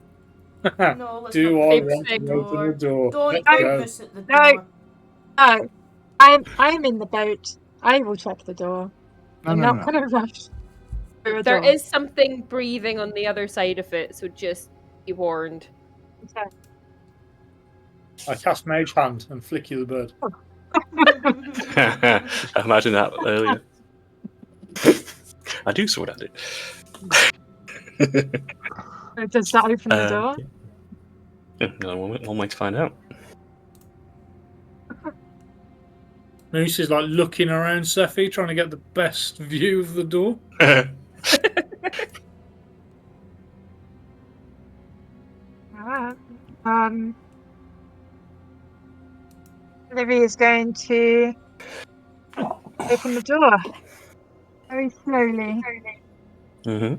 No, let's Do not I go want to to the open door. a door? Don't Let's put go. Moose at the No. door. No, I'm in the boat. I will check the door. No, I'm no, not no. going to rush through a There door. is something breathing on the other side of it, so just be warned. Okay. I cast Mage Hand and flick you the bird. I imagined that earlier. I do sword at it. Does that open the door? Yeah, one way to find out. Moose is like looking around Sephi, trying to get the best view of the door. Alright. Livy is going to open the door very slowly. Mm-hmm.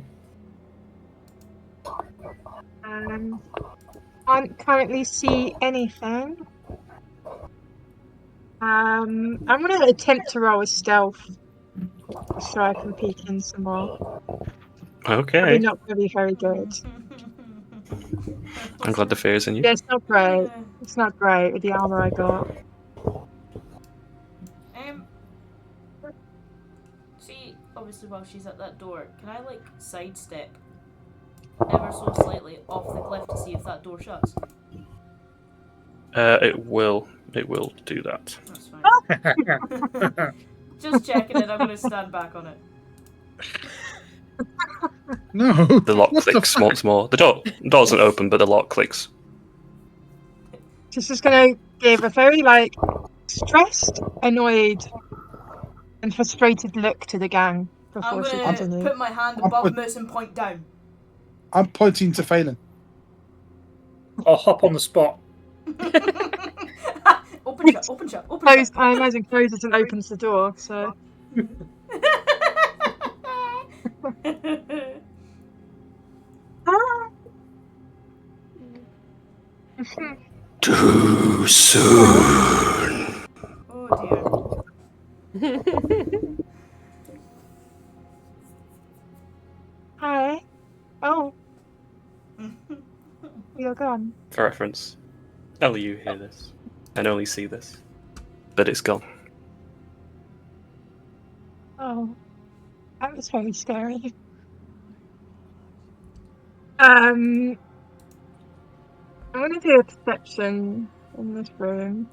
Can't currently see anything. I'm going to attempt to roll a stealth so I can peek in some more. Probably Okay. not going to be very good. I'm glad the fear is in you. Yeah, it's not great. It's not great with the armor I got. See, obviously while she's at that door, can I like sidestep ever so slightly off the cliff to see if that door shuts? It will do that. That's fine. Just checking it, I'm gonna stand back on it. No. The lock What the clicks fuck? once more. The door doesn't open, but the lock clicks. She's just going to give a very, like, stressed, annoyed, and frustrated look to the gang I'm before she gonna continues. put my hand above Moose and point down. I'm pointing to Phelan. I'll hop on the spot. Open shut, open shut, open Close, shut. I imagine closes and opens the door, so... Too soon. Oh dear. Hi. Oh, you're gone. For reference, only you hear this and only see this, but it's gone. Oh, that was very scary. I'm gonna do a perception in this room.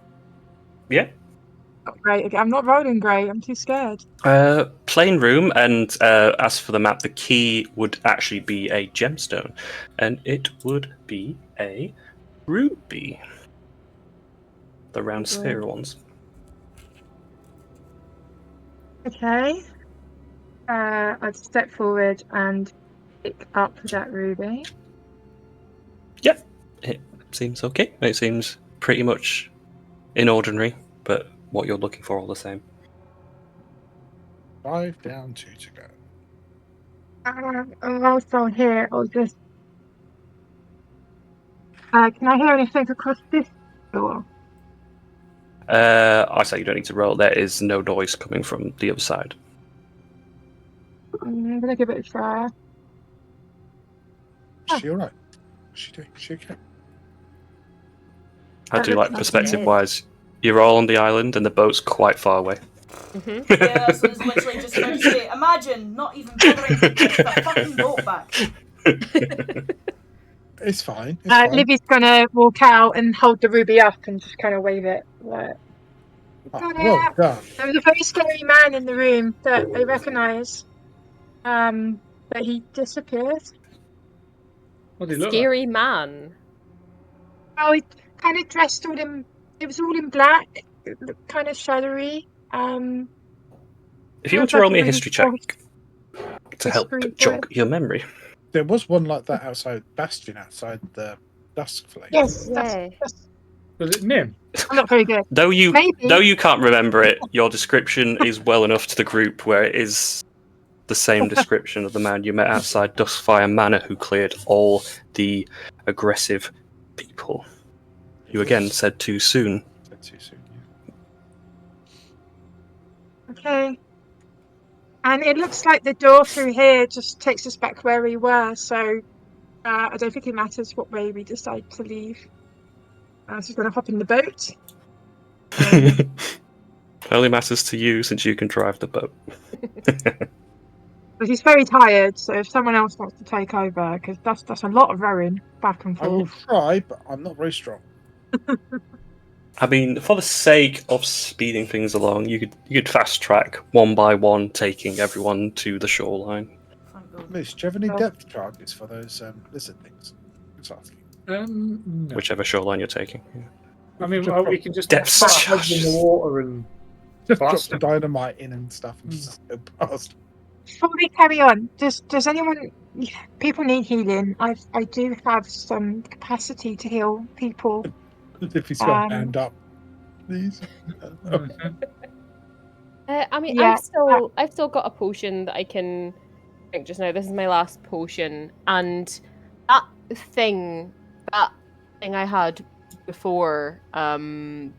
Yeah. Not great. I'm not rolling great. I'm too scared. Plain room, and as for the map, the key would actually be a gemstone, and it would be a ruby. The round sphere ones. Okay. I'd step forward and pick up that ruby. Yep, it seems okay. It seems pretty much inordinary, but what you're looking for all the same. 5 down, 2 to go. I'm also here. I'll just. Can I hear anything across this door? I say you don't need to roll. There is no noise coming from the other side. I'm gonna give it a try. Is she alright? What's she doing? Is she okay? I do That like looks perspective-wise. You're all on the island, and the boat's quite far away. Yeah, so it's literally just trying to say, imagine not even bothering to push that fucking boat back. It's fine. It's fine. Livy's gonna walk out and hold the ruby up and just kind of wave it. Like, Oh, got well it. done. There was a very scary man in the room that I recognise. But he disappeared. What did he look like? Scary man. Oh, he kind of dressed all in. It was all in black. It looked kind of shadowy. If you want Sounds to roll like me a a history really check to help history jog your memory. There was one like that outside Bastion, outside the Dusk Flame. Yes, Yeah. that's, Was it Nim? I'm not very good. Though you Maybe. can't remember it, your description is well enough to the group where it is the same description of the man you met outside Duskfire Manor who cleared all the aggressive people. You again said too soon. Said too soon, Okay. And it looks like the door through here just takes us back where we were, so I don't think it matters what way we decide to leave. So we're going to hop in the boat. Only matters to you since you can drive the boat. But he's very tired, so if someone else wants to take over, because that's a lot of rowing back and I will forth. try, but I'm not very strong. I mean, for the sake of speeding things along, you could fast track one by one, taking everyone to the shoreline. Thank God. Moose, do you have any Oh. depth charges for those lizard things? Just asking. No. Whichever shoreline you're taking. Yeah. I mean, Just we can just Depth put our heads in the charges. water and Just drop blast the them. dynamite in and stuff and just go past. Before we carry on, does anyone? People need healing. I do have some capacity to heal people. Liffy's got a hand up. Please. Mhm. I mean, Yeah, I've still got a potion that I can drink just now. This is my last potion, and that thing I had before,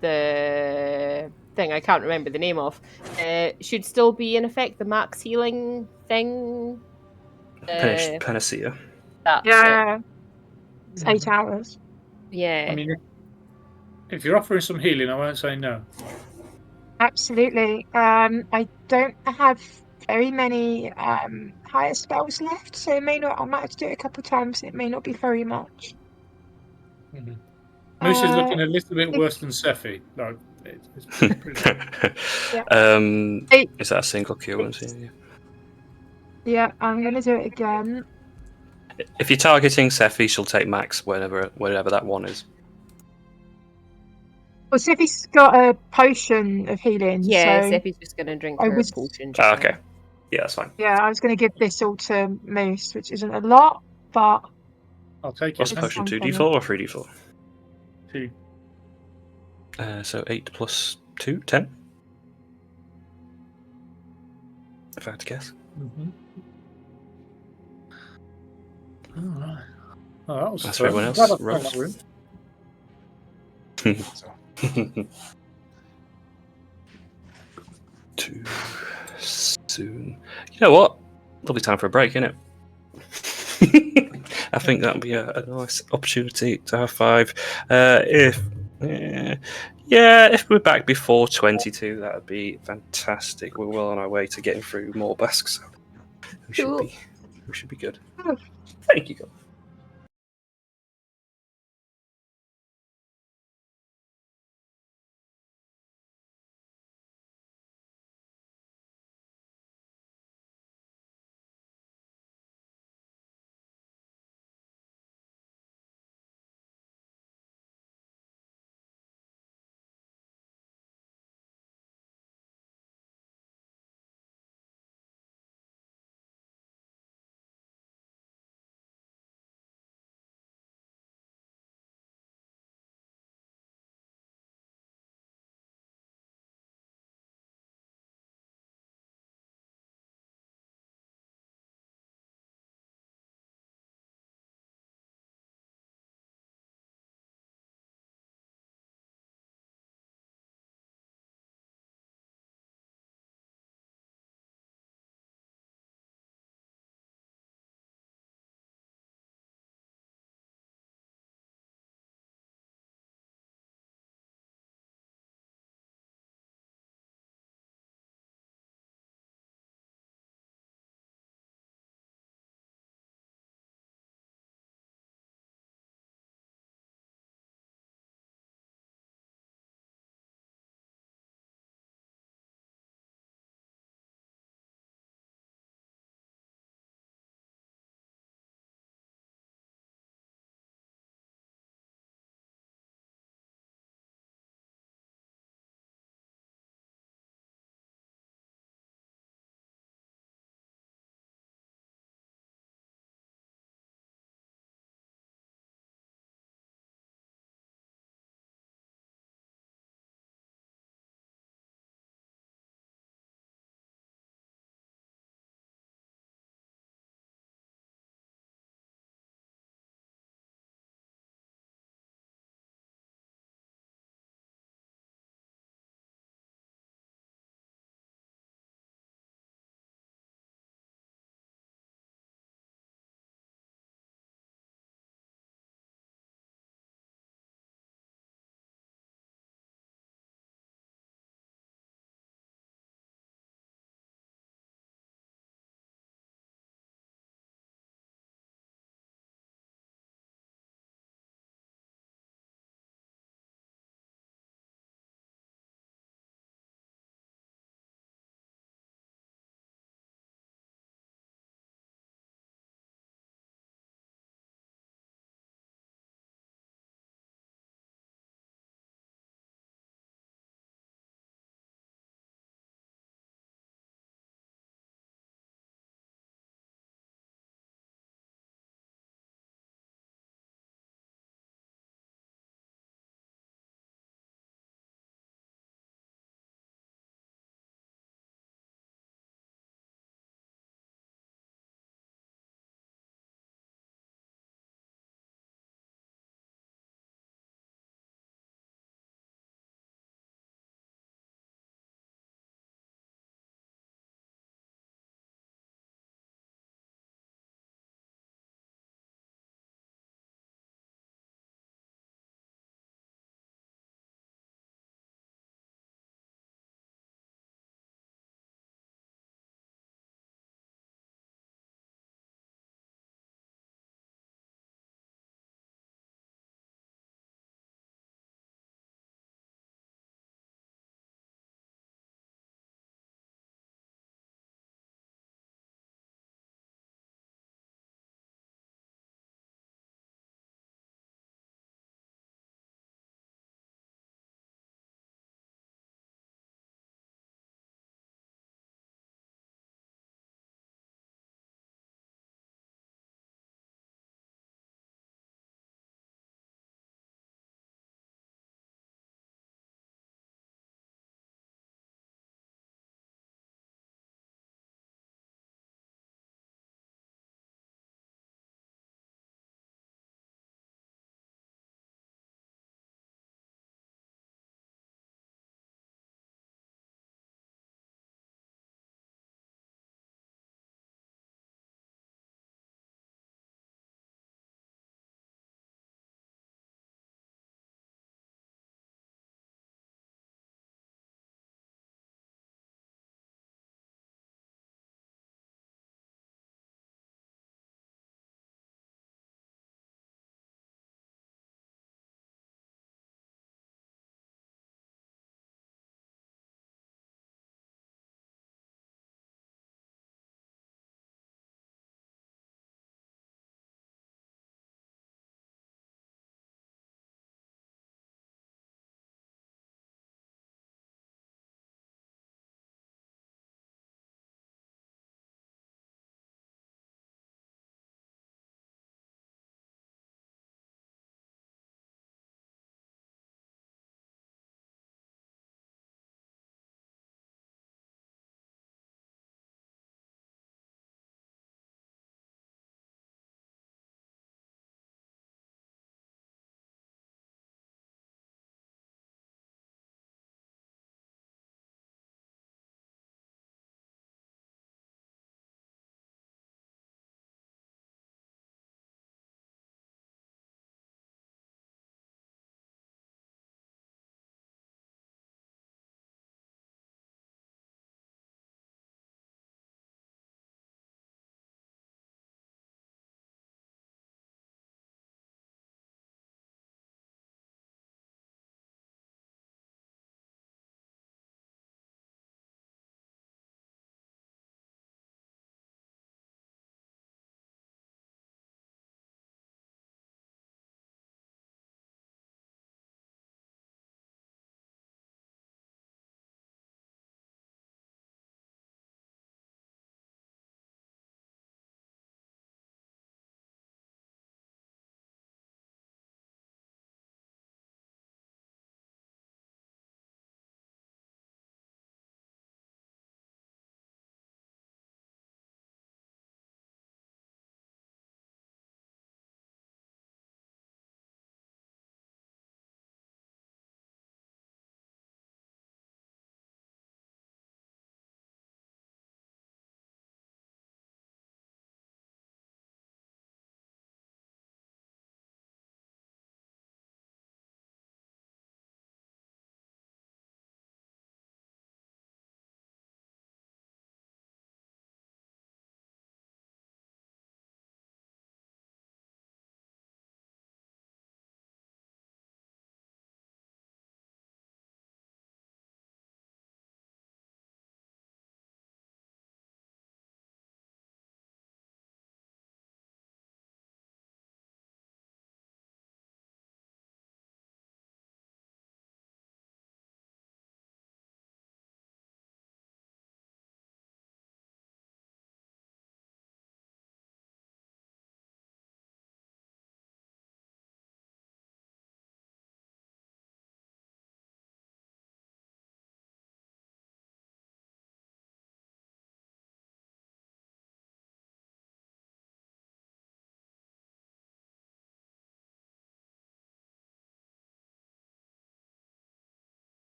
the thing I can't remember the name of, should still be in effect. The max healing thing. Panacea. That's it. yeah. It's 8 hours. Yeah. I mean, if you're offering some healing, I won't say no. Absolutely. I don't have very many higher spells left, so it may not. I might have to do it a couple of times. It may not be very much. Mhm. Moose is Uh, looking a little bit if- worse than Sephi. Like, it's pretty... Yeah. Is that a single cure? Yeah. Yeah, I'm gonna do it again. If you're targeting Sephi, she'll take max whatever that one is. Well, Siffy's got a potion of healing, Yeah, so Sephi's just gonna drink I her was potion. Just Okay. now. Yeah, that's fine. yeah, I was gonna give this all to Moose, which isn't a lot, but I'll take What's it. the It's potion? something. 2d4 or 3d4? 2. So 8 plus 2, 10. If I had to guess. Mm-hmm. All right. Oh, that was That's fun. for everyone I'm else. glad I Rolls. found that room. Too soon. You know what? Lovely time for a break, isn't it? I think that would be a nice opportunity to have 5. If we're back before 22, that would be fantastic. We're well on our way to getting through more basks. We Cool. should be good. Thank you.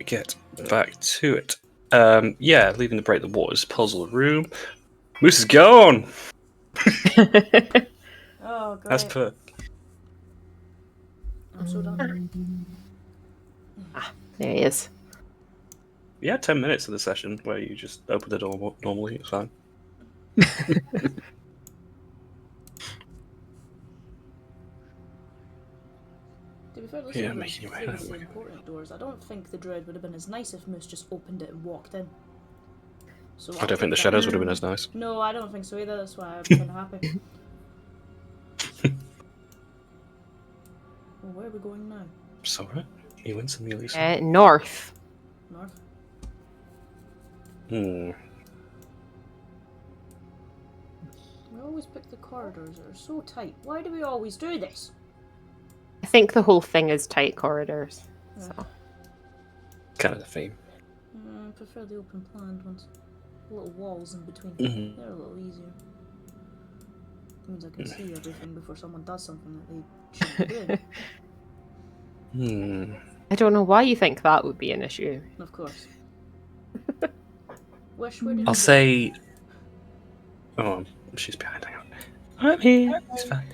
get back to it. Yeah, leaving the break the waters puzzle room. Moose is gone. Oh, great. As per. I'm so done. There he is. Yeah, 10 minutes of the session where you just open the door normally. It's fine. To be fair, those Yeah, are making your way the that way. important doors. I don't think the druid would have been as nice if Moose just opened it and walked in. So I don't think the shadows would have been as nice. No, I don't think so either. That's why I'm kind of happy. Well, where are we going now? It's alright. You win some, you lose some. North. North? Hmm. We always pick the corridors that are so tight. Why do we always do this? I think the whole thing is tight corridors. So. Kind of the theme. I prefer the open planned ones. Little walls in between. Mhm. They're a little easier. Means I can see everything before someone does something that they shouldn't be doing. I don't know why you think that would be an issue. Of course. Wish, where did I'll you say. Oh, she's behind. Hang on. I'm here. It's fine.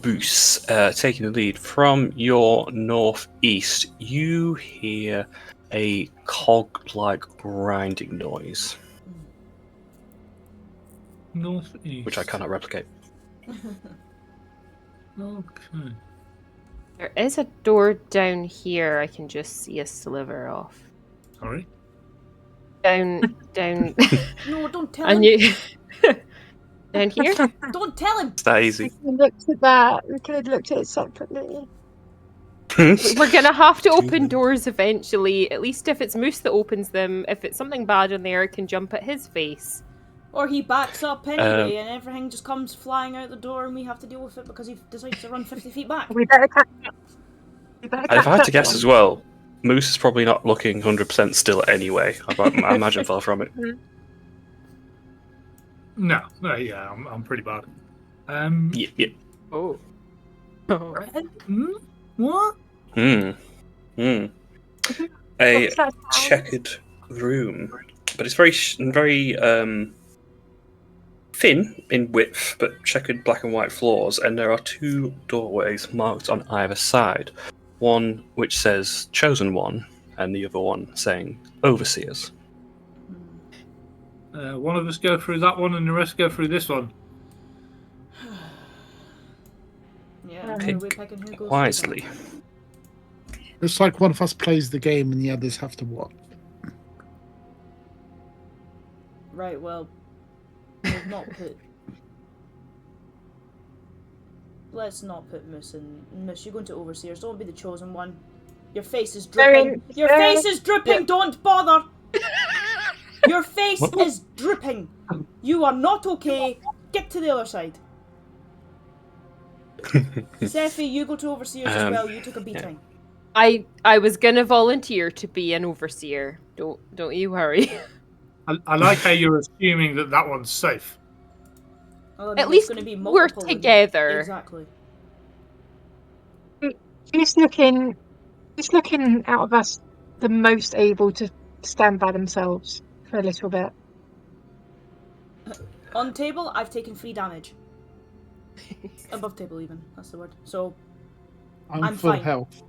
Boos, taking the lead from your northeast, you hear a cog-like grinding noise, Northeast. which I cannot replicate. Okay. There is a door down here I can just see a sliver of. Sorry. Down. No, don't tell And him! you. Down here? Don't tell him! It's that easy. We looked at that. We could have looked at it separately. We're gonna have to open doors eventually. At least if it's Moose that opens them. If it's something bad in there, it can jump at his face. Or he backs up anyway and everything just comes flying out the door and we have to deal with it because he decides to run 50 feet back. We better catch up. We better And if I had catch to up guess then. as well, Moose is probably not looking 100% still anyway. I imagine far from it. No, yeah, I'm pretty bad. Yep. Oh. What? A What's that? checkered room, but it's very thin in width, but checkered black and white floors, and there are two doorways marked on either side. One which says Chosen One, and the other one saying Overseers. One of us go through that one and the rest go through this one. Yeah, Pick we pick and who goes wisely. It's like one of us plays the game and the others have to watch. Right, well, we've not put... Let's not put Moose in. Moose, you're going to Overseers. Don't be the chosen one. Your face is dripping. Your face is dripping. Don't bother. Your face is dripping. You are not okay. Get to the other side. Sephi, you go to Overseers as well. You took a beating. I was gonna volunteer to be an overseer. Don't you worry. I like how you're assuming that one's safe. Well, I mean, At there's least gonna be we're multiple of them. together. Exactly. Who's looking out of us the most able to stand by themselves for a little bit? On table, I've taken 3 damage. Above table, even. That's the word. So, I'm full fine. health.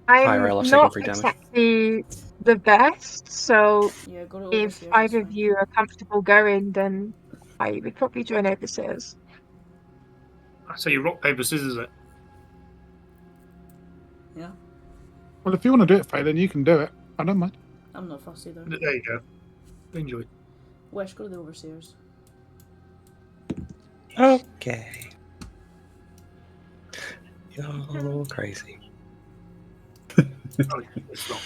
I'm IRL, I've not taken 3 damage. exactly the best, so yeah, go to if Overseers. it's either of fine. you are comfortable going, then I would probably join Overseers. So you rock, paper, scissors it. Yeah, Well, if you want to do it, Faye, then you can do it. I don't mind. I'm not fussed either. There you go. Enjoy. Wesh, go to the Overseers. Okay. You're crazy. Oh, it's not.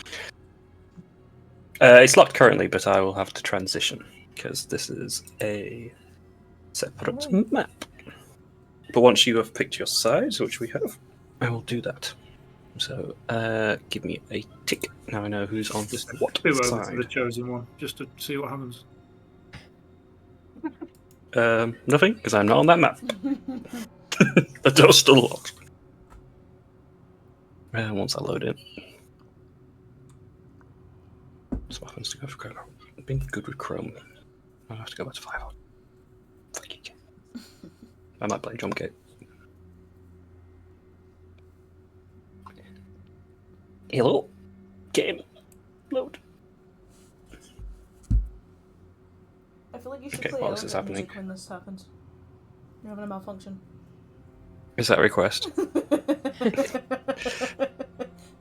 It's locked currently, but I will have to transition because this is a separate map. But once you have picked your sides, which we have, I will do that. So, give me a tick. Now I know who's on Just what do over to side. the chosen one, just to see what happens. Nothing, because I'm not on that map. The door's still locked. Once I load in. So what happens to go for Chrome? I've been good with Chrome. I'll have to go back to 5. Fuck you. I might play Jump Gate. Hello? Game. Load. I feel like you should Okay, play while this is elevator happening. music when this happens. You're having a malfunction. Is that a request?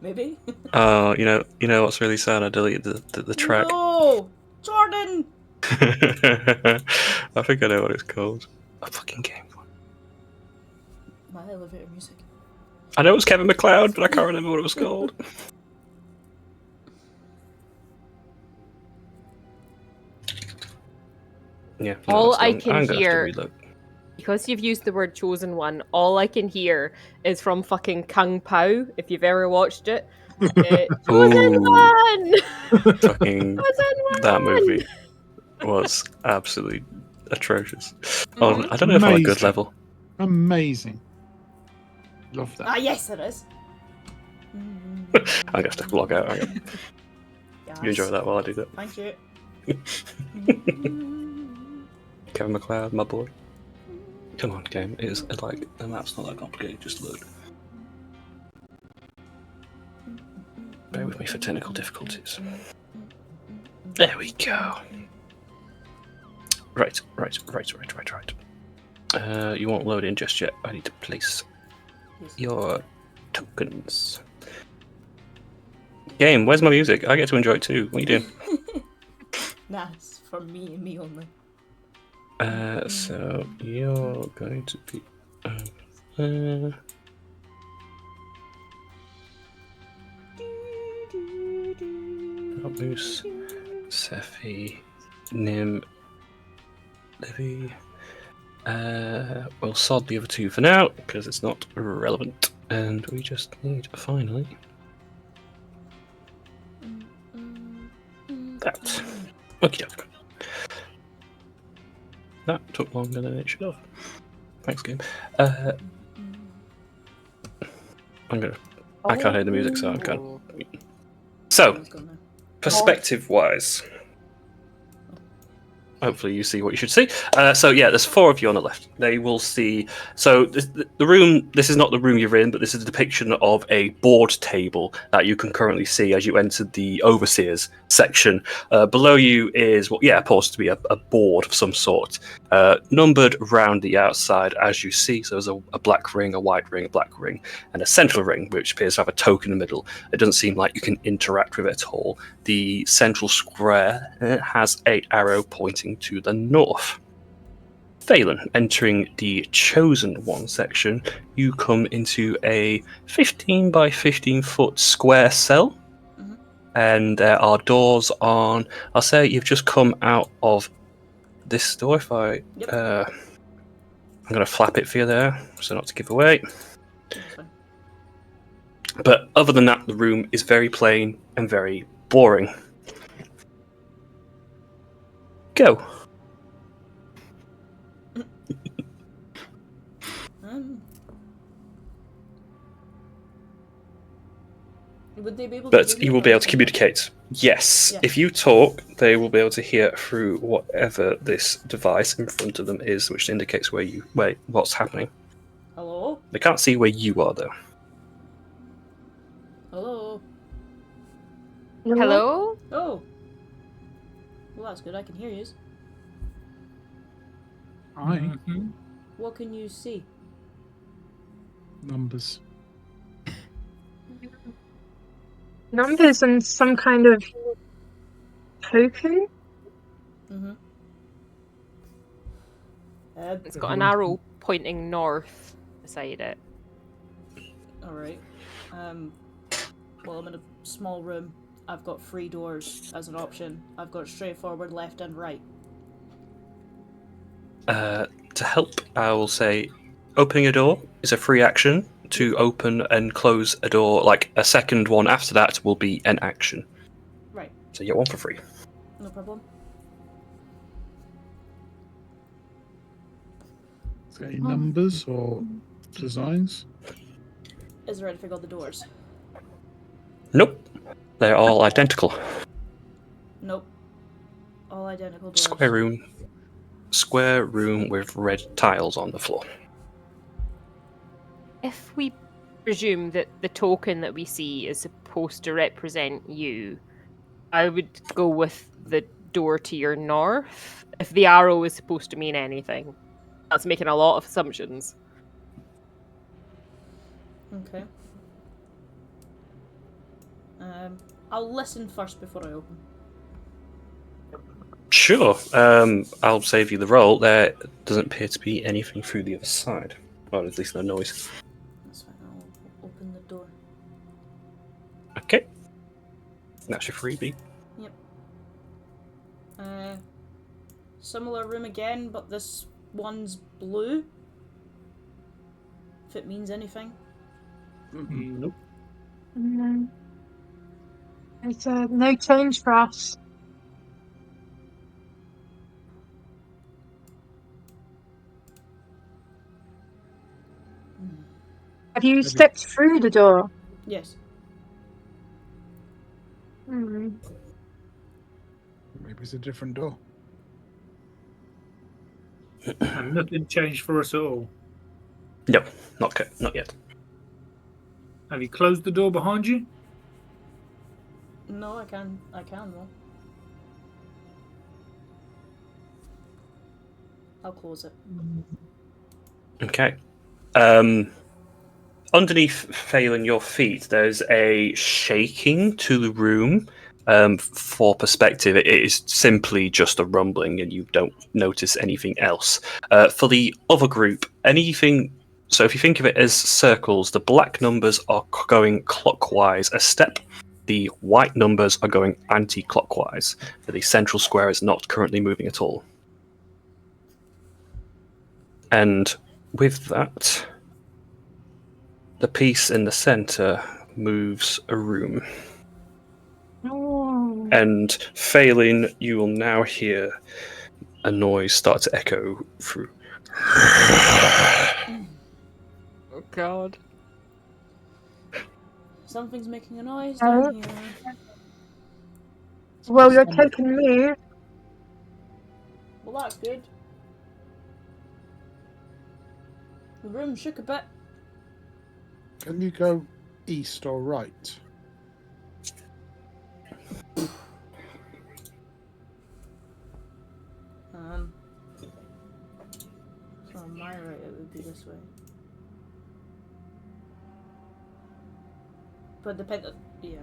Maybe. Oh, you know what's really sad? I deleted the track. No, Jordan. I think I know what it's called. A fucking game. My elevator music. I know it was Kevin MacLeod, but I can't remember what it was called. Yeah. no, All it's I gone. can I'm gonna hear- have to reload. Because you've used the word chosen one, all I can hear is from fucking Kung Pao, if you've ever watched it. Chosen Ooh. one! Fucking Chosen one! that movie was absolutely atrocious. Oh, Mhm. I don't know if I'm a good Amazing. level. Amazing. Love that. Ah, yes, it is. I'm gonna have to log out. Hang on. You enjoy that while I do that. Thank you. Kevin MacLeod, my boy. Come on, game. It is like the map's not that complicated. Just load. Bear with me for technical difficulties. There we go. Right. You won't load in just yet. I need to place Yes. your tokens. Game, where's my music? I get to enjoy it too. What are you doing? Nah, it's for me and me only. So you're going to be. Moose, Sephi, Nim, Livy. We'll sod the other two for now because it's not relevant, and we just need finally that. Okie doke. That took longer than it should have. Thanks, game. I can't hear the music, so I'm kind. So, Let's go now. perspective-wise, hopefully you see what you should see. So yeah, there's 4 of you on the left. They will see. So the room. This is not the room you're in, but this is a depiction of a board table that you can currently see as you enter the overseers section. Below you is what appears to be a board of some sort, numbered round the outside as you see. So there's a black ring, a white ring, a black ring, and a central ring, which appears to have a token in the middle. It doesn't seem like you can interact with it at all. The central square has a arrow pointing to the north. Phelan, entering the Chosen One section, you come into a 15 by 15 foot square cell, and there are doors on. I'll say you've just come out of this door. If I'm going to flap it for you there, so not to give away. That's fine. But other than that, the room is very plain and very boring. Go. Would they be able to But hear you me will be or able to something? communicate. Yes. Yeah. If you talk, they will be able to hear through whatever this device in front of them is, which indicates what's happening. Hello? They can't see where you are, though. Hello? Hello? Oh! Well, that's good. I can hear you. Hi. Mm-hmm. What can you see? Numbers. Numbers and some kind of token? Mm-hmm. It's got an arrow pointing north beside it. Alright. Well, I'm in a small room. I've got 3 doors as an option. I've got straightforward left and right. To help, I will say opening a door is a free action. To open and close a door, like a second one after that, will be an action. Right. So you get one for free. No problem. Any numbers or designs? Is there anything on the doors? Nope. They're all identical. identical doors. Square room with red tiles on the floor. If we presume that the token that we see is supposed to represent you, I would go with the door to your north. If the arrow is supposed to mean anything, that's making a lot of assumptions. Okay. I'll listen first before I open. Sure. I'll save you the roll. There doesn't appear to be anything through the other side. Or at least no noise. That's fine. I'll open the door. Okay. That's your freebie. Yep. Similar room again, but this one's blue. If it means anything. Nope. No. It's no change for us. Have you stepped through the door? Yes. Hmm. Maybe it's a different door. And nothing changed for us at all. No, not yet. Have you closed the door behind you? No, I can though. I'll close it. Okay. Underneath Phelan, your feet, there's a shaking to the room. For perspective, it is simply just a rumbling, and you don't notice anything else. For the other group, anything. So if you think of it as circles, the black numbers are going clockwise a step. The white numbers are going anti-clockwise. The central square is not currently moving at all. And with that, the piece in the center moves a room. Oh. And failing, you will now hear a noise start to echo through. Oh god. Something's making a noise Oh. down here. Well, you're taking me. Well, that's good. The room shook a bit. Can you go east or right? So on my right, it would be this way. But yeah.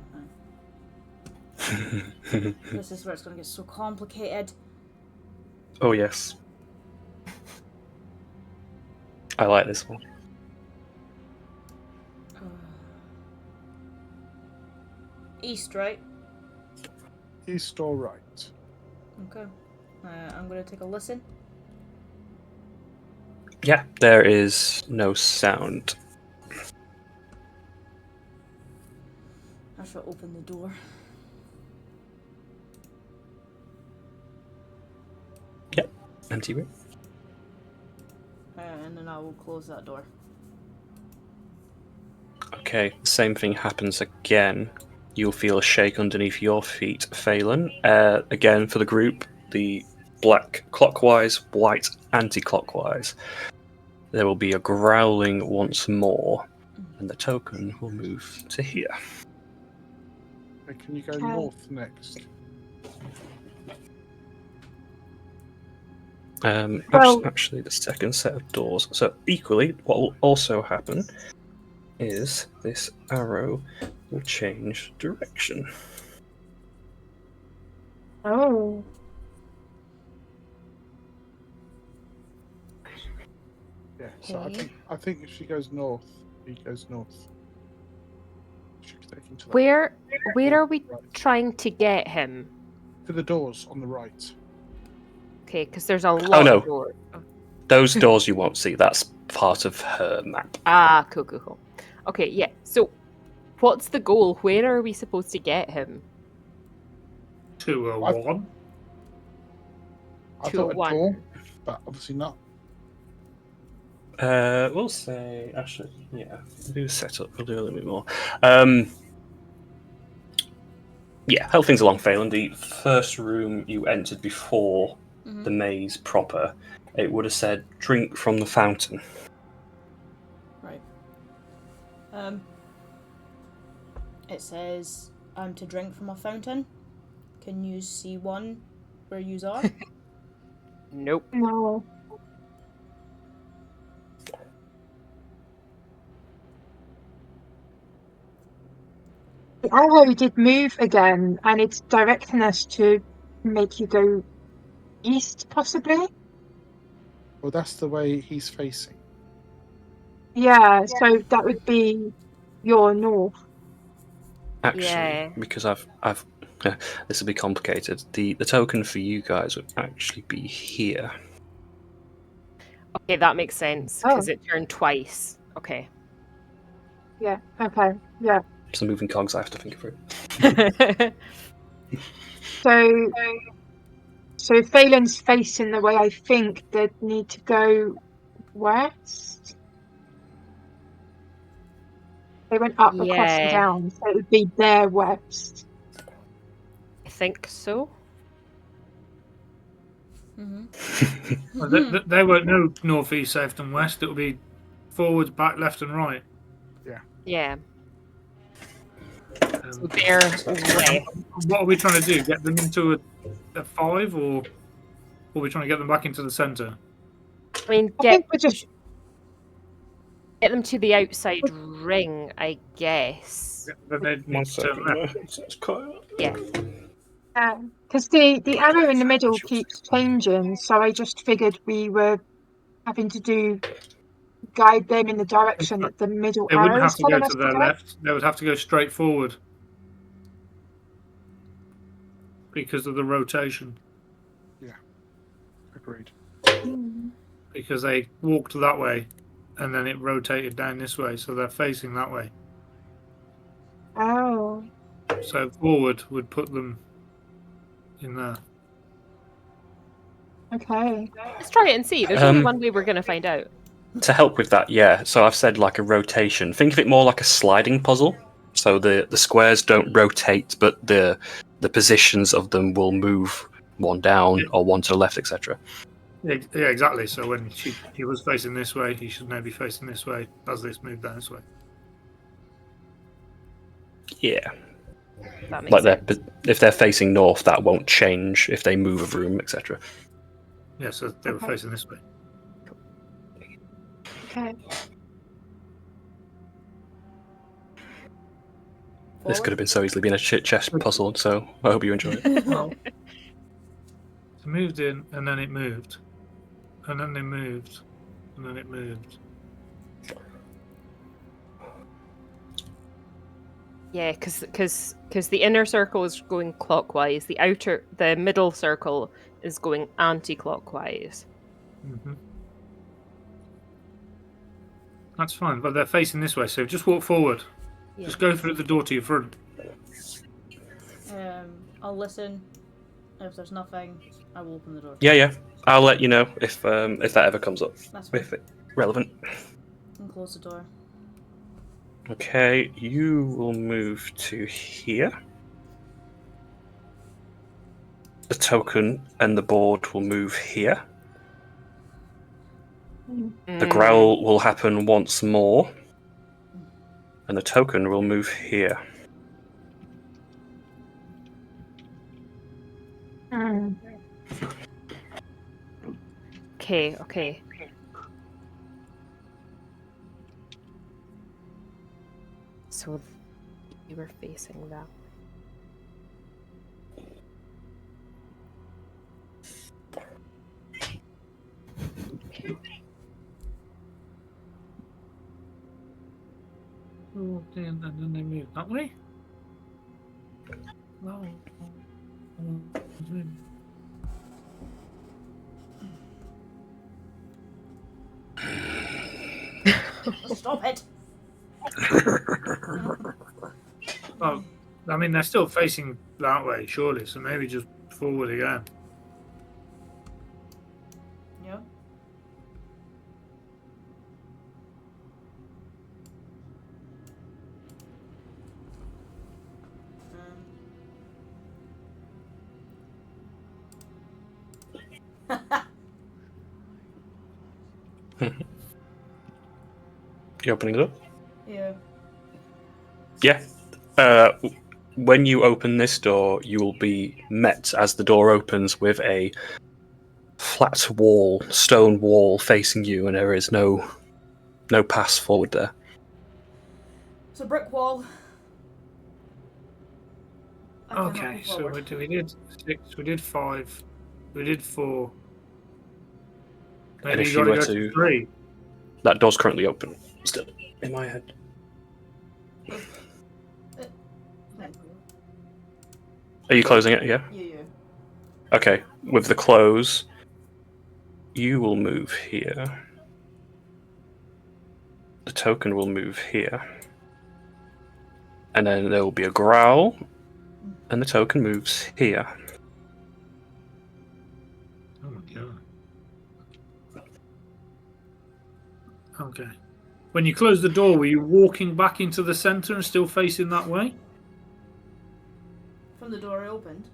This is where it's gonna get so complicated. Oh, yes. I like this one. East, right? East or right? Okay. I'm gonna take a listen. Yeah, there is no sound. I shall open the door. Yep, empty room. And then I will close that door. Okay, same thing happens again. You'll feel a shake underneath your feet, Phelan. Again, for the group, the black clockwise, white anti-clockwise. There will be a growling once more, and the token will move to here. Can you go Okay. north next? Actually, the second set of doors. So equally, what will also happen is this arrow will change direction. Oh. Yeah. So Okay. I think if she goes north, he goes north. She's taken to the Where are we right. trying to get him? To the doors on the right. Okay, because there's a lot no. of doors. Oh. Those doors you won't see. That's part of her map. Ah, cool. Okay, yeah. So, what's the goal? Where are we supposed to get him? 201. I thought a 201. door, but obviously not. We'll say actually, yeah. We'll do the setup. We'll do a little bit more. yeah, help things along, Phelan. The first room you entered before Mhm. the maze proper, it would have said drink from the fountain. Right. It says I'm to drink from a fountain. Can you see one where yous are? Nope. No. The arrow did move again, and it's directing us to make you go east, possibly. Well, that's the way he's facing. Yeah, so that would be your north. Actually, Yeah. because I've this will be complicated. The token for you guys would actually be here. Okay, that makes sense Oh. because it turned twice. Okay. Yeah. Okay. Yeah. Some moving cogs I have to think through. So, so Phelan's facing the way I think they'd need to go west. They went up, across, and Yeah. down, so it would be their west. I think so. Mm-hmm. Well, they won't know north, east, south, and west. It'll be forwards, back, left, and right. Yeah. Um, So they're west. what are we trying to do? Get them into a 5, or are we trying to get them back into the centre? I mean, I think we're just get them to the outside ring, I guess. Then they need to turn left. Yeah. because the arrow in the middle keeps changing, so I just figured we were having to guide them in the direction that the middle They wouldn't arrow have is to go telling us to to their go. left. They would have to go straight forward because of the rotation. Agreed. Because they walked that way, and then it rotated down this way, so they're facing that way. Oh, So forward would put them in there. okay. Let's try it and see. There's only one way we're going to find out. To help with that, yeah. So I've said like a rotation. Think of it more like a sliding puzzle. So the squares don't rotate, but the positions of them will move one down or one to the left, etc. Yeah, exactly. So when he was facing this way, he should now be facing this way as this moved down this way. Yeah. That makes sense. If they're facing north, that won't change if they move a room, etc. Yeah, so they were facing this way. Okay. This could have been so easily been a chess puzzle, so I hope you enjoy it. It moved in, and then it moved, and then they moved, and then it moved. Yeah, because the inner circle is going clockwise. The middle circle is going anti-clockwise. Mm-hmm. That's fine, but they're facing this way, so just walk forward. Yeah. Just go through the door to your front. I'll listen. If there's nothing, I will open the door. Yeah. I'll let you know if that ever comes up. That's fine. If it's relevant. And close the door. Okay, you will move to here. The token and the board will move here. The growl will happen once more. And the token will move here. Okay. So you were facing that. Oh, and then they moved that way. No. Stop it! Well, I mean, they're still facing that way, surely, so maybe just forward again. Yeah. You opening it up? Yeah. Yeah. When you open this door, you will be met as the door opens with a flat wall, stone wall facing you, and there is no pass forward there. It's a brick wall. I cannot Okay, move so forward. we did 6, we did 5, we did 4. And Maybe if you you got to were go to- to 3. That door's currently open. Still in my head. Are you closing it? Yeah. Yeah. Okay. With the close, you will move here. The token will move here. And then there will be a growl, and the token moves here. Oh my god. Okay. When you closed the door, were you walking back into the centre and still facing that way? From the door I opened?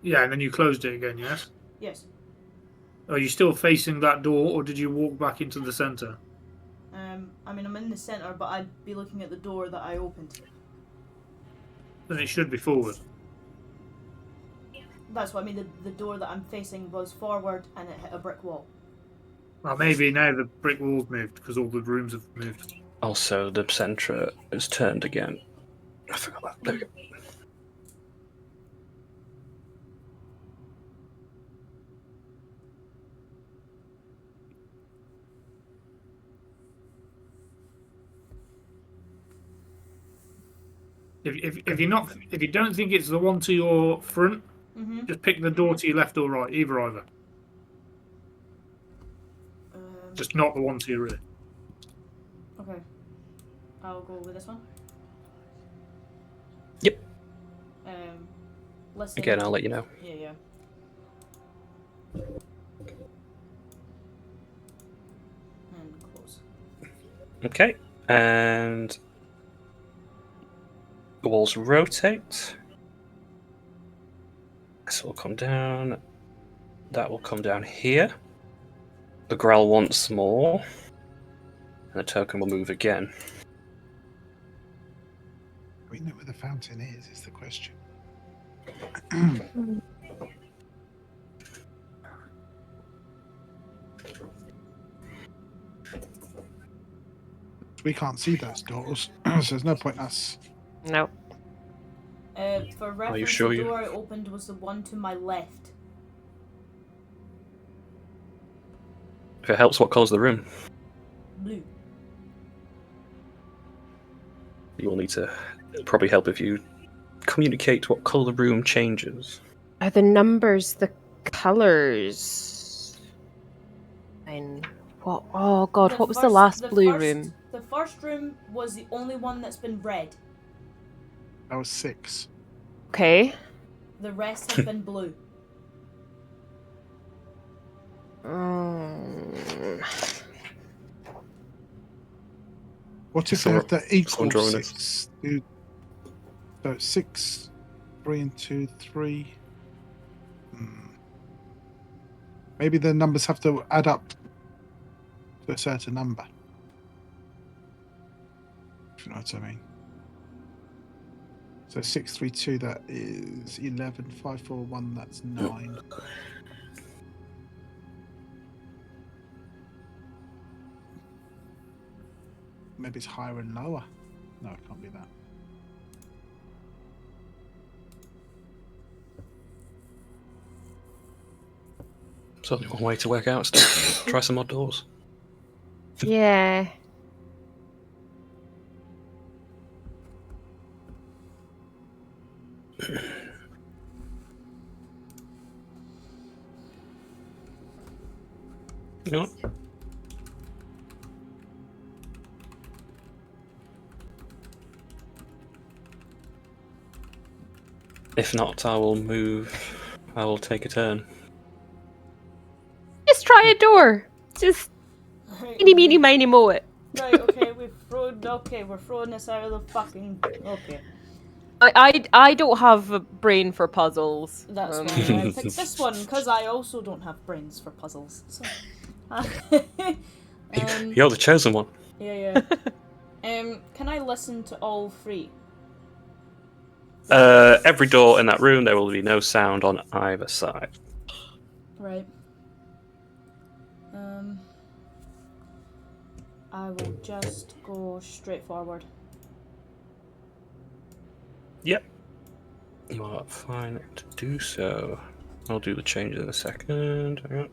Yeah, and then you closed it again, yes? Yes. Are you still facing that door, or did you walk back into the centre? I mean, I'm in the centre, but I'd be looking at the door that I opened. Then it should be forward. That's what I mean. The door that I'm facing was forward and it hit a brick wall. Well, maybe now the brick wall's moved because all the rooms have moved. Also, the centre is turned again. I forgot that. There we go. If you don't think it's the one to your front, Mm-hmm. just pick the door to your left or right, either. Just not the one to your rear. Okay. I'll go with this one. Yep. Listen. Again, I'll let you know. Yeah. And close. Okay, and the walls rotate. This will come down. That will come down here. The growl once more. And the token will move again. We know where the fountain is the question. We can't see those doors, so there's no point in us. No. For reference, sure the you- door I opened was the one to my left. If it helps, what colour's the room? Blue. You will need to probably help if you communicate what colour the room changes. Are the numbers the colours? And what? Oh god, what was the last blue room? The first room was the only one that's been red. That was 6. Okay. The rest have been blue. What if So they have to equal someone drawing 6? So 6, 3 and 2, 3. Maybe the numbers have to add up to a certain number. If you know what I mean. So 6, 3, 2, that is 11, 5, 4, 1, that's 9. Maybe it's higher and lower. No, it can't be that. There's only one way to work out stuff. Try some odd doors. Yeah. You know what? If not, I will move. I will take a turn. Just try a door. Just eeny meeny miny moe it. Right, okay, we're throwing this out of the fucking... Okay. I don't have a brain for puzzles. That's Um, why I picked this one, because I also don't have brains for puzzles. So. You're the chosen one. Yeah. Can I listen to all three? Every door in that room, there will be no sound on either side. Right. I will just go straight forward. Yep. You are fine to do so. I'll do the change in a second. Hang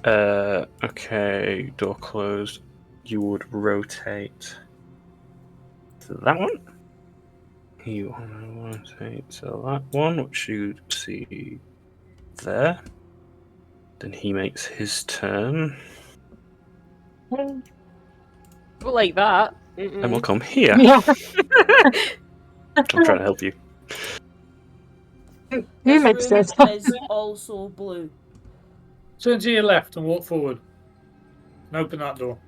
on. Okay, door closed. You would rotate to that one. You want to rotate to that one, which you see there. Then he makes his turn. like that. And we'll come here. Yeah. I'm trying to help you. Who This makes room this? is also blue. Turn to your left and walk forward. And open that door.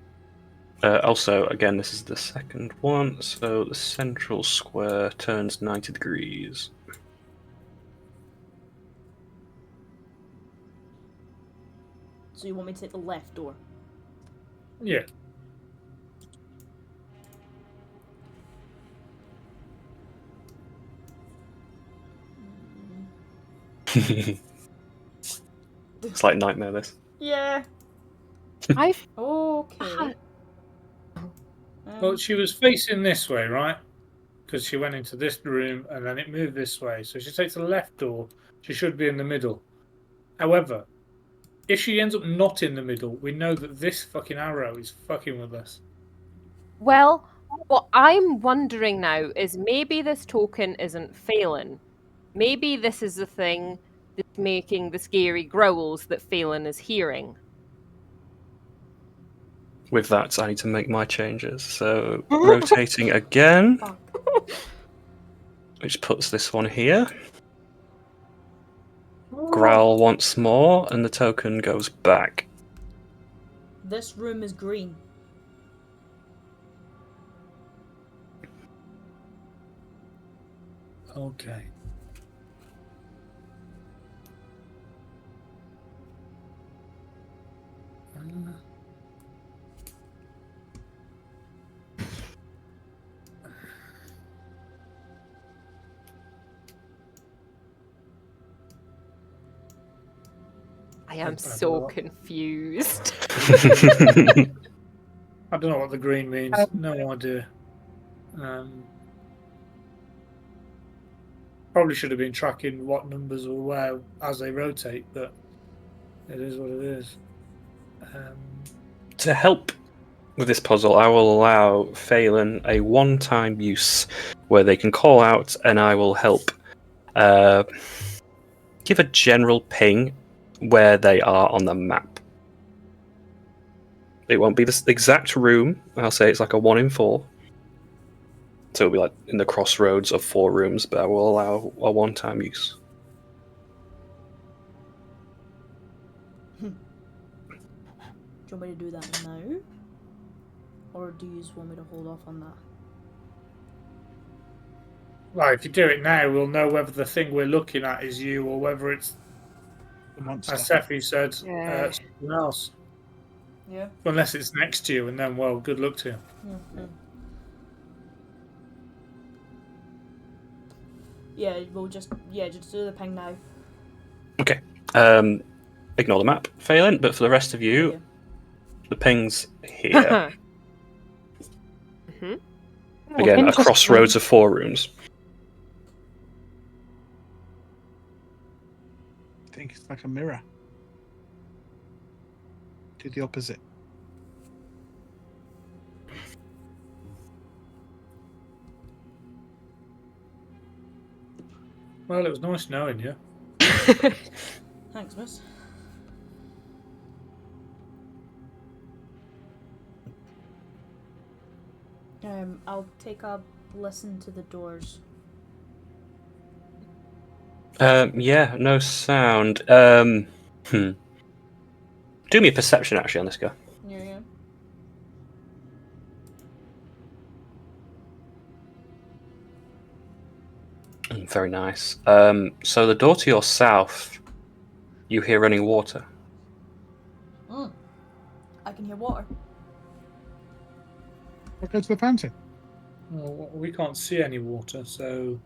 Also, again, this is the second one, so the central square turns 90 degrees. So you want me to take the left door? Yeah. It's like Nightmare, this. Yeah. I've Okay. Well, she was facing this way, right? Because she went into this room and then it moved this way. So she takes the left door. She should be in the middle. However, if she ends up not in the middle, we know that this fucking arrow is fucking with us. Well, what I'm wondering now is maybe this token isn't Phelan. Maybe this is the thing that's making the scary growls that Phelan is hearing. With that, I need to make my changes. So, rotating again, which puts this one here. Growl once more, and the token goes back. This room is green. Okay. I am so confused. I don't know what the green means. No idea. Probably should have been tracking what numbers were where as they rotate, but it is what it is. To help with this puzzle, I will allow Phelan a one-time use where they can call out, and I will help give a general ping where they are on the map. It won't be the exact room. I'll say it's like a 1 in 4. So it'll be like in the crossroads of 4 rooms, but I will allow a one-time use. Do you want me to do that now? Or do you just want me to hold off on that? Well, if you do it now, we'll know whether the thing we're looking at is you or whether it's, The monster. as Sephi said, Yeah. something else. Yeah. Unless it's next to you, and then, well, good luck to you. Mm-hmm. Yeah, we'll just do the ping now. Okay. Ignore the map, Phelan, but for the rest of you, Yeah. the ping's here. Again, a Interesting. crossroads of 4 rooms. I think it's like a mirror. Do the opposite. Well, it was nice knowing you. Thanks, miss. I'll take a listen to the doors. Yeah, no sound. Do me a perception actually on this guy. Yeah. Very nice. So the door to your south, you hear running water. I can hear water. I'll go to the fountain. Well, we can't see any water, so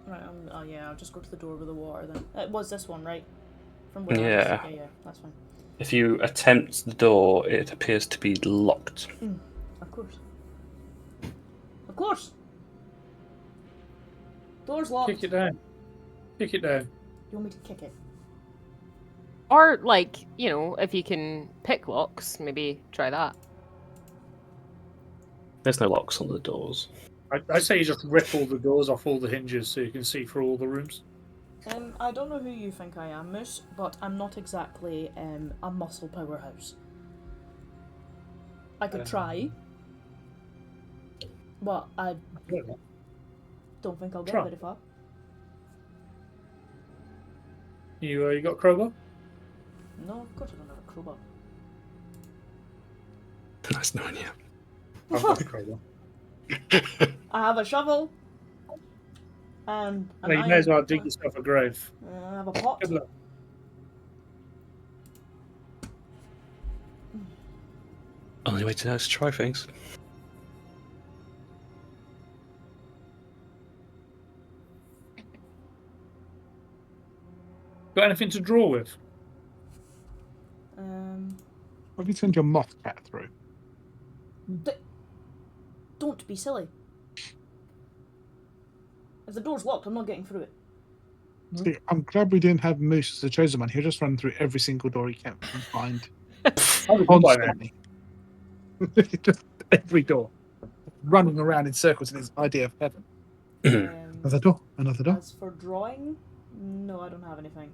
Right, yeah, I'll just go to the door with the water then. It was this one, right? From where I Yeah. was. Yeah, that's fine. If you attempt the door, it appears to be locked. Of course. Of course! Door's locked. kick it down. Kick it down. You want me to kick it? Or, like, you know, if you can pick locks, maybe try that. There's no locks on the doors. I say you just rip all the doors off all the hinges so you can see through all the rooms. I don't know who you think I am, Moose, but I'm not exactly a muscle powerhouse. I could try, but I don't think I'll get Try. very far. You got a crowbar? No, of course I don't have a crowbar. Nice knowing you. I've got a crowbar. I have a shovel. And an Well, you may as well dig yourself a grave. I have a pot. Good luck. Only way to know is to try things. Got anything to draw with? What have you sent your moth cat through? Don't be silly. If the door's locked, I'm not getting through it. See, I'm glad we didn't have Moose as the chosen one. He'll just run through every single door he can find. How would you buy that? Constantly. Just every door. Running around in circles in his idea of heaven. Another door, another door. As for drawing, no, I don't have anything.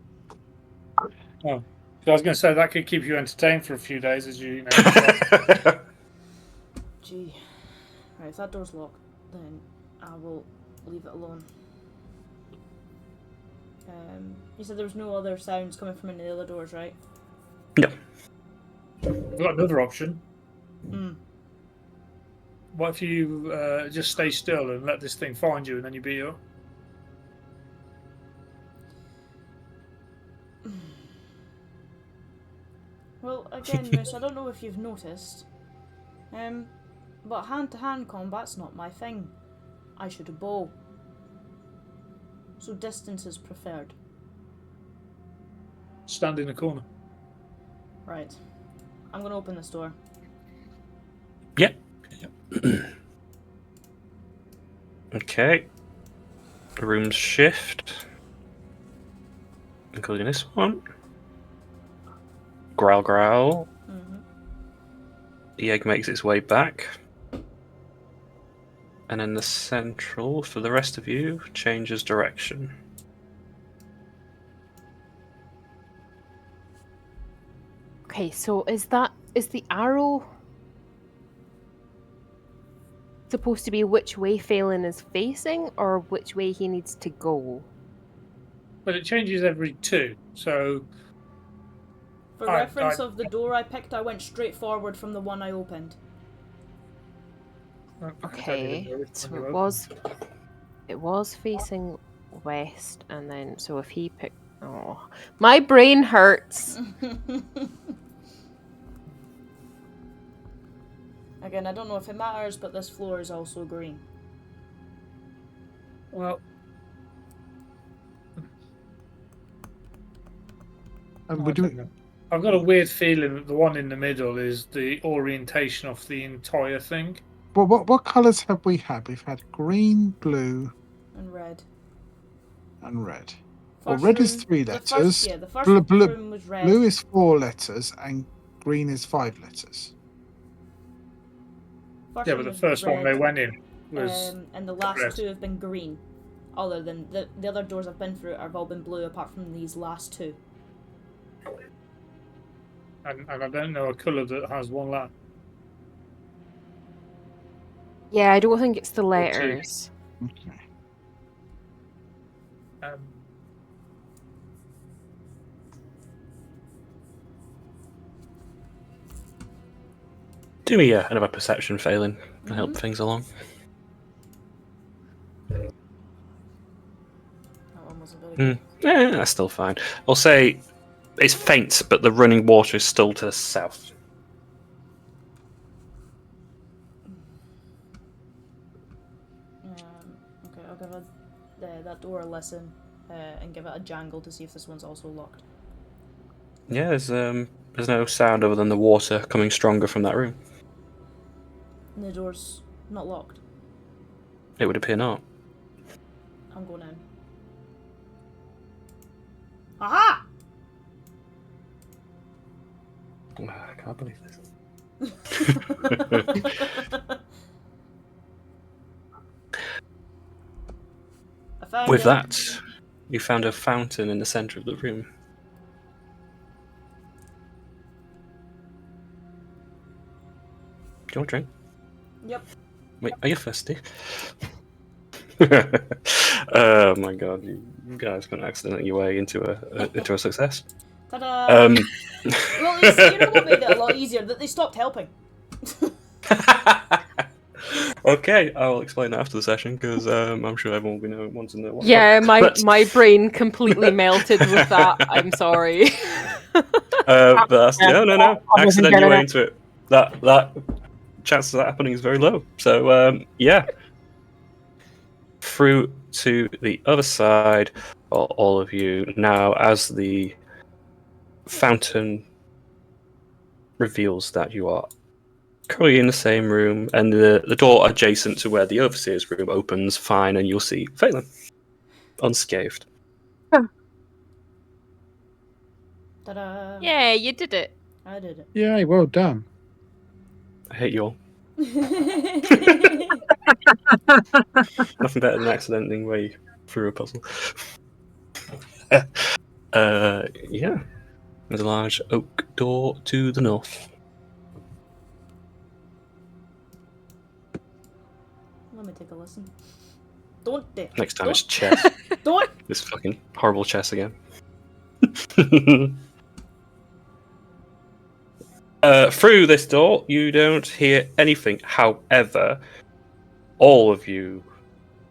Oh. I was going to say that could keep you entertained for a few days as you know. Gee. Right, if that door's locked, then I will leave it alone. You said there was no other sounds coming from any of the other doors, right? No. We've got another option. Mm. What if you just stay still and let this thing find you and then you beat up? Well, again, Moose, I don't know if you've noticed, but hand-to-hand combat's not my thing. I shoot a bow. So distance is preferred. Stand in the corner. Right. I'm gonna open this door. Yep. Okay. The rooms shift. Including this one. Growl, growl. Mm-hmm. The egg makes its way back. And then the central, for the rest of you, changes direction. Okay, so is the arrow supposed to be which way Phelan is facing, or which way he needs to go? But it changes every 2, so... For reference of the door I picked, I went straight forward from the one I opened. Okay, so it was facing west, and then so if he picked, oh, my brain hurts. Again, I don't know if it matters, but this floor is also green. Well... I've got a weird feeling that the one in the middle is the orientation of the entire thing. Well, what colours have we had? We've had green, blue, and red. And red. First well, red room, is 3 the letters. First, the first room was red. Blue is 4 letters, and green is 5 letters. Yeah, but the first one they went in was and the last red. 2 have been green. Other than the other doors I've been through have all been blue, apart from these last 2. And I don't know a colour that has one letter. Yeah, I don't think it's the letters. Okay. Do me another perception failing to help things along. That one wasn't very good. That's still fine. I'll say it's faint, but the running water is still to the south. Okay, I'll give that door a listen and give it a jangle to see if this one's also locked. Yeah, there's no sound other than the water coming stronger from that room. And the door's not locked. It would appear not. I'm going in. Aha! I can't believe this. I found With it. that, you found a fountain in the centre of the room. Do you want a drink? Yep. Wait, are you thirsty? Oh my god, you guys can accidentally your way into a success. Ta-da! Well, you know what made it a lot easier? That they stopped helping. Okay, I will explain that after the session because I'm sure everyone will be wanting to know. Yeah, But- my brain completely melted with that. I'm sorry. but that's, no. I wasn't Accident getting your way it. into it. That chances of that happening is very low. So yeah. Through to the other side, all of you now, as the fountain reveals that you are currently in the same room, and the door adjacent to where the overseer's room opens fine, and you'll see Phelan unscathed. Ta-da! Yeah, you did it. I did Yay, well done. I hate you all. it. Nothing better than accidentally way through a puzzle. Yeah. There's a large oak door to the north. Let me take a listen. Don't do. Next time Don't. it's chess. Don't. This fucking horrible chess again. Through this door, you don't hear anything. However, all of you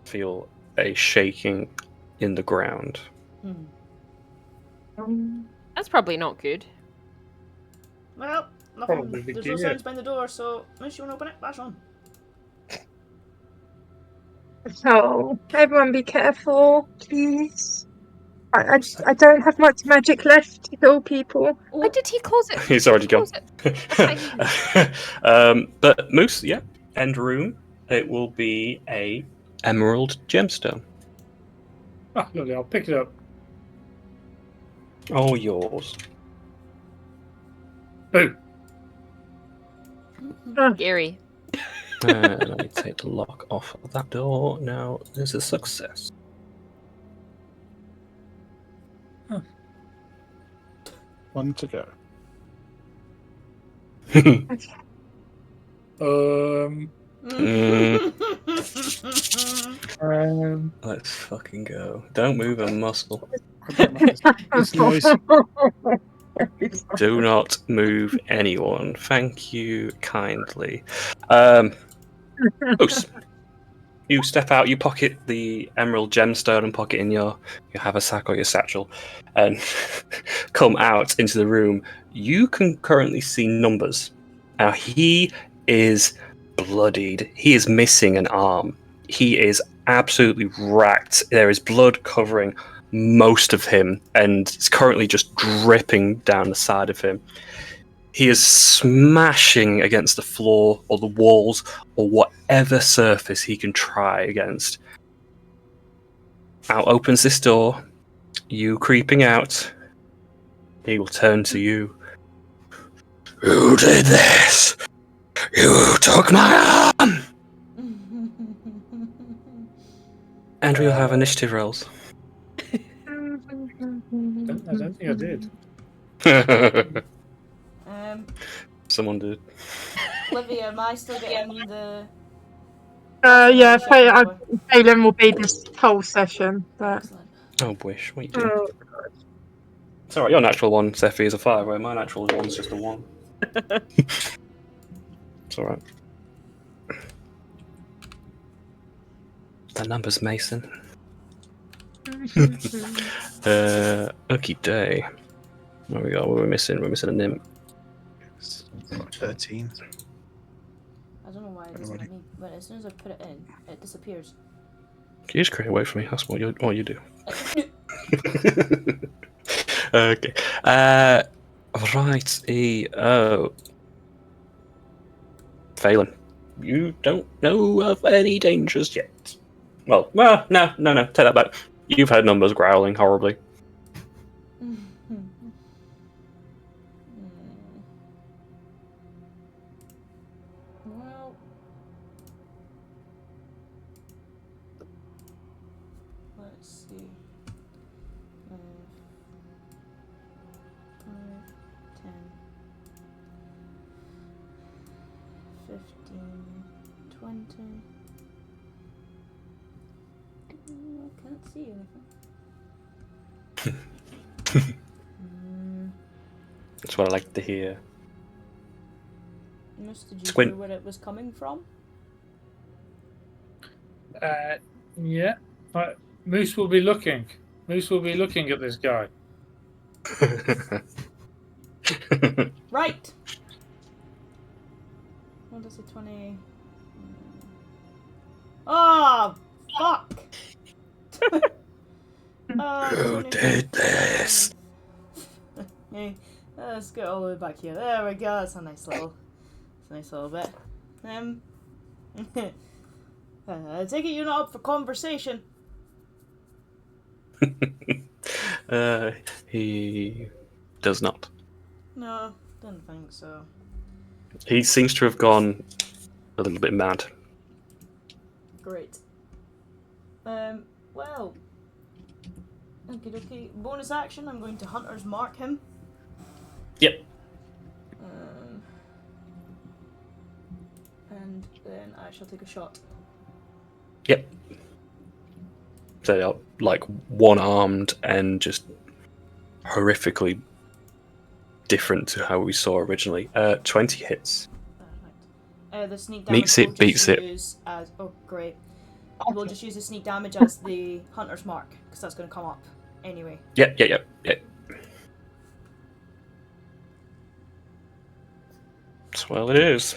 feel a shaking in the ground. That's probably not good. Well, Probably nothing. the There's no gear. sounds behind the door, so unless you want to open it, bash on. So, everyone be careful, please. I don't have much magic left to heal people. Why did he close it? He's already gone. Close it. But Moose, yeah, end room. It will be a emerald gemstone. Ah, lovely. I'll pick it up. All yours. Boo. Gary. Let me take the lock off of that door. Now there's a success. One to go. Let's fucking go. Don't move a muscle. I don't know, it's noisy. Do not move anyone. Thank you kindly. Moose, you step out, you pocket the emerald gemstone and pocket in your haversack or your satchel, and come out into the room. You can currently see numbers. Now, he is bloodied. He is missing an arm. He is absolutely racked. There is blood covering most of him, and it's currently just dripping down the side of him. He is smashing against the floor or the walls or whatever surface he can try against. Out opens this door. You creeping out. He will turn to you. Who did this? You took my arm! And we'll have initiative rolls. I don't think I did. Someone did. Olivia, am I still getting the? Yeah, Phelan will be this whole session, but Excellent. Oh, wish. What are you doing? It's alright, your natural one, Sephi, is a 5, where my natural one's just a 1. It's alright. The numbers, Mason. Okie day. There we go. What are we missing? We're missing a nymph. It's got 13. I don't know why it doesn't let me, but as soon as I put it in, it disappears. You just create a way for me. That's what you do. Okay. Right. Phelan, you don't know of any dangers yet. Well, no. Take that back. You've heard numbers growling horribly. Well, let's see. 5, 10, 15, 20. I can't see anything. That's what I like to hear. Did you Squint. hear where it was coming from? Yeah. Right. Moose will be looking. Moose will be looking at this guy. Right! What does it 20? Oh, fuck! Who did this? Hey, let's get all the way back here. There we go. That's a nice little bit. I take it you're not up for conversation. He does not. No, didn't think so. He seems to have gone a little bit mad. Great. Well. Okie dokie. Bonus action, I'm going to Hunter's Mark him. Yep. And then I shall take a shot. Yep. So they're like one-armed and just horrifically different to how we saw originally. 20 hits. Right. The sneak damage Meets it, we'll just beats it. use as great. We'll just use the sneak damage as the Hunter's Mark because that's going to come up anyway. Yep. Well, it is.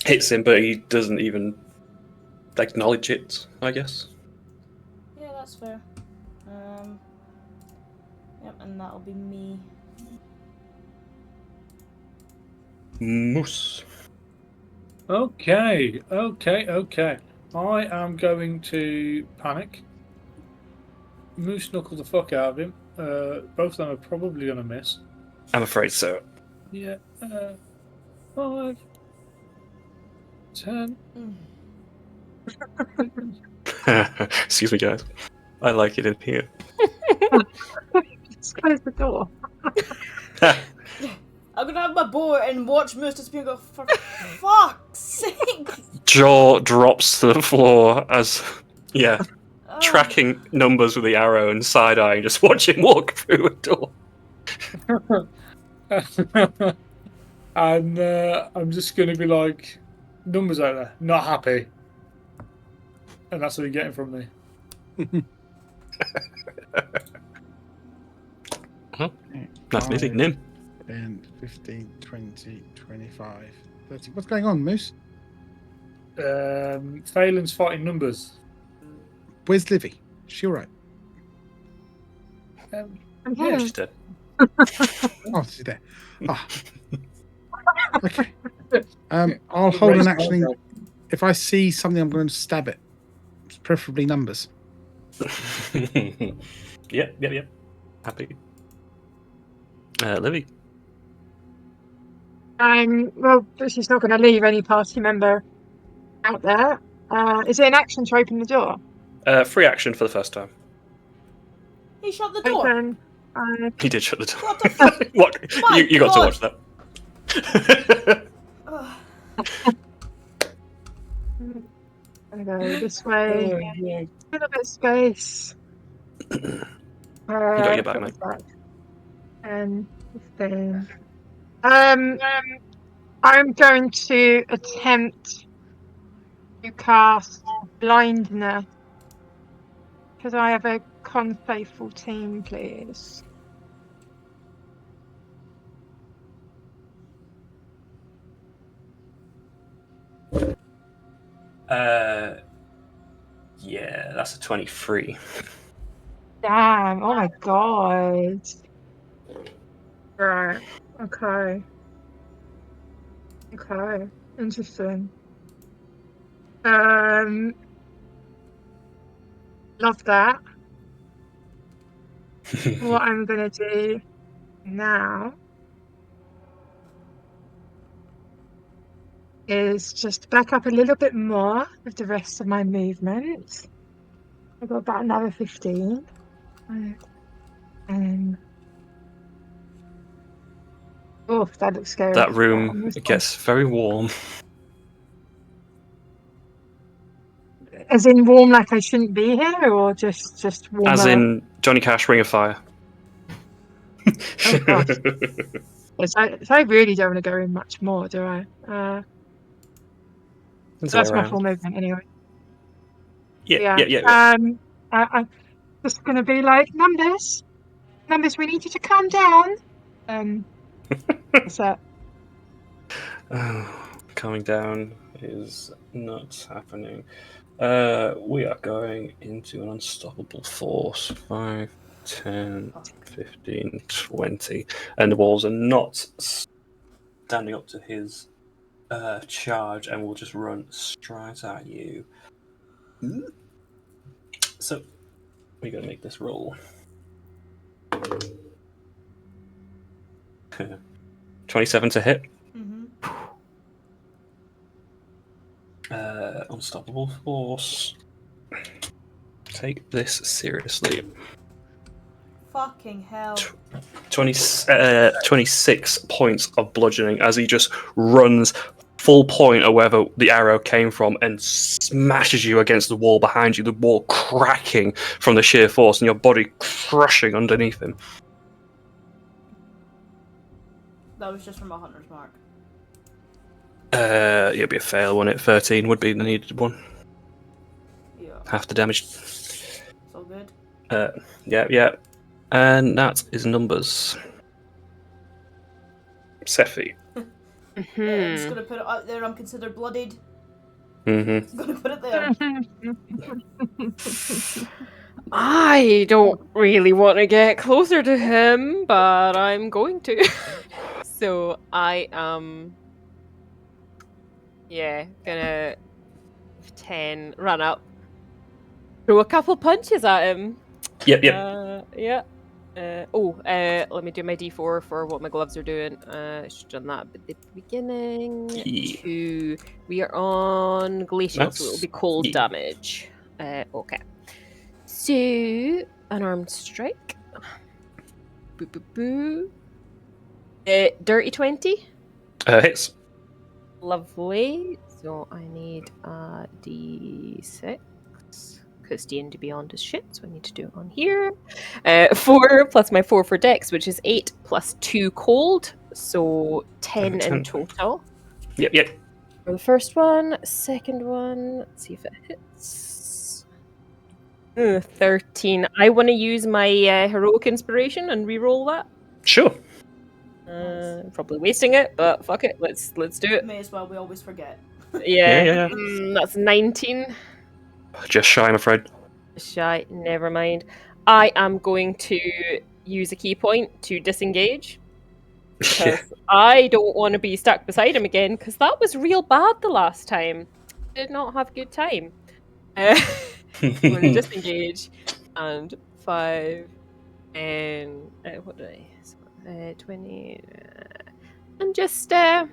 Hits him, but he doesn't even acknowledge it, I guess. Yeah, that's fair. Yep, and that'll be me. Moose. Okay. I am going to panic. Moose knuckle the fuck out of him. Both of them are probably going to miss. I'm afraid so. Yeah. 5, 10. Excuse me, guys. I like it in here. Just close the door. I'm gonna have my bow and watch Moose disappear and go, for fuck's sake! Jaw drops to the floor as, Oh. tracking numbers with the arrow and side-eyeing, just watch him walk through a door. And I'm just going to be like, numbers out there, not happy. And that's what you're getting from me. Nice meeting him. 10, 15, 20, 25, 30. What's going on, Moose? Phelan's fighting numbers. Where's Livy? Is she alright? I'm Yeah, here. She's dead. Oh, she's there. Ah. Okay. I'll hold an action. If I see something, I'm going to stab it. Preferably numbers. Yep. Happy. Livy. Well, she's not going to leave any party member out there. Is it an action to open the door? Free action for the first time. He shut the door! Open. He did shut the door. What the fuck? What? My You got to God. watch that. Ugh. I'm going to go this way. A little bit of space. You got your back, mate. And 15, I'm going to attempt to cast blindness because I have a con save 14, please. Yeah, that's a 23. Damn! Oh my god! Right. Okay. Okay. Interesting. Love that. What I'm gonna do now is just back up a little bit more with the rest of my movement. I've got about another 15. Oh, that looks scary. That Oh, room almost gets very warm. as in warm, like I shouldn't be here, or just warmer? As in Johnny Cash, Ring of Fire. Oh gosh. Yes, I really don't want to go in much more, do I? It's That's way my around. full movement anyway. Yeah. Just gonna be like, numbers, we need you to calm down. What's that? Calming down is not happening. We are going into an unstoppable force. 5, 10, 15, 20. And the walls are not standing up to his charge and will just run straight at you. So, we're going to make this roll. 27 to hit. Unstoppable force. Take this seriously. Fucking hell. 26 points of bludgeoning as he just runs full point of wherever the arrow came from and smashes you against the wall behind you, the wall cracking from the sheer force and your body crushing underneath him. That was just from a hunter's mark. It'd be a fail, wouldn't it? 13 would be the needed one. Yeah. Half the damage. It's all good. Yeah. And that is numbers. Sephi. I'm just gonna put it out there. I'm considered bloodied. Mm-hmm. I'm gonna put it there. I don't really want to get closer to him, but I'm going to. So I am, gonna 10 run up, throw a couple punches at him. Yep. Let me do my D4 for what my gloves are doing. I should have done that at the beginning. Yeah. 2. We are on glacial, so it will be cold damage. Okay. So, unarmed strike. Boo boo boo. Dirty 20. Hits. Lovely. So I need a D6. Because D&D Beyond is shit, so I need to do it on here. 4 plus my 4 for Dex, which is 8 plus 2 cold, so 10 in total. Yep. For the first one. Second one, let's see if it hits. 13. I want to use my heroic inspiration and re-roll that. Sure. Probably wasting it, but fuck it. Let's do it. May as well. We always forget. Yeah. That's 19. Just shy, I'm afraid. Shy, never mind. I am going to use a key point to disengage. Because I don't want to be stuck beside him again, because that was real bad the last time. Did not have a good time. I'm going to disengage. And 5 and what did I? 20. And just there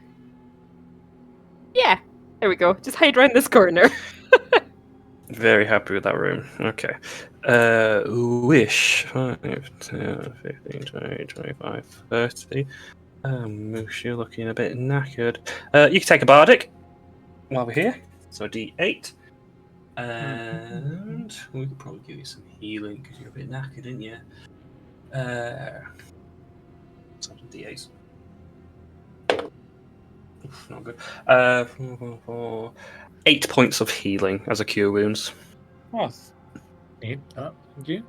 we go. Just hide around this corner. Very happy with that room. Okay. Wish. 5, 10, 15, 20, 25, 30. Moose, you're looking a bit knackered. You can take a bardic while we're here. So a D8. And we could probably give you some healing because you're a bit knackered, aren't you? So D8s. Not good. 8 points of healing as a cure wounds. Oh, need that. Thank you.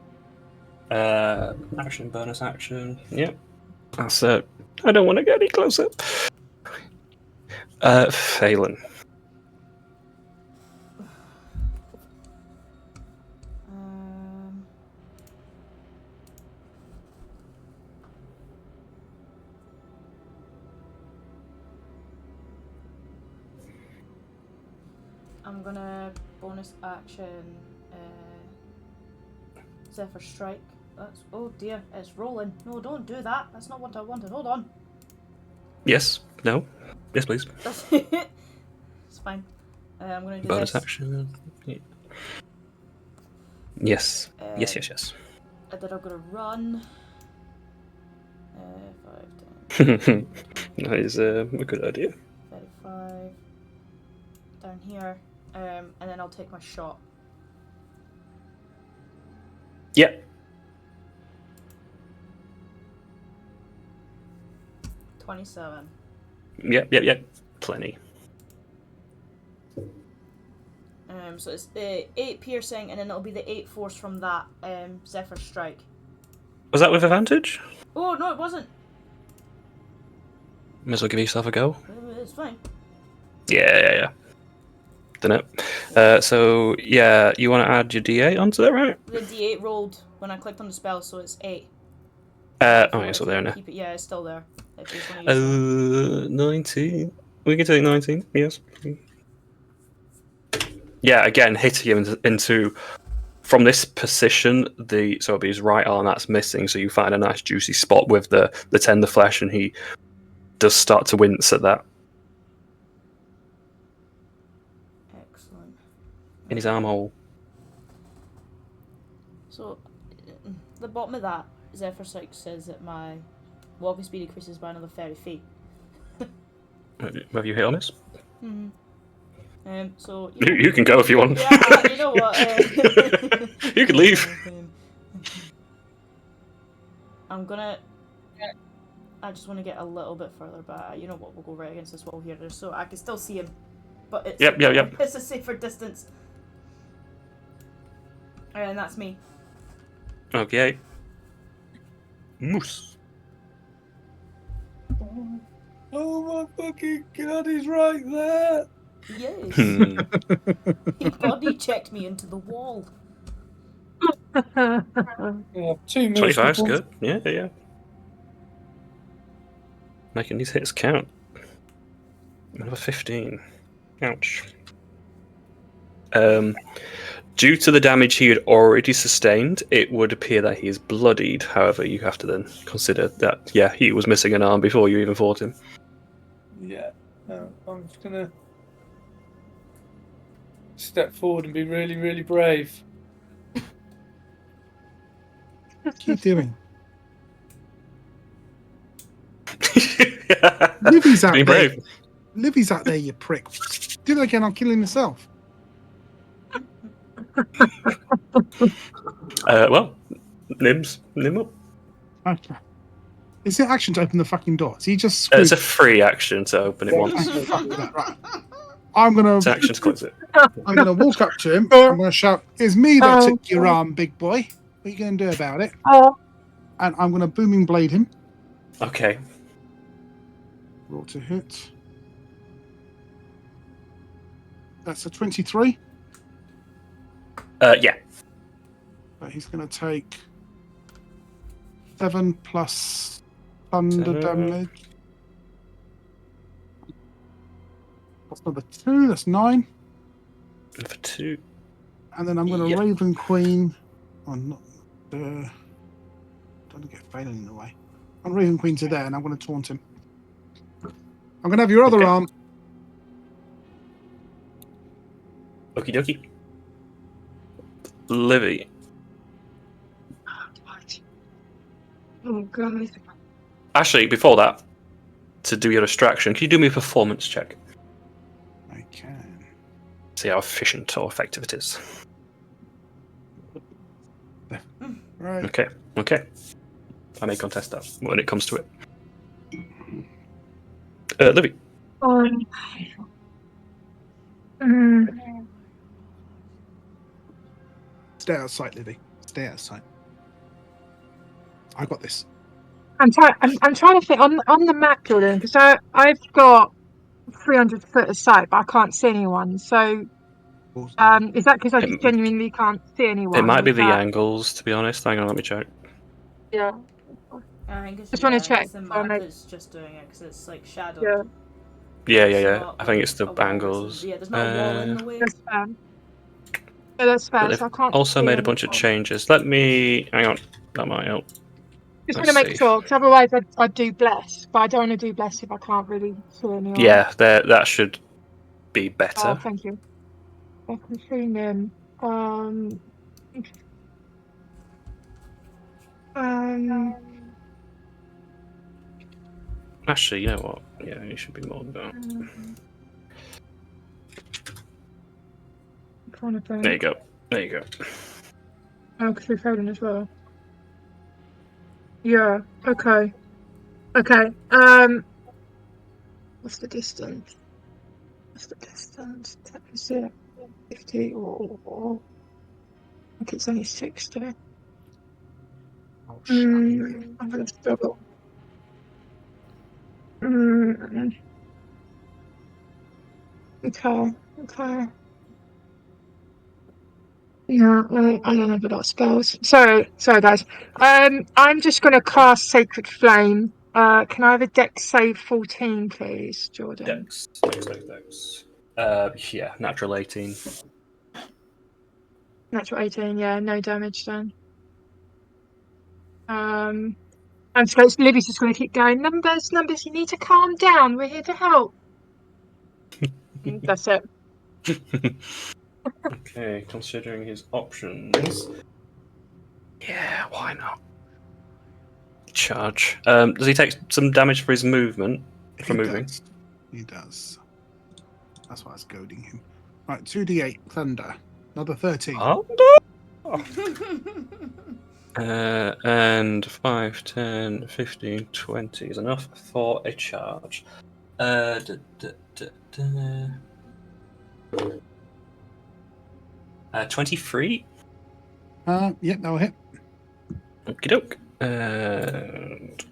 Action, bonus action. Yep. That's it. I don't want to get any closer. Phelan. I'm gonna bonus action Zephyr Strike. That's, oh dear, it's rolling. No, don't do that. That's not what I wanted. Hold on. Yes. No. Yes, please. It's fine. I'm gonna do Bonus this. action. Yeah. Yes. Yes. And then I'm gonna run. 5, 10, That is a good idea. 35. Down here. And then I'll take my shot. Yep. 27. Yep. Plenty. So it's 8 piercing, and then it'll be the 8 force from that Zephyr Strike. Was that with advantage? Oh no, it wasn't. Might as well give yourself a go. It's fine. Yeah. Done it. So yeah, you want to add your D8 onto that, right? The D8 rolled when I clicked on the spell, so it's 8. It's still there now. Keep it, yeah, it's still there. If you just want to use 19. We can take 19. Yes. Yeah, again, hitting him into from this position. So it'll be his right arm that's missing. So you find a nice juicy spot with the tender flesh, and he does start to wince at that Excellent. in his armhole. So, the bottom of that, Zephyr Strike says that my walking speed increases by another 30 feet. Have you hit on this? Mm-hmm. So You can go if you want. Yeah, you know what? You can leave. I'm gonna. I just want to get a little bit further back. You know what? We'll go right against this wall here, just so I can still see him. But it's Yep. It's a safer distance. And that's me. Okay. Moose. Oh my fucking god, he's right there! Yes. He body checked me into the wall. Yeah, 2 moves. 25's good. Yeah. Making these hits count. Another 15. Ouch. Due to the damage he had already sustained, it would appear that he is bloodied. However, you have to then consider that, he was missing an arm before you even fought him. Yeah. No, I'm just gonna step forward and be really, really brave. What are you doing? Livy's out Being there. brave. Livy's out there, you prick. Do that again, I'll kill him myself. Well, Nim up. Okay. Is it action to open the fucking door? Is he just It's a free action to open it once. Oh, fuck that, right. I'm gonna It's action to close it. I'm gonna walk up to him. I'm gonna shout, "It's me that took your arm, big boy. What are you gonna do about it?" And I'm gonna booming blade him. Okay. Roll to hit. That's a 23. Yeah. But he's gonna take 7 plus thunder 7. damage. That's another 2. That's 9. And for 2. And then I'm going to Raven Queen. Oh, not. Don't get Phelan in the way. I'm Raven Queen to there, and I'm going to taunt him. I'm going to have your other arm. Okie dokie. Livy. Oh, God. Actually, before that, to do your distraction, can you do me a performance check? I can. See how efficient or effective it is. Right. Okay. I may contest that when it comes to it. Livy. Mm, Stay out of sight, Livy. Stay out of sight. I got this. I'm trying to think on the map, Jordan, because I've got 300 foot of sight, but I can't see anyone. So, is that because I just genuinely can't see anyone? It might or be is the that- angles, to be honest. Hang on, let me check. Yeah. I think it's, Just wanna I check think it's the before I map make- that's just doing it because it's like shadowed. Yeah. Yeah. It's I not think it's the a wall, angles. yeah, there's not a wall in the way. That's fair. Yeah, that's fair. But So I they've can't also see made a bunch of anyone. changes. Let me... Hang on. That might help. Just want Let's to make see. sure, because otherwise I'd do bless, but I don't want to do bless if I can't really see anyone. Yeah, that should be Oh, better. thank you. I can see them. Actually, you know what? Yeah, it should be more than that. Trying to think. There you go. There you go. Oh, because we've heard them as well. Yeah. Okay. Okay. What's the distance? What's the distance? Is it 50 or I think it's only 60. Oh, I'm gonna struggle. Okay. Okay. Yeah, I don't have a lot of spells. Sorry, guys. I'm just gonna cast Sacred Flame. Can I have a Dex save 14, please, Jordan? Dex. Yeah, natural 18. Natural 18, yeah, no damage then. And so Libby's just gonna keep going. Numbers, you need to calm down. We're here to help. That's it. Okay, considering his options. Yeah, why not? Charge. Does he take some damage for his movement? For moving? He does. That's why I was goading him. Right, 2d8 thunder. Another 13. Oh. And 5, 10, 15, 20 is enough for a charge. 23? Yep, that'll hit. Okie doke. And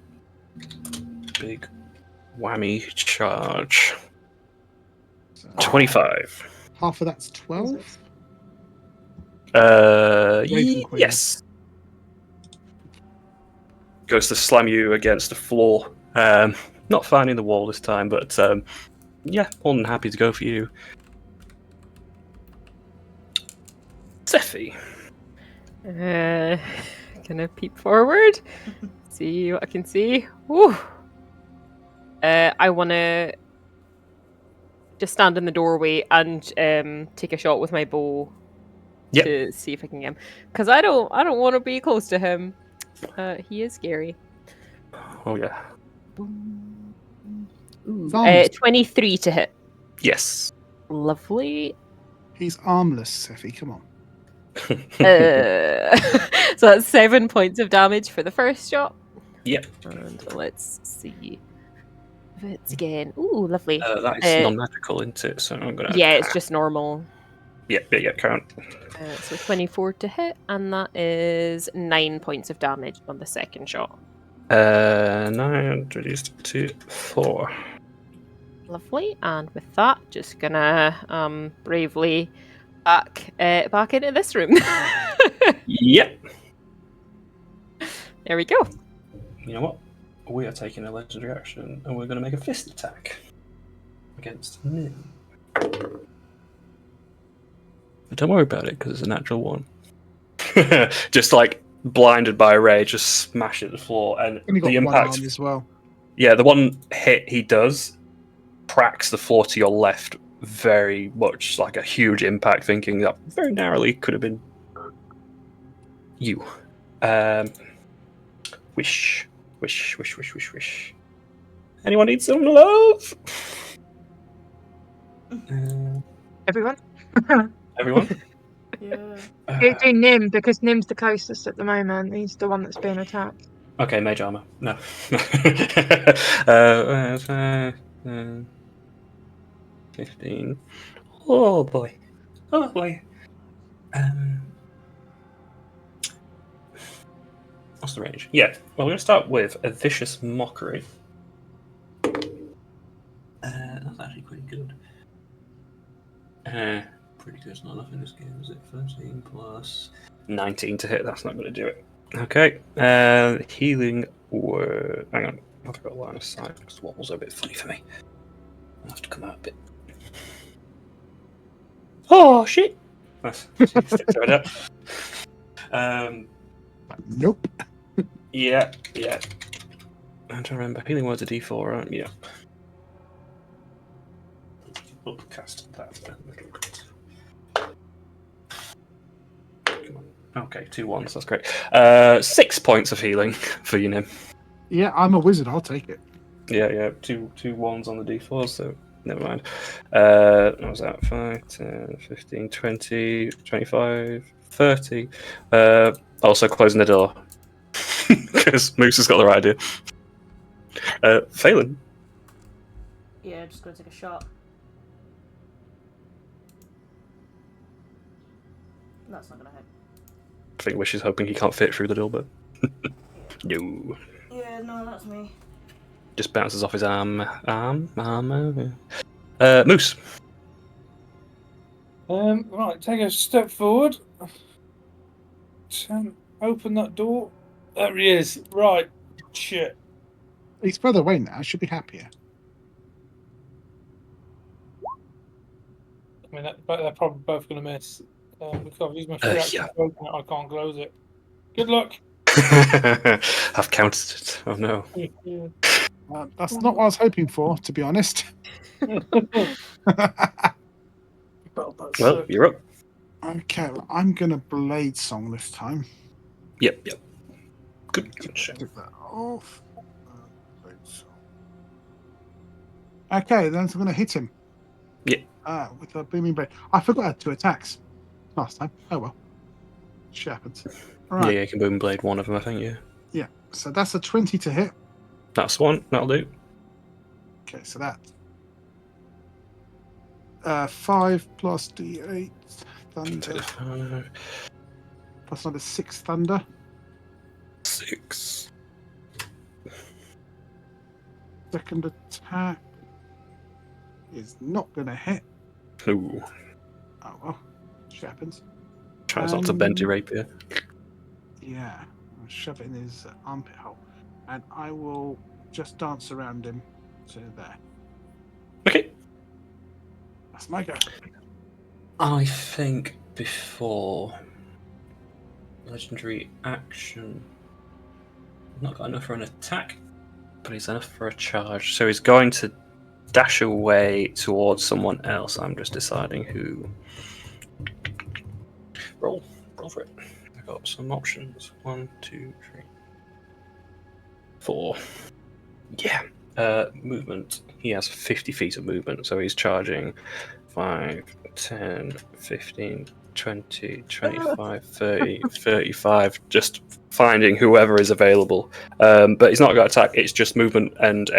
big whammy charge. So 25. half of that's 12. Raven Queen. Yes. Goes to slam you against the floor. Not finding the wall this time, but yeah, more than happy to go for you. Seffi. Gonna peep forward, see what I can see. Woo. I want to just stand in the doorway and take a shot with my bow to see if I can get him, because I don't want to be close to him. He is scary. Oh yeah. Ooh, Arms. 23 to hit. Yes. Lovely. He's armless, Seffi. Come on. So that's 7 points of damage for the first shot. Yep. And let's see if it's again. Ooh, lovely. That is non-magical, isn't it? So I'm gonna. Yeah, it's just normal. Yeah, count. So 24 to hit, and that is 9 points of damage on the second shot. 9 reduced to 4. Lovely, and with that, just gonna bravely back into this room. Yep. There we go. You know what? We are taking a legendary action, and we're going to make a fist attack against Nim. But don't worry about it, because it's a natural 1. Just like blinded by a rage, just smash at the floor, and Only got the one impact. arm as well. Yeah, the one hit he does cracks the floor to your left very much, like a huge impact, thinking that very narrowly could have been you. Wish. Anyone need some love? Everyone? Everyone? Yeah. Do Nim, because Nim's the closest at the moment. He's the one that's being attacked. Okay, mage armor. No. 15. Oh boy. Oh boy. What's the range? Yeah. Well, we're going to start with a vicious mockery. That's actually pretty good. Pretty good. It's not enough in this game, is it? 13 plus 19 to hit. That's not going to do it. Okay. Healing word. Hang on. I've got a line of sight because wobbles are a bit funny for me. I'll have to come out a bit. Oh, shit! Nice. Sticks right up. Nope. Yeah. I'm trying to remember. Healing word's a d4, right? Yeah. Upcast that a little bit. Come on. Okay, 2 1s. That's great. 6 points of healing for you, Nim. Yeah, I'm a wizard. I'll take it. Yeah. Two 1s on the d4, so never mind. What was that? 5, 10, 15, 20, 25, 30. Also closing the door. Because Moose has got the right idea. Phelan. Yeah, just gonna take a shot. That's not gonna hit. I think Wish is hoping he can't fit through the door, but no. Yeah, no, that's me. Just bounces off his arm. Moose. Right, take a step forward. Open that door. There he is. Right. Shit. He's further away now. I should be happier. I mean, they're probably both going to miss. Because I've used my free action to open it, I can't close it. Good luck. I've counted it. Oh no. That's not what I was hoping for, to be honest. Well, you're up. Okay, well, I'm going to blade song this time. Yep. Good shot. Take that off. Blade song. Okay, then I'm going to hit him. Yeah. With a booming blade. I forgot I had 2 attacks last time. Oh well. Shit happens. Right. Yeah, you can boom blade one of them, I think, yeah. Yeah, so that's a 20 to hit. That's one. That'll do. Okay, so that 5 plus d8 thunder plus another 6 thunder. 6. Second attack is not going to hit. Ooh. Oh well, shit happens. Tries not to bend your rapier. Yeah, I'll shove it in his armpit hole, and I will just dance around him to there. Okay. That's my go. I think before legendary action, not got enough for an attack, but he's enough for a charge. So he's going to dash away towards someone else. I'm just deciding who. Roll for it. I got some options. 1, 2, 3, 4. Yeah. Movement. He has 50 feet of movement, so he's charging 5, 10, 15, 20, 25, 30, 35, just finding whoever is available. But he's not got attack, it's just movement and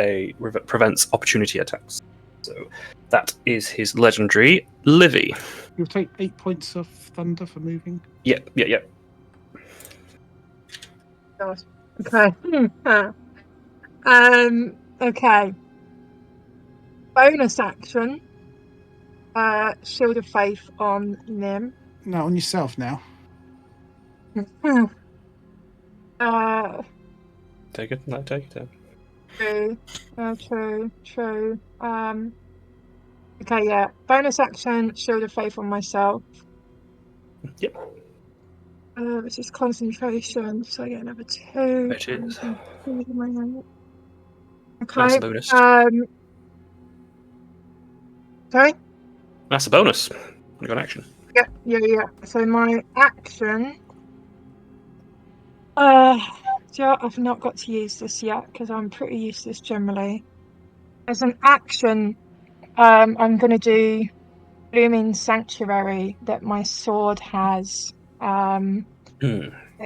prevents opportunity attacks. So that is his legendary. Livy. You'll take 8 points of thunder for moving. Yep. God. Okay. Okay. Bonus action. Shield of Faith on Nim. No, on yourself now. Take it. No, take it. True. Okay, yeah. Bonus action, Shield of Faith on myself. Yep. This is concentration, so I get another 2. It is. Okay. That's a bonus. Sorry? That's a bonus. You got action. Yeah. So my action. I've not got to use this yet because I'm pretty useless generally. As an action, I'm going to do Blooming Sanctuary that my sword has. Let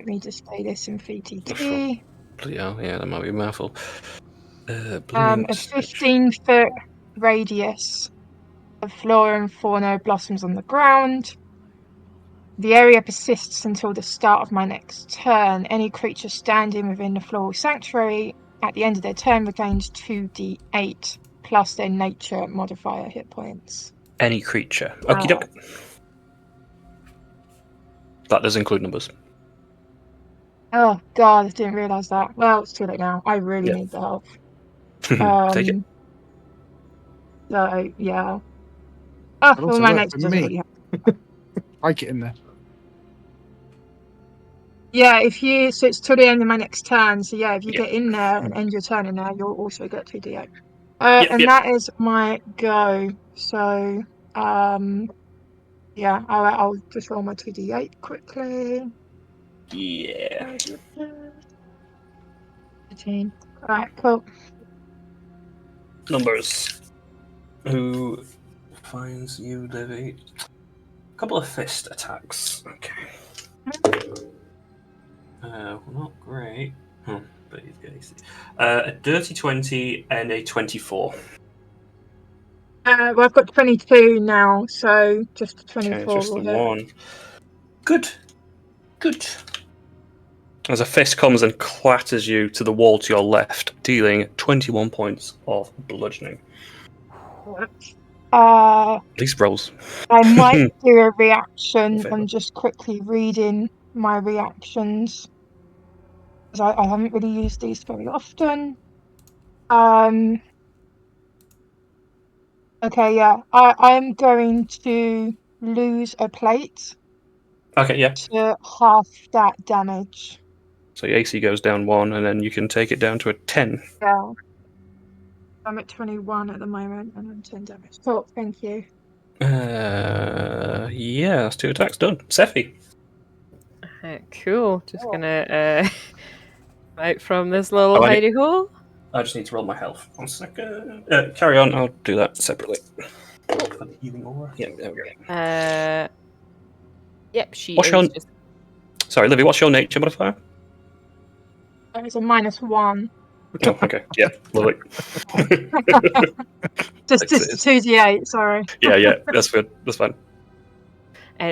me display this in VTT. Bloody hell, yeah, that might be a mouthful. A 15-foot radius flora and fauna blossoms on the ground. The area persists until the start of my next turn. Any creature standing within the floral sanctuary at the end of their turn regains 2d8 plus their nature modifier hit points. Any creature. Okie doke. That does include numbers. Oh god, I didn't realise that. Well, it's too late now. I really need the help. Take it. So yeah. That Well, also my worked nature for doesn't me. really help. I get in there. Yeah, so it's till the end of my next turn. So yeah, if you Yeah. get in there and end your turn in there, you'll also get 2d8. Yep, And yep. that is my go. So yeah, I'll just roll my 2d8 quickly. Yeah. 13. Alright, cool. Numbers. Who finds you, Livy? A couple of fist attacks. Okay. Not great. But he's got AC. A dirty 20 and a 24. Well, I've got 22 now, so just 24 Okay, just the will hit. one. Good. Good. As a fist comes and clatters you to the wall to your left, dealing 21 points of bludgeoning. These rolls. I might do a reaction Favour. and just quickly reading my reactions, because I haven't really used these very often. Okay, yeah. I'm going to lose a plate Okay, yeah. to half that damage. So your AC goes down 1, and then you can take it down to a 10. Yeah. I'm at 21 at the moment, and I'm 10 damage. Cool, thank you. Yeah, that's 2 attacks done. Sephi. Cool. Just gonna out from this little hidey hole. I just need to roll my health. 1 second. Carry on, I'll do that separately. For the healing aura. Yeah, there we go. Yep, she What's is your... just Sorry, Livy, what's your nature modifier? It's a -1. Oh, okay. Yeah, lovely. Just 2d8, sorry. Yeah, that's good. That's fine.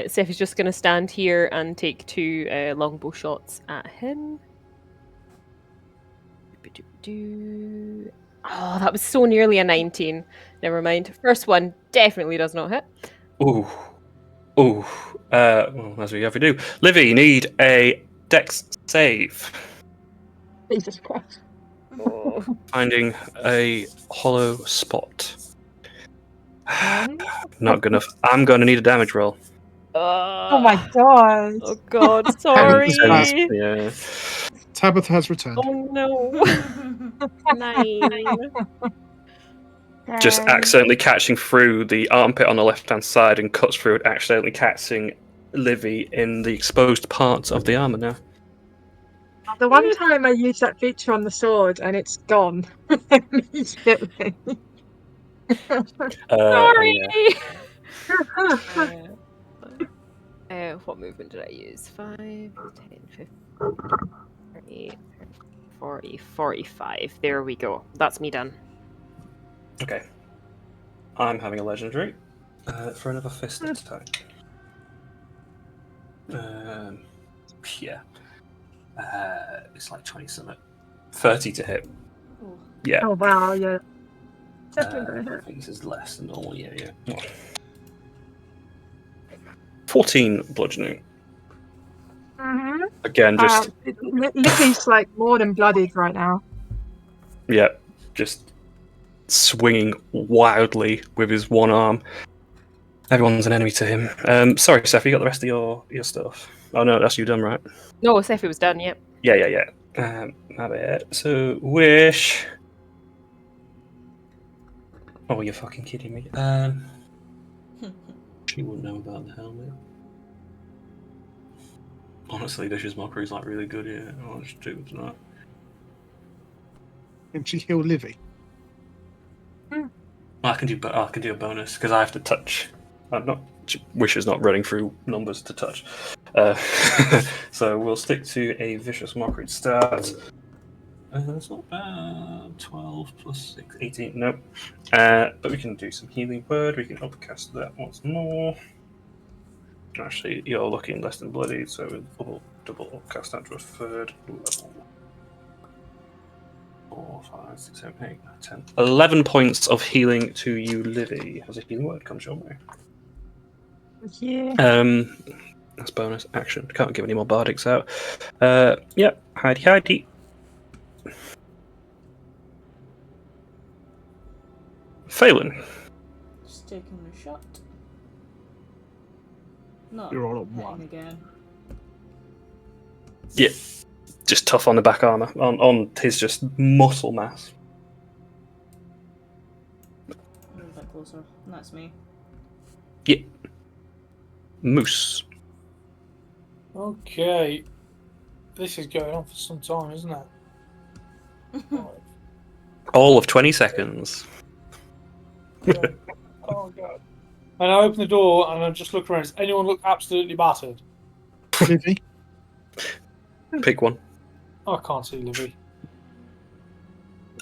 Seth is just going to stand here and take 2 longbow shots at him. Oh, that was so nearly a 19. Never mind. First one definitely does not hit. Ooh. Well, as we have to do. Livy, you need a dex save. Jesus Christ. Oh. Finding a hollow spot. Not good enough. I'm going to need a damage roll. Oh my god. Oh god, sorry. Yeah. Tabitha has returned. Oh no. 9. Just accidentally catching through the armpit on the left-hand side and cuts through it, accidentally catching Livy in the exposed parts of the armor now. The one time I used that feature on the sword and it's gone immediately. Sorry. Yeah. What movement did I use? 5, 10, 15, 30, 40, 45. There we go. That's me done. Okay. I'm having a legendary for another fist attack. Yeah. It's like 20 something. 30 to hit. Oh. Yeah. Oh wow, yeah. Definitely gonna I hit. think this is less than normal. Yeah. 14 bludgeoning. Mm-hmm. Again, just Lippy's like more than bloodied right now. yeah, just swinging wildly with his one arm. Everyone's an enemy to him. Sorry, Seth, you got the rest of your stuff. Oh no, that's you done, right? No, Sephi was done, yep. Yeah. My bad. So wish. Oh, you're fucking kidding me. She wouldn't know about the helmet. Honestly, Dish's mockery is like really good. Yeah, I should do it tonight. Can she heal Livy? I can do a bonus because I have to touch. I'm not. Wish is not running through numbers to touch. So we'll stick to a vicious mockery to start. That's not bad. 12 plus 6, 18. Nope. But we can do some healing word. We can upcast that once more. Actually, you're looking less than bloody, so we'll double upcast that to a third level. 4, 5, 6, 7, 8, 9, 10. 11 points of healing to you, Livy. As a healing word comes your way. Yeah. That's bonus action. Can't give any more bardics out. Yep. Hidey. Phelan. Just taking a shot. No, You're all at hitting one. again. Yeah. Just tough on the back armor. On his just muscle mass. A little bit closer. And that's me. Yeah. Moose. Okay. This is going on for some time, isn't it? All of 20 seconds. Oh god. And I open the door and I just look around. Does anyone look absolutely battered? Livy? Pick one. I can't see Livy.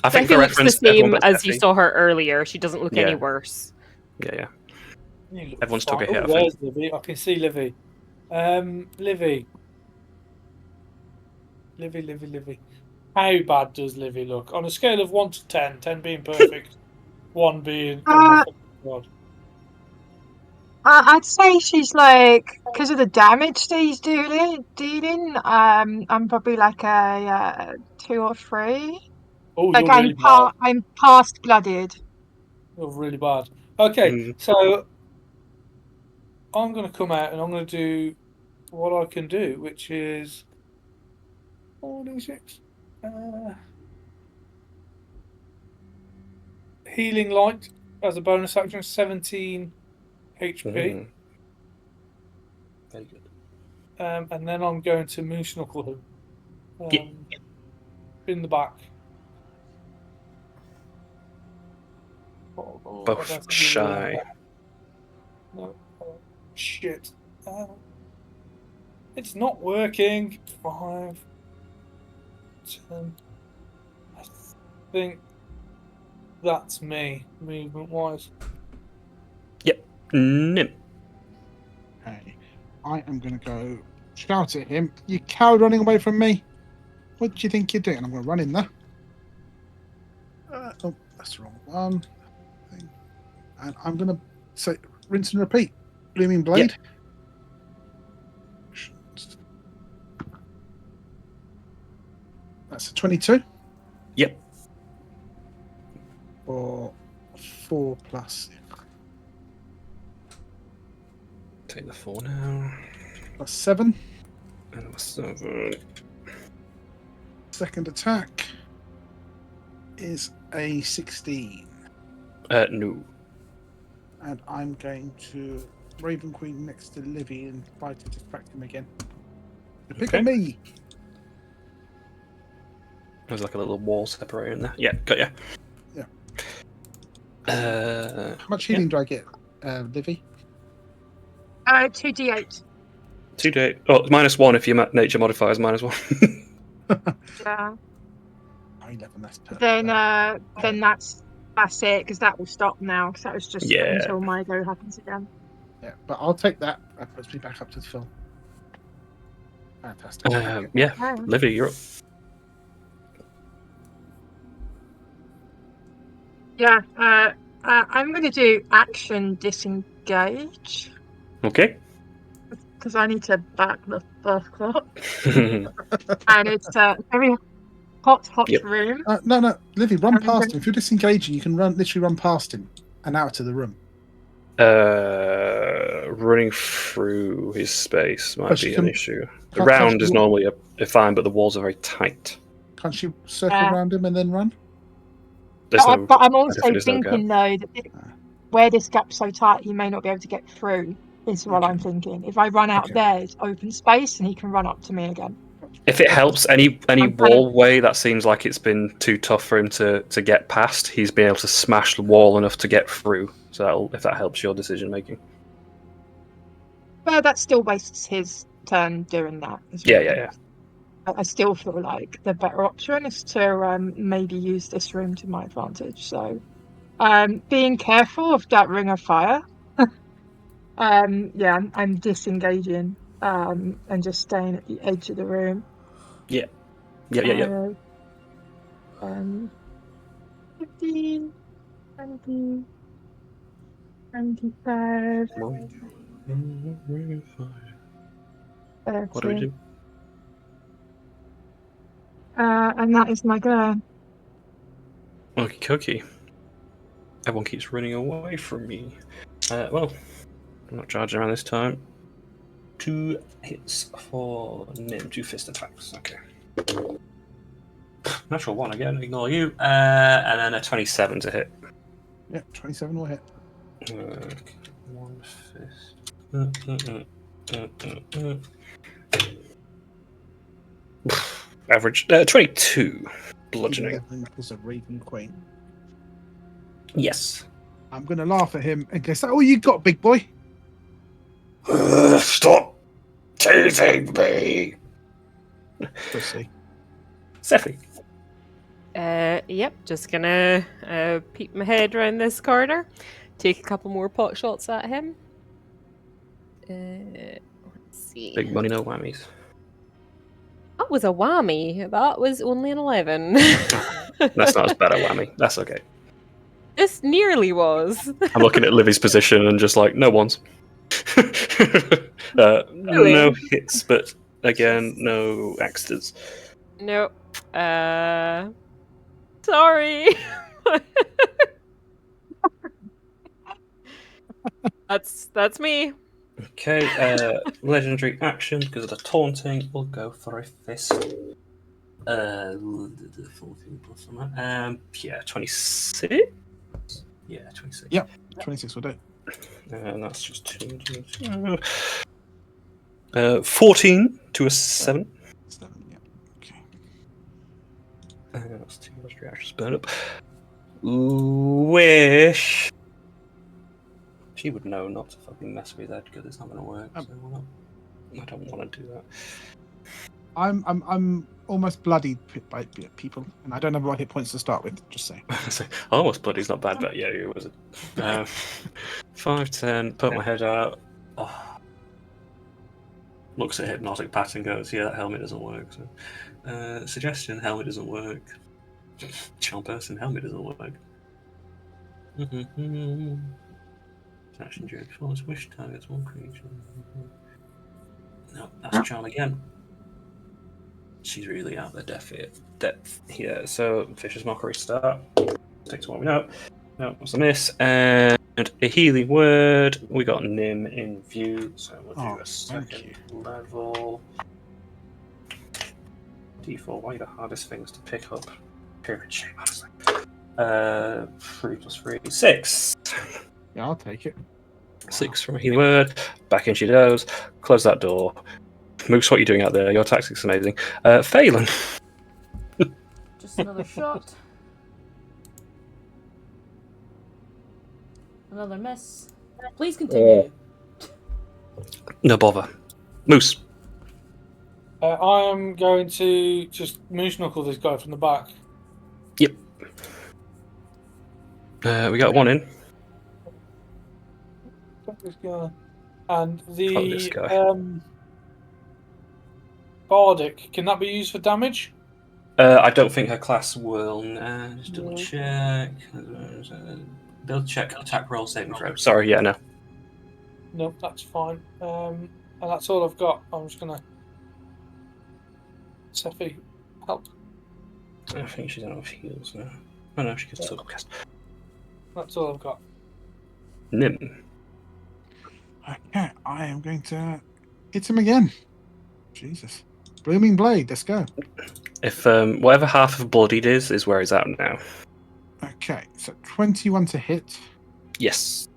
I think for Steffi looks the reference, everyone same but as you Steffi. saw her earlier. She doesn't look any Yeah. worse. Yeah. You look Everyone's fine. took a hit, Oh, I think. there's Livy. I can see Livy. Livy. Livy. How bad does Livy look? On a scale of 1 to 10, 10 being perfect, 1 being oh my fucking god. I'd say she's like, because of the damage that he's dealing, I'm probably like a 2 or 3. Oh, Like you're really bad. I'm past blooded. You're really bad. Okay, so I'm going to come out and I'm going to do what I can do, which is 4d6. Healing Light as a bonus action, 17 HP. Very good. And then I'm going to Moose Knuckle him. In the back. Both shy. No. Shit. It's not working. 5, 10. I think that's me, movement wise. Yep. Nim. Okay. I am going to go shout at him. You coward running away from me. What do you think you're doing? I'm going to run in there. Oh, that's the wrong one. And I'm going to say, rinse and repeat. Blooming Blade. Yep. That's a 22. Yep. Or 4 plus. Take the 4 now. Plus 7. And 7. Second attack is a 16. No. And I'm going to Raven Queen next to Livy and try to distract him again. Pick on me. There's like a little wall separating there. Yeah, got ya. Yeah. How much healing do I get, Livy? 2d8. 2d8. Oh, it's -1 if your nature modifier is -1. Yeah. 11, that's perfect. Then that's it, because that will stop now, because that was just until my go happens again. Yeah, but I'll take that. That puts me back up to the full. Fantastic. Yeah, Livy, you're up. Yeah, I'm going to do action disengage. Okay. Because I need to back the fuck up. And it's a very hot room. No, Livy, run past him. If you're disengaging, you can literally run past him and out to the room. Running through his space might be an issue. The can't round is you- normally a fine, but the walls are very tight. Can't you circle around him and then run? There's But, no, but I'm I also don't think there's no thinking, gap. though, that where this gap's so tight, he may not be able to get through, is what I'm thinking. If I run out there, it's open space, and he can run up to me again. If it helps, any wallway that seems like it's been too tough for him to get past, he's been able to smash the wall enough to get through. So if that helps your decision making. But that still wastes his turn doing that. Yeah. I still feel like the better option is to maybe use this room to my advantage. So, being careful of that ring of fire. Yeah, I'm disengaging and just staying at the edge of the room. Yeah. 15, 20, 25, What do we 30. do? And that is my go. Okie dokie. Everyone keeps running away from me. Well, I'm not charging around this time. 2 hits for Nim, 2 fist attacks. Okay. Natural 1 again, ignore you. And then a 27 to hit. Yeah, 27 will hit. 1 fist. Average 22 bludgeoning. 11 because of Raven Queen. Yes. I'm going to laugh at him and go, "Oh, you got, big boy." Stop teasing me. Pussy. Sephi. Yep, just gonna peek my head around this corner, take a couple more pot shots at him. Let's see. Big money, no whammies. That was a whammy. That was only an 11. That's not as bad a whammy. That's okay. This nearly was. I'm looking at Livy's position and just like, no ones. No hits, but again, no accidents. Nope. Sorry. That's me. Okay, legendary action because of the taunting. We'll go for a fist. 14 plus yeah, 26. Yeah, 26. Yep, 26 will do. And that's just 2. 14 to a 7. 7, yeah. Okay. That's 2 legendary actions burn up. Wish. She would know not to fucking mess with that because it's not going to work. So I don't want to do that. I'm almost bloodied by people, and I don't have a lot of hit points to start with. Just saying. Almost bloody's not bad, but yeah, it was. 5, 10. Put my head out. Oh. Looks at hypnotic pat and goes, "Yeah, that helmet doesn't work." So, suggestion: helmet doesn't work. Charm person, helmet doesn't work. Action during performance. Wish targets one creature. No, that's charm again. She's really out the depth here. So Fisher's Mockery start. Takes one we know. No, what's a miss? And a healing word. We got Nim in view, so we'll do a second level. D4, why are the hardest things to pick up? Pyramid shape, honestly. 3 plus 3, 6. Yeah, I'll take it. 6 from a healing word. Back in she goes. Close that door. Moose, what are you doing out there? Your tactics amazing. Phelan. Just another shot. Another miss. Please continue. No bother. Moose. I am going to just moose knuckle this guy from the back. Yep. We got one in. This guy. And this the guy. Bardic, can that be used for damage? I don't think her class will. Just double check. Build check attack roll saving throw. Sorry, yeah, no. No, that's fine. And that's all I've got. I'm just gonna. Sephi, help. I think she's out of heals now. Oh no, she can still cast. That's all I've got. Nim. Okay, I am going to hit him again. Jesus. Blooming Blade, let's go. If whatever half of bloodied is where he's at now. Okay, so 21 to hit. Yes.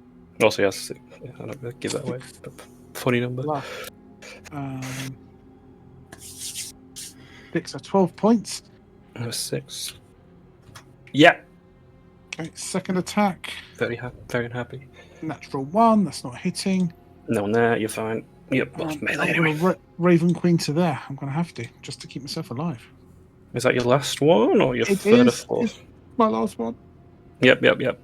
Also, yes. I don't know, give that away. But funny number. 6 or 12 points. 6. Yeah. Okay, second attack. Very unhappy. Natural 1, that's not hitting. No one there, you're fine. Yep, well, melee I'm anyway. gonna Raven Queen to there. I'm gonna have to just to keep myself alive. Is that your last one or your It third or is. fourth? It's my last one. Yep. Okie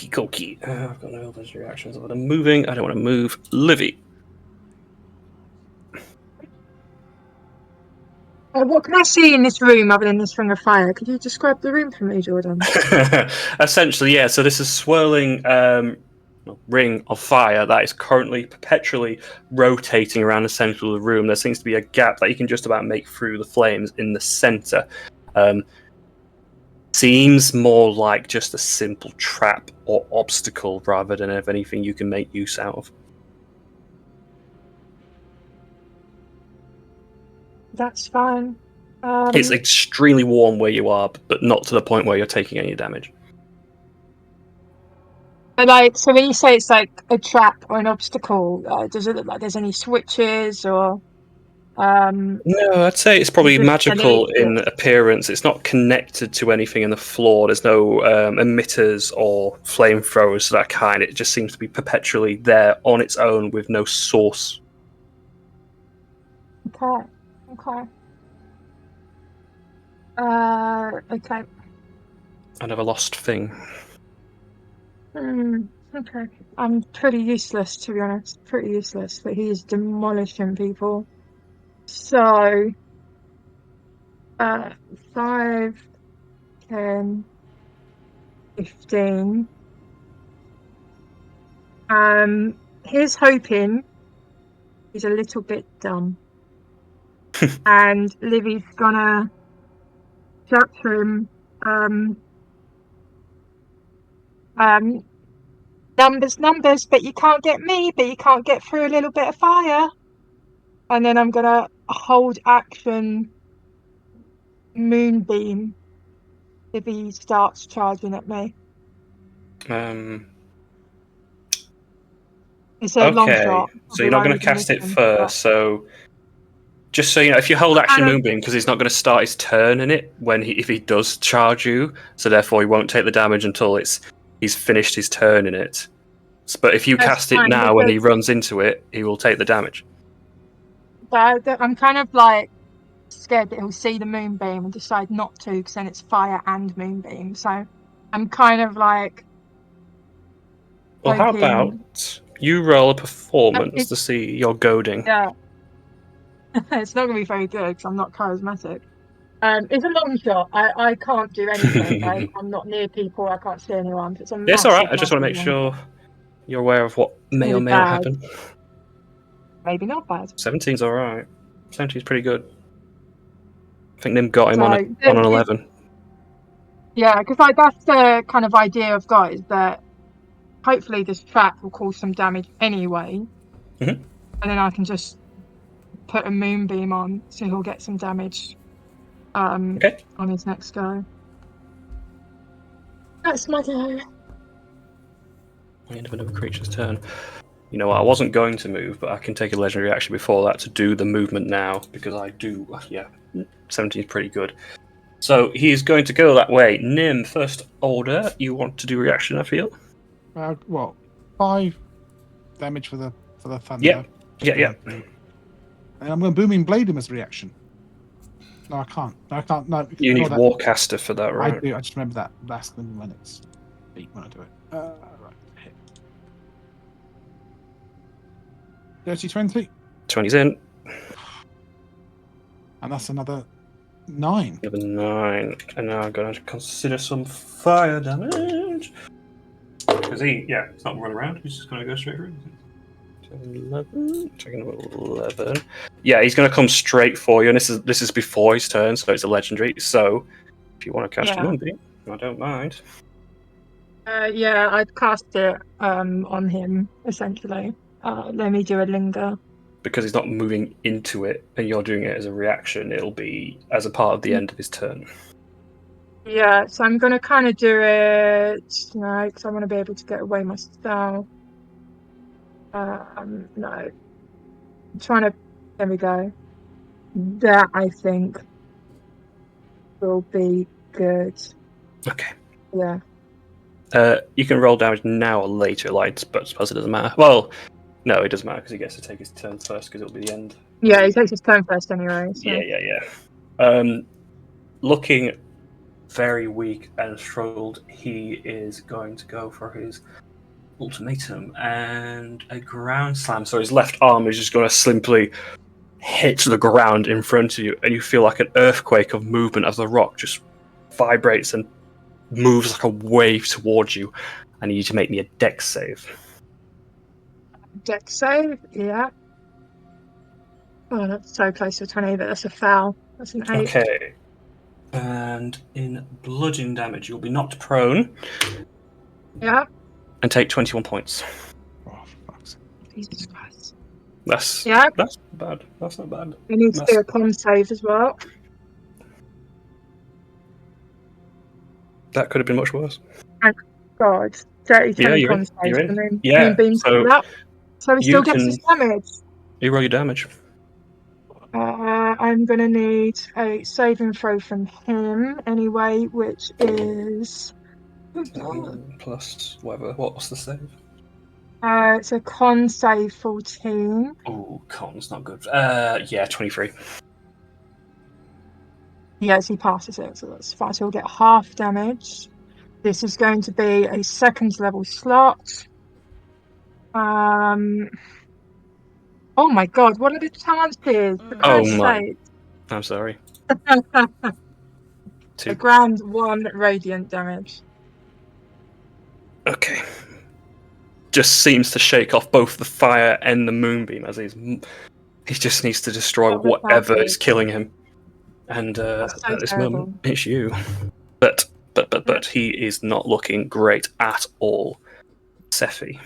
dokie. I've got no other reactions other than moving. I don't want to move. Livy. What can I see in this room other than this ring of fire? Could you describe the room for me, Jordan? Essentially, yeah. So this is swirling ring of fire that is currently perpetually rotating around the centre of the room. There seems to be a gap that you can just about make through the flames in the centre. Seems more like just a simple trap or obstacle rather than of anything you can make use out of. That's fine. It's extremely warm where you are, but not to the point where you're taking any damage. But so when you say it's like a trap or an obstacle, does it look like there's any switches or? No, I'd say it's probably Just magical beneath in it. appearance. It's not connected to anything in the floor. There's no emitters or flamethrowers of that kind. It just seems to be perpetually there on its own with no source. Okay. Okay. Another lost thing. Okay. I'm pretty useless, to be honest. Pretty useless, but he is demolishing people. So, 5, 10, 15. Here's hoping he's a little bit dumb. And Livy's gonna shout to him, numbers, but you can't get me, but you can't get through a little bit of fire. And then I'm gonna hold action moonbeam if he starts charging at me. It's a long Okay, shot. so you're not going to cast it first. So just so you know, if you hold action moonbeam, because he's not going to start his turn in it if he does charge you, so therefore he won't take the damage until he's finished his turn in it. But if you cast it now when he runs into it, he will take the damage. But I'm kind of like scared that he'll see the moonbeam and decide not to, because then it's fire and moonbeam. So I'm kind of like. Well, how about you roll a performance to see your goading? Yeah. It's not going to be very good because I'm not charismatic. It's a long shot. I can't do anything. I'm not near people. I can't see anyone. It's a It's all right. I just massive want to make sure you're aware of what may or may not happen. Maybe not bad. 17's all right. 17's pretty good. I think Nim got him on an 11. Yeah, because that's the kind of idea I've got, is that hopefully this trap will cause some damage anyway, and then I can just put a moonbeam on, so he'll get some damage on his next go. That's my go. The end of another creature's turn. You know what, I wasn't going to move, but I can take a legendary action before that to do the movement now, because I do, 17 is pretty good. So he's going to go that way. Nim, first order, you want to do reaction, I feel? 5 damage for the thunder. Yeah. And I'm going to booming blade him as a reaction. No, I can't. No. You need Warcaster for that, right? I do. I just remember that. That's when it's beat when I do it. Right. Hit. Dirty 20. 20's in. And that's another 9. Another 9. And now I'm going to consider some fire damage. Because he's not running around. He's just going to go straight through. 11. Taking 11. Yeah, he's going to come straight for you, and this is before his turn, so it's a legendary. So, if you want to cast a moonbeam, I don't mind. I'd cast it on him essentially. Let me do a linger. Because he's not moving into it, and you're doing it as a reaction, it'll be as a part of the end of his turn. Yeah, so I'm going to kind of do it, because I want to be able to get away myself. No. I'm trying to... There we go. That, I think, will be good. Okay. Yeah. You can roll damage now or later, but I suppose it doesn't matter. Well, No, it doesn't matter because he gets to take his turn first because it'll be the end. Yeah, he takes his turn first anyway. So. Yeah. Looking very weak and struggled, he is going to go for his ultimatum and a ground slam. So his left arm is just going to simply hit the ground in front of you, and you feel like an earthquake of movement as the rock just vibrates and moves like a wave towards you. I need you to make me a dex save. Dex save, yeah. Oh, that's so close to a 20, but that's a foul. That's an 8. Okay. And in bludgeoning damage, you'll be knocked prone Yeah. and take 21 points. Oh, for fuck's sake. Jesus Christ. That's bad. That's not bad. We need to do a con save as well. That could have been much worse. Thank God. 37 you're con in. saves. You're in. And then Yeah, beams so that. So he still you gets his damage. You roll your damage. I'm going to need a saving throw from him anyway, which is... Plus whatever. What's the save? It's a con save 14. Oh, con's not good. 23. Yes, he passes it, so that's fine. So he'll get half damage. This is going to be a second level slot. Oh my God, what are the chances? For Christ's sake. I'm sorry. A grand 1 radiant damage. Okay. Just seems to shake off both the fire and the moonbeam as he just needs to destroy whatever is killing him. And at this moment, it's you. But he is not looking great at all. Sephi.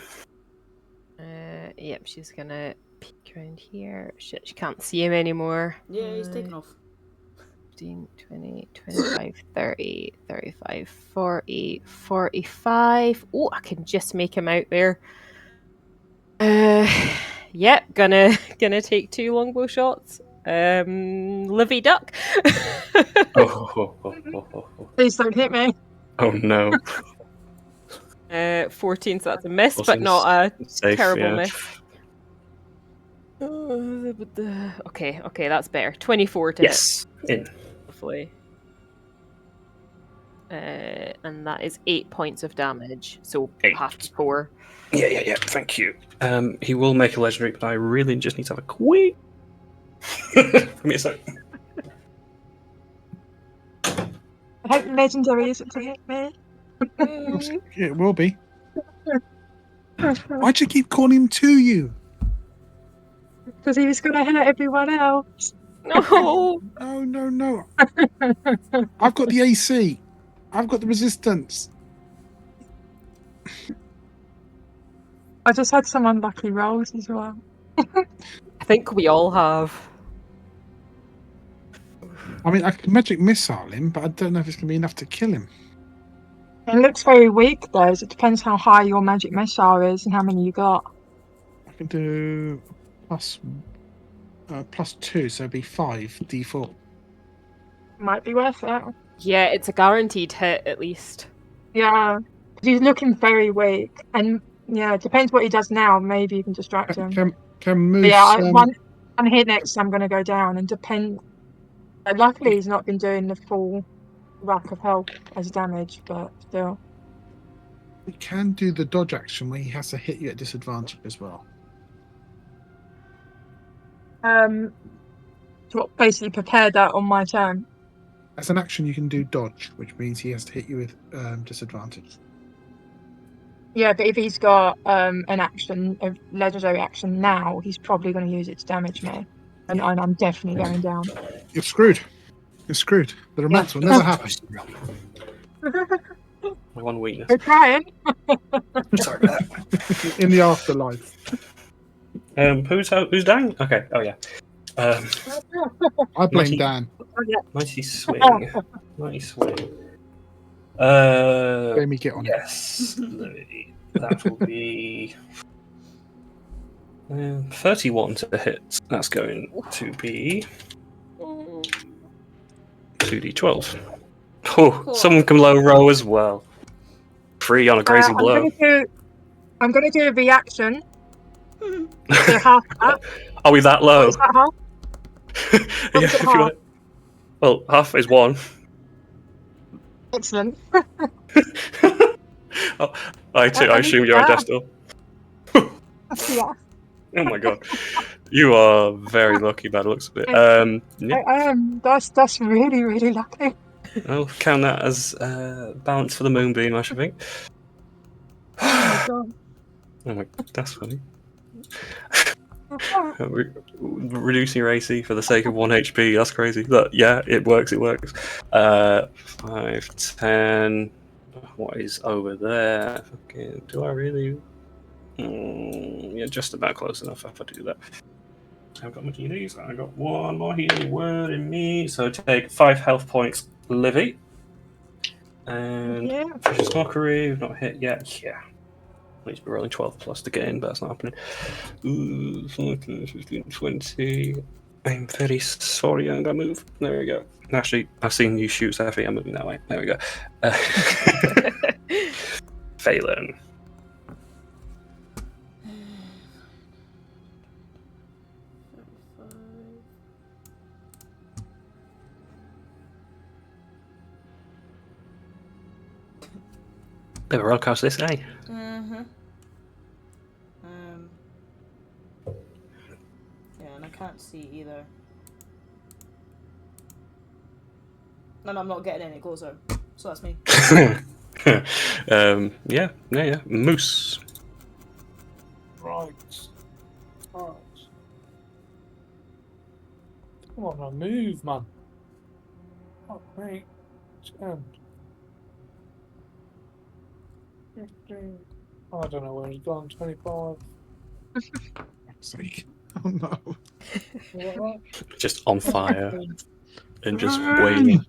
Yep, she's gonna peek around here. Shit, she can't see him anymore. Yeah, he's taken off. 15, 20, 25, 30, 35, 40, 45. Oh, I can just make him out there. Yep, gonna take 2 longbow shots. Livy duck. Please don't hit me. Oh no. 14, so that's a miss, but not a terrible miss. Okay, that's better. 24 to hit. In. Hopefully. And that is 8 points of damage, so 8. half to 4. Yeah, thank you. He will make a legendary, but I really just need to have a quick... Give me a sec. I hope legendary isn't to hit me. It will be. Why'd you keep calling him to you? Because he was going to hit everyone else. No. No. I've got the AC. I've got the resistance. I just had some unlucky rolls as well. I think we all have. I mean, I can magic missile him, but I don't know if it's going to be enough to kill him. It looks very weak, though. So it depends how high your magic missile is and how many you got. I can do plus 2, so it'd be 5 D4. Might be worth it. Yeah, it's a guaranteed hit at least. Yeah, because he's looking very weak, and yeah, it depends what he does now. Maybe you can distract him. Can move. But yeah, one hit next, I'm going to go down, and depend. Luckily, he's not been doing the full rack of health as damage, but still. We can do the dodge action where he has to hit you at disadvantage as well. So basically prepare that on my turn. As an action, you can do dodge, which means he has to hit you with disadvantage. Yeah, but if he's got an action, a legendary action now, he's probably going to use it to damage me, and I'm definitely going down. You're screwed. The romance will never happen. My one weakness. We're trying. Sorry about that. In the afterlife. Who's Dan? Okay. Oh yeah. I blame Dan. Mighty swing. Let me get on yes. That will be 31 to hit. That's going to be 2d12. Oh, someone can low roll as well. 3 on a grazing blow. I'm going to do a reaction. So half that. Are we that Oh, low? is that half? Yeah, is it if you half? want. Well, half is 1. Excellent. Oh, I I need assume you're that. Destor. Yeah, Oh my god. You are very lucky by the looks of it. Yeah, I am. That's really, really lucky. I'll count that as balance for the moonbeam, I should think. Oh my god. Oh my, that's funny. Oh, Reducing your AC for the sake of 1 HP, that's crazy. But yeah, it works, 5, 10. What is over there? Fucking, do I really? Yeah, just about close enough if I do that. I've got my healies. I got 1 more healing word in me. So take 5 health points, Livy. And yeah. Vicious Mockery, we've not hit yet. Yeah. Need to be rolling 12 plus to get in, but that's not happening. Ooh, 14, 15, 20. I'm very sorry, I'm gonna move. There we go. Actually, I've seen you shoot, so I think I'm moving that way. There we go. Phelan. Bit of a roller coaster this, eh? Mm-hmm. Yeah, and I can't see either. And I'm not getting any closer, so that's me. Yeah. Moose. Right. Come on, man, move, man. Oh, mate. 10. 15. Oh, I don't know where he's gone. 25. Sake. Oh no. Just on fire and just waiting.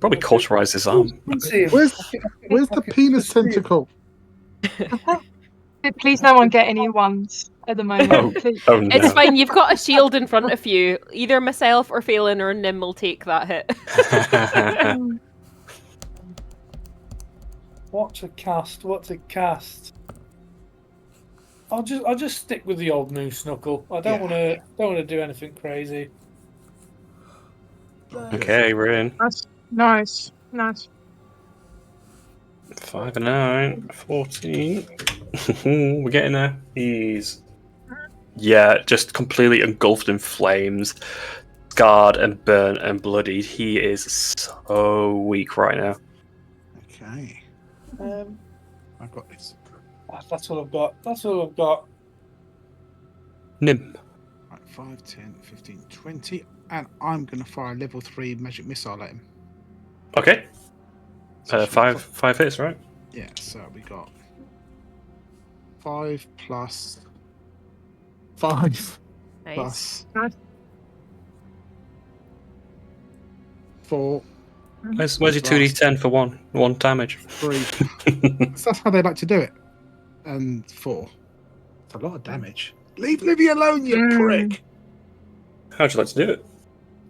Probably cauterized his arm. Where's the penis tentacle? Please, no one get any ones at the moment. Please. Oh no. It's fine, you've got a shield in front of you. Either myself or Phelan or Nim will take that hit. What to cast? I'll just stick with the old moose knuckle. I don't want to do anything crazy. Okay, we're in. That's nice. 5 and 9, 14. We're getting there. He's just completely engulfed in flames, scarred and burnt and bloodied. He is so weak right now. Okay. I've got this. That's all I've got. Nim. Right, 5, 10, 15, 20. And I'm going to fire a level 3 magic missile at him. Okay. So 5 hits, right? Yeah, so we got 5 plus 5 Nice. plus 4. Where's your 2d10 for one damage? 3. So that's how they like to do it. And 4. It's a lot of damage. Leave Livy alone, you prick! How'd you like to do it?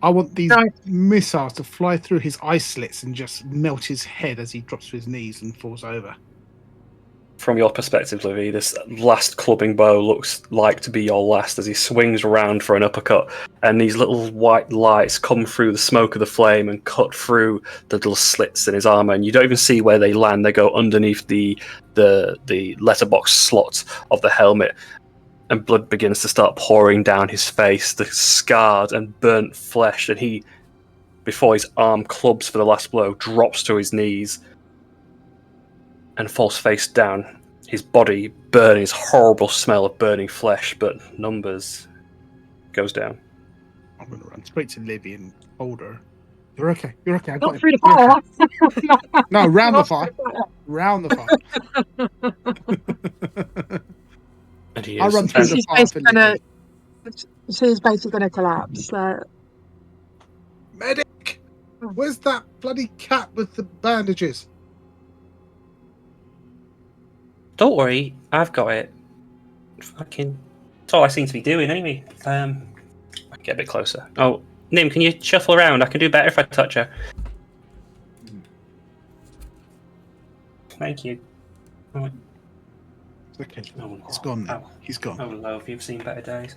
I want these missiles to fly through his eye slits and just melt his head as he drops to his knees and falls over. From your perspective, Livy, this last clubbing blow looks like to be your last as he swings around for an uppercut, and these little white lights come through the smoke of the flame and cut through the little slits in his armor, and you don't even see where they land. They go underneath the letterbox slot of the helmet, and blood begins to start pouring down his face, the scarred and burnt flesh, and he, before his arm clubs for the last blow, drops to his knees and falls face down. His body burning, his horrible smell of burning flesh, but numbers goes down. I'm going to run straight to Livy and hold her. You're okay. I got Not him. through the fire. No, round the Not fire. through the Round the fire. And he I is. run through the She's fire. basically gonna collapse. Medic! Where's that bloody cat with the bandages? Don't worry, I've got it. Fucking. That's all I seem to be doing anyway. I get a bit closer. Oh, Nim, can you shuffle around? I can do better if I touch her. Thank you. Right. It's okay. Oh, It's gone now. oh, He's gone. oh, love, you've seen better days.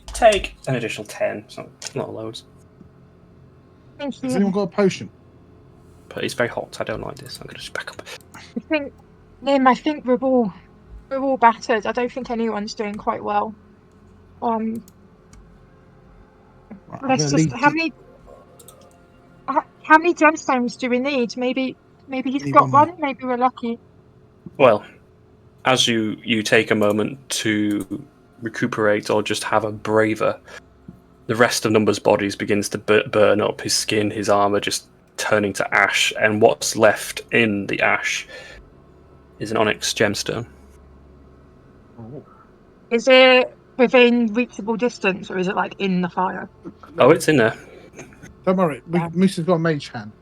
Take an additional 10. So not loads. Thank Has you. anyone got a potion? But it's very hot. I don't like this. I'm going to just back up. I think, Nim, I think we're all battered. I don't think anyone's doing quite well. Right, I'm Let's gonna just lead how many gemstones do we need? Maybe he's Need got one more. one. Maybe we're lucky. Well, as you take a moment to recuperate or just have a braver, the rest of Number's bodies begins to burn up, his skin, his armor just turning to ash, and what's left in the ash is an onyx gemstone. Is it within reachable distance, or is it like in the fire? Oh, it's in there. Don't worry. Yeah. Moose has got a mage hand.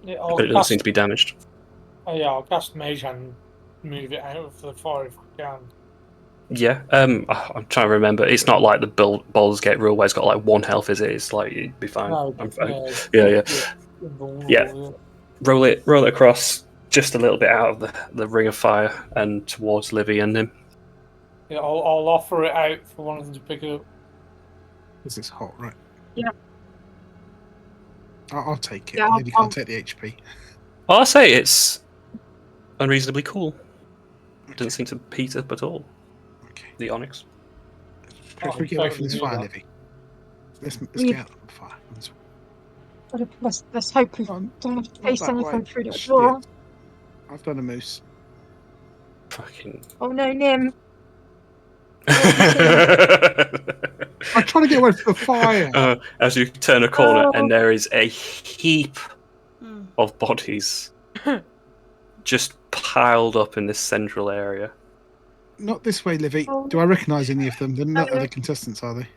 Yeah, But it doesn't seem to be damaged. I'll cast Mage and move it out of the fire if I can. Yeah, I'm trying to remember. It's not like the Baldur's Gate rule where it's got like 1 health, is it? It's like, it'd be fine. No, I'm fine. yeah. Yeah. Roll it across just a little bit out of the ring of fire and towards Livy and him. Yeah, I'll offer it out for one of them to pick it up. This is hot, right? Yeah. I'll take it. Yeah, Maybe can't take the HP. I'll say it's unreasonably cool. It doesn't seem to heat up at all. Okay. The onyx. Let's get away from this fire, Livy. Let's get out of the fire. Let's hope we Not don't have to face that anything way. through the Shit. door. I've done a moose. Fucking. Oh no, Nim. I'm trying to get away from the fire. As you turn a corner, and there is a heap Hmm. of bodies just piled up in this central area. Not this way, Livy. Oh. Do I recognise any of them? They're not other contestants, are they?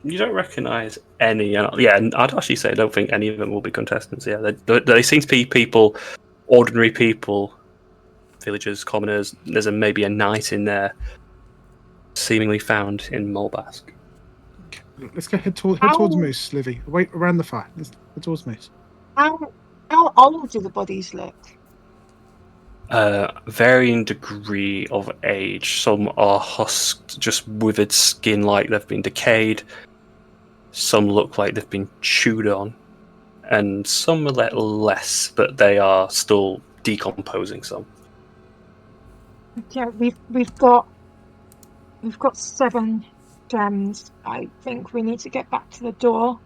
You don't recognise any. Yeah, I'd actually say I don't think any of them will be contestants. Yeah, they seem to be people, ordinary people, villagers, commoners. There's maybe a knight in there, seemingly found in Mulbask. Okay. Let's go head towards Moose, Livy. Wait around the fire. Let's head towards Moose. How old do the bodies look? Varying degree of age. Some are husked, just withered skin like they've been decayed. Some look like they've been chewed on. And some a little less, but they are still decomposing some. Yeah, we've got 7 gems. I think we need to get back to the door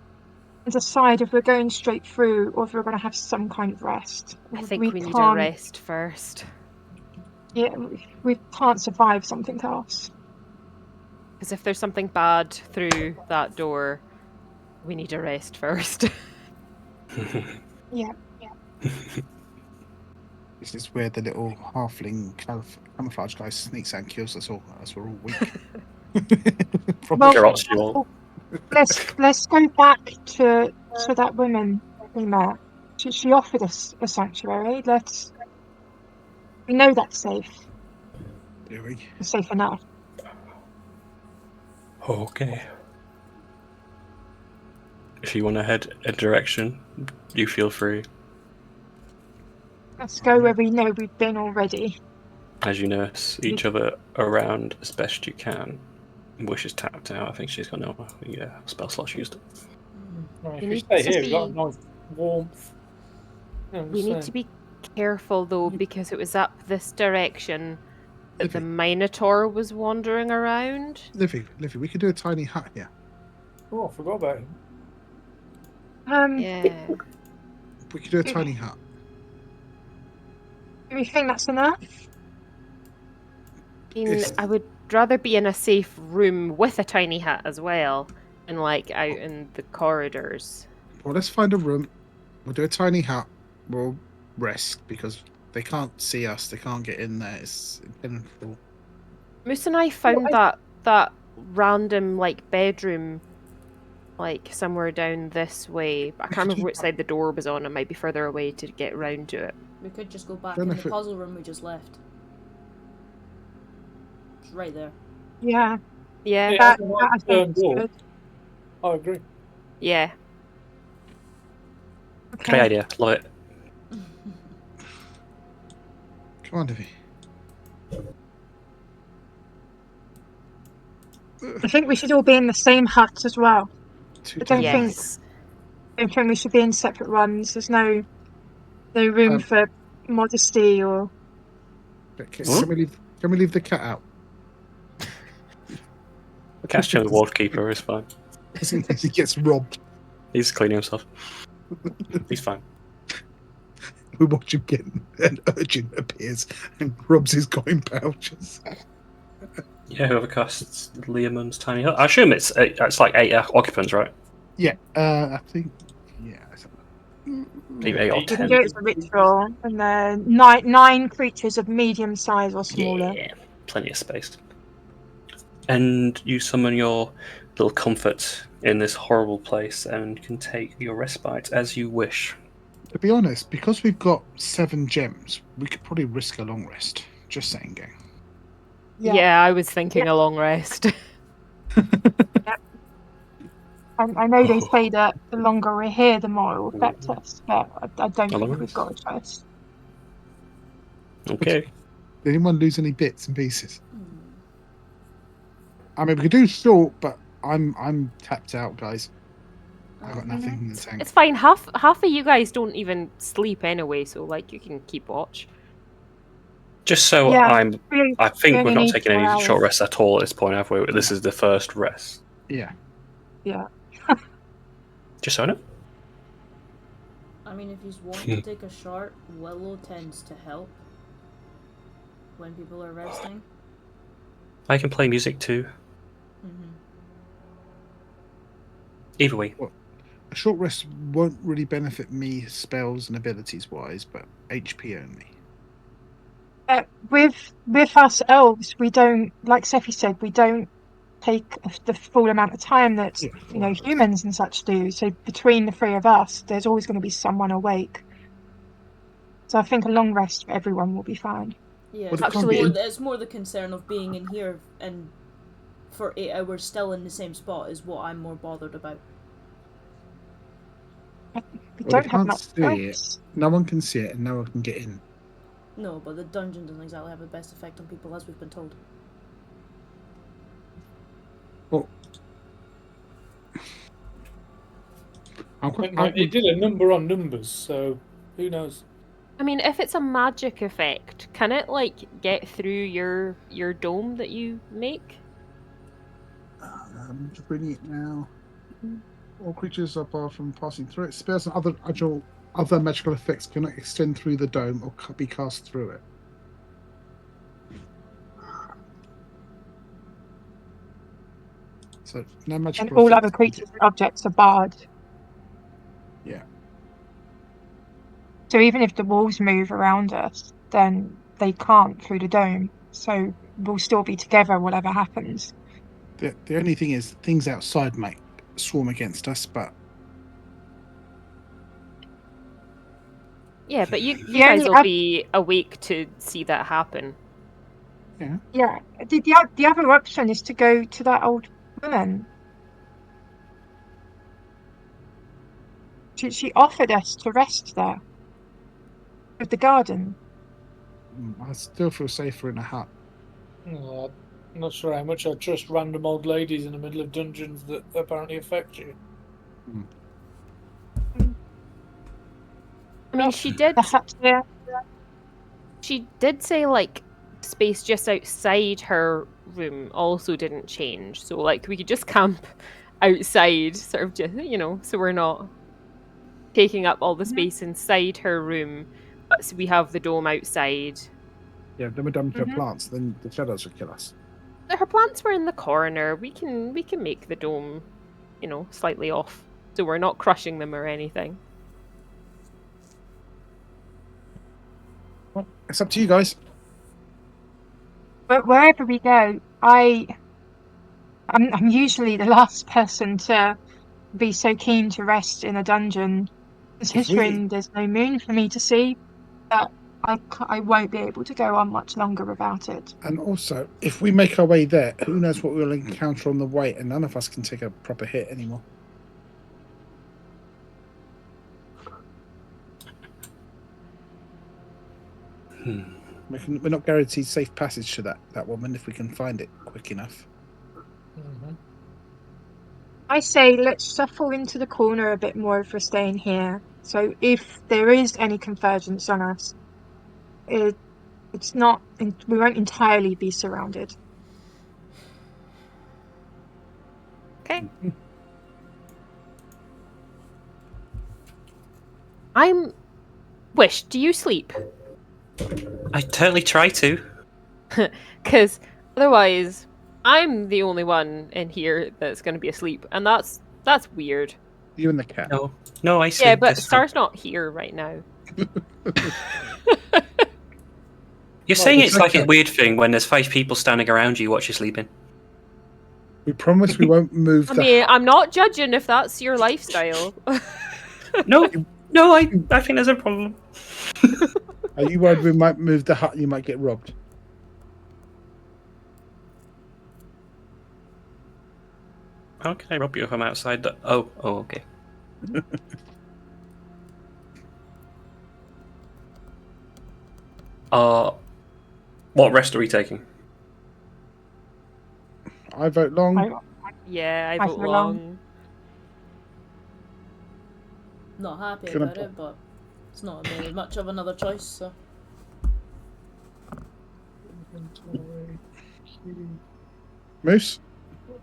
and decide if we're going straight through or if we're going to have some kind of rest. I think we need a can't- rest first. Yeah, we can't survive something else. Because if there's something bad through that door, we need a rest first. Yeah. This is where the little halfling camouflage guy sneaks out and kills us all, as we're all weak. Probably Well, Garrots you all. let's go back to that woman we met. She offered us a sanctuary. We know that's safe. Do we? It's safe enough. Okay. If you want to head a direction, you feel free. Let's go where we know we've been already. As you nurse each other around as best you can. Wish is tapped out. I think she's got no spell slots used. Right, You if we need stay to here, we've got be- nice warmth. You know what I'm We need to saying? be careful though, because it was up this direction that the Livy. Minotaur was wandering around. Livy, we could do a tiny hut here. Oh, I forgot about him. Yeah. We could do a tiny hut. Do we think that's enough? I would rather be in a safe room with a tiny hut as well, and like out in the corridors. Well, let's find a room. We'll do a tiny hut. We'll rest because they can't see us. They can't get in there. It's impenetrable. Moose and I found that random like bedroom, like somewhere down this way. But I can't remember which side the door was on. It might be further away to get round to it. We could just go back Don't in know the if it- puzzle room we just left. It's right there. Yeah, Yeah, Yeah. that Well, I think is door. good. I agree. yeah. Great idea. Love it. Come on, Livy. I think we should all be in the same hut as well. Too I don't damn think- right. Yes. I don't think we should be in separate ones. There's no room for modesty or. Can we leave the cat out? Catch him, the ward keeper is fine. Just in case he gets robbed. He's cleaning himself. He's fine. We watch him get an urchin appears and grabs his coin pouches. Yeah, whoever casts Leoman's tiny hut. I assume it's like 8 occupants, right? Yeah, I think. Yeah. Maybe 8 or You can 10. do it as a ritual, and then nine creatures of medium size or smaller. Yeah, plenty of space. And you summon your little comfort in this horrible place and can take your respite as you wish. To be honest, because we've got 7 gems, we could probably risk a long rest. Just saying, gang. Yeah, I was thinking a long rest. I know they Oh. say that the longer we're here, the more it will affect us, but I don't A long think we've rest. got a choice. Okay. Did anyone lose any bits and pieces? Hmm. I mean, we could do short, but I'm tapped out, guys. I got nothing in the tank. It's fine. Half of you guys don't even sleep anyway, so like you can keep watch. Just so Yeah. I think only we've not need taken 4 any hours. short rests at all at this point, have we? This is the first rest. Yeah. Yeah. Just so I know. I mean, if you want to take a short, Willow tends to help when people are resting. I can play music too. Mm-hmm. Either way. A short rest won't really benefit me spells and abilities wise, but HP only. With us elves, we don't, like Sephi said, we don't take the full amount of time that humans and such do. So between the 3 of us, there's always going to be someone awake. So I think a long rest for everyone will be fine. Yeah, Well, Actually- it's more the concern of being in here and for 8 hours still in the same spot is what I'm more bothered about. We Well, don't they have can't much see it. choice. No one can see it, and no one can get in. No, but the dungeon doesn't exactly have the best effect on people, as we've been told. Well, It did a number on numbers, so who knows? I mean, if it's a magic effect, can it like get through your dome that you make? I'm just reading it now. All creatures apart from passing through it, spells and other magical effects cannot extend through the dome or be cast through it. So no magical And all effects. other creatures and objects are barred. Yeah. So even if the walls move around us, then they can't through the dome. So we'll still be together, whatever happens. The only thing is, things outside might swarm against us, but Yeah, but you The guys only will be awake to see that happen. Yeah. The other option is to go to that old woman. She offered us to rest there. With the garden. I still feel safer in a hut. Oh, I'm not sure how much I trust random old ladies in the middle of dungeons that apparently affect you. I mean, she did. The hut there. She did say like space just outside her room also didn't change. So like we could just camp outside, sort of just so we're not taking up all the space inside her room, but we have the dome outside. Yeah, then we're done with our plants, then the shadows will kill us. Her plants were in the corner. We can make the dome, slightly off, so we're not crushing them or anything. Well, it's up to you guys. But wherever we go, I'm usually the last person to be so keen to rest in a dungeon, considering there's no moon for me to see. But I won't be able to go on much longer without it. And also, if we make our way there, who knows what we'll encounter on the way, and none of us can take a proper hit anymore. We're not guaranteed safe passage to that woman if we can find it quick enough. I say let's shuffle into the corner a bit more if we're staying here. So if there is any convergence on us, it's not. We won't entirely be surrounded. Okay. I'm. Wish, do you sleep? I totally try to. Because otherwise, I'm the only one in here that's going to be asleep, and that's weird. You and the cat. No, I sleep. Yeah, but just Star's not here right now. You're saying it's it's like a okay. weird thing when there's 5 people standing around you while you're sleeping. We promise we won't move I the mean, I'm not judging if that's your lifestyle. No, I think there's a problem. Are you worried we might move the hut and you might get robbed? How can I rob you if I'm outside the... Oh, okay. What rest are we taking? I vote long. Yeah, I I vote vote long. Not happy Can I about it, but it's not really much of another choice, so. Moose?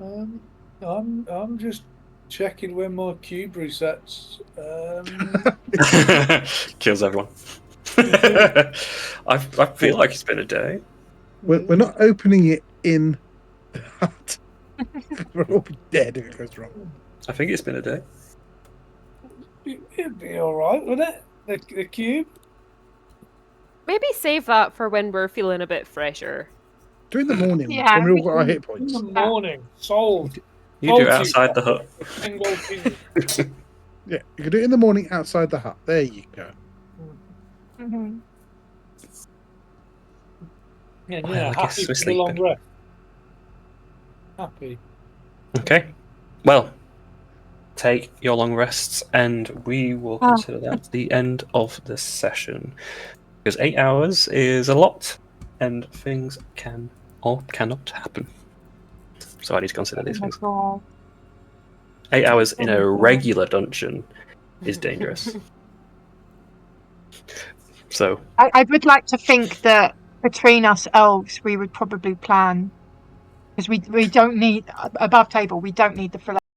I'm just checking when my cube resets. Kills everyone. I feel like it's been a day. We're not opening it in the hut. We'll all be dead if it goes wrong. I think it's been a day. It'd be alright, wouldn't it? The cube? Maybe save that for when we're feeling a bit fresher. Do it in the morning Yeah, when we all we got our can- hit In points. the morning. Solved. You do it outside the hut. Single cube. Yeah, you can do it in the morning outside the hut. There you go. Mhm. Yeah, Well, yeah, I guess happy we're for the long sleeping. rest. Happy. Okay. Well, take your long rests, and we will consider that the end of this session. Because 8 hours is a lot, and things can or cannot happen. So I need to consider these things. 8 hours in a regular dungeon is dangerous. So I would like to think that between us elves, we would probably plan, because we don't need above table. We don't need the full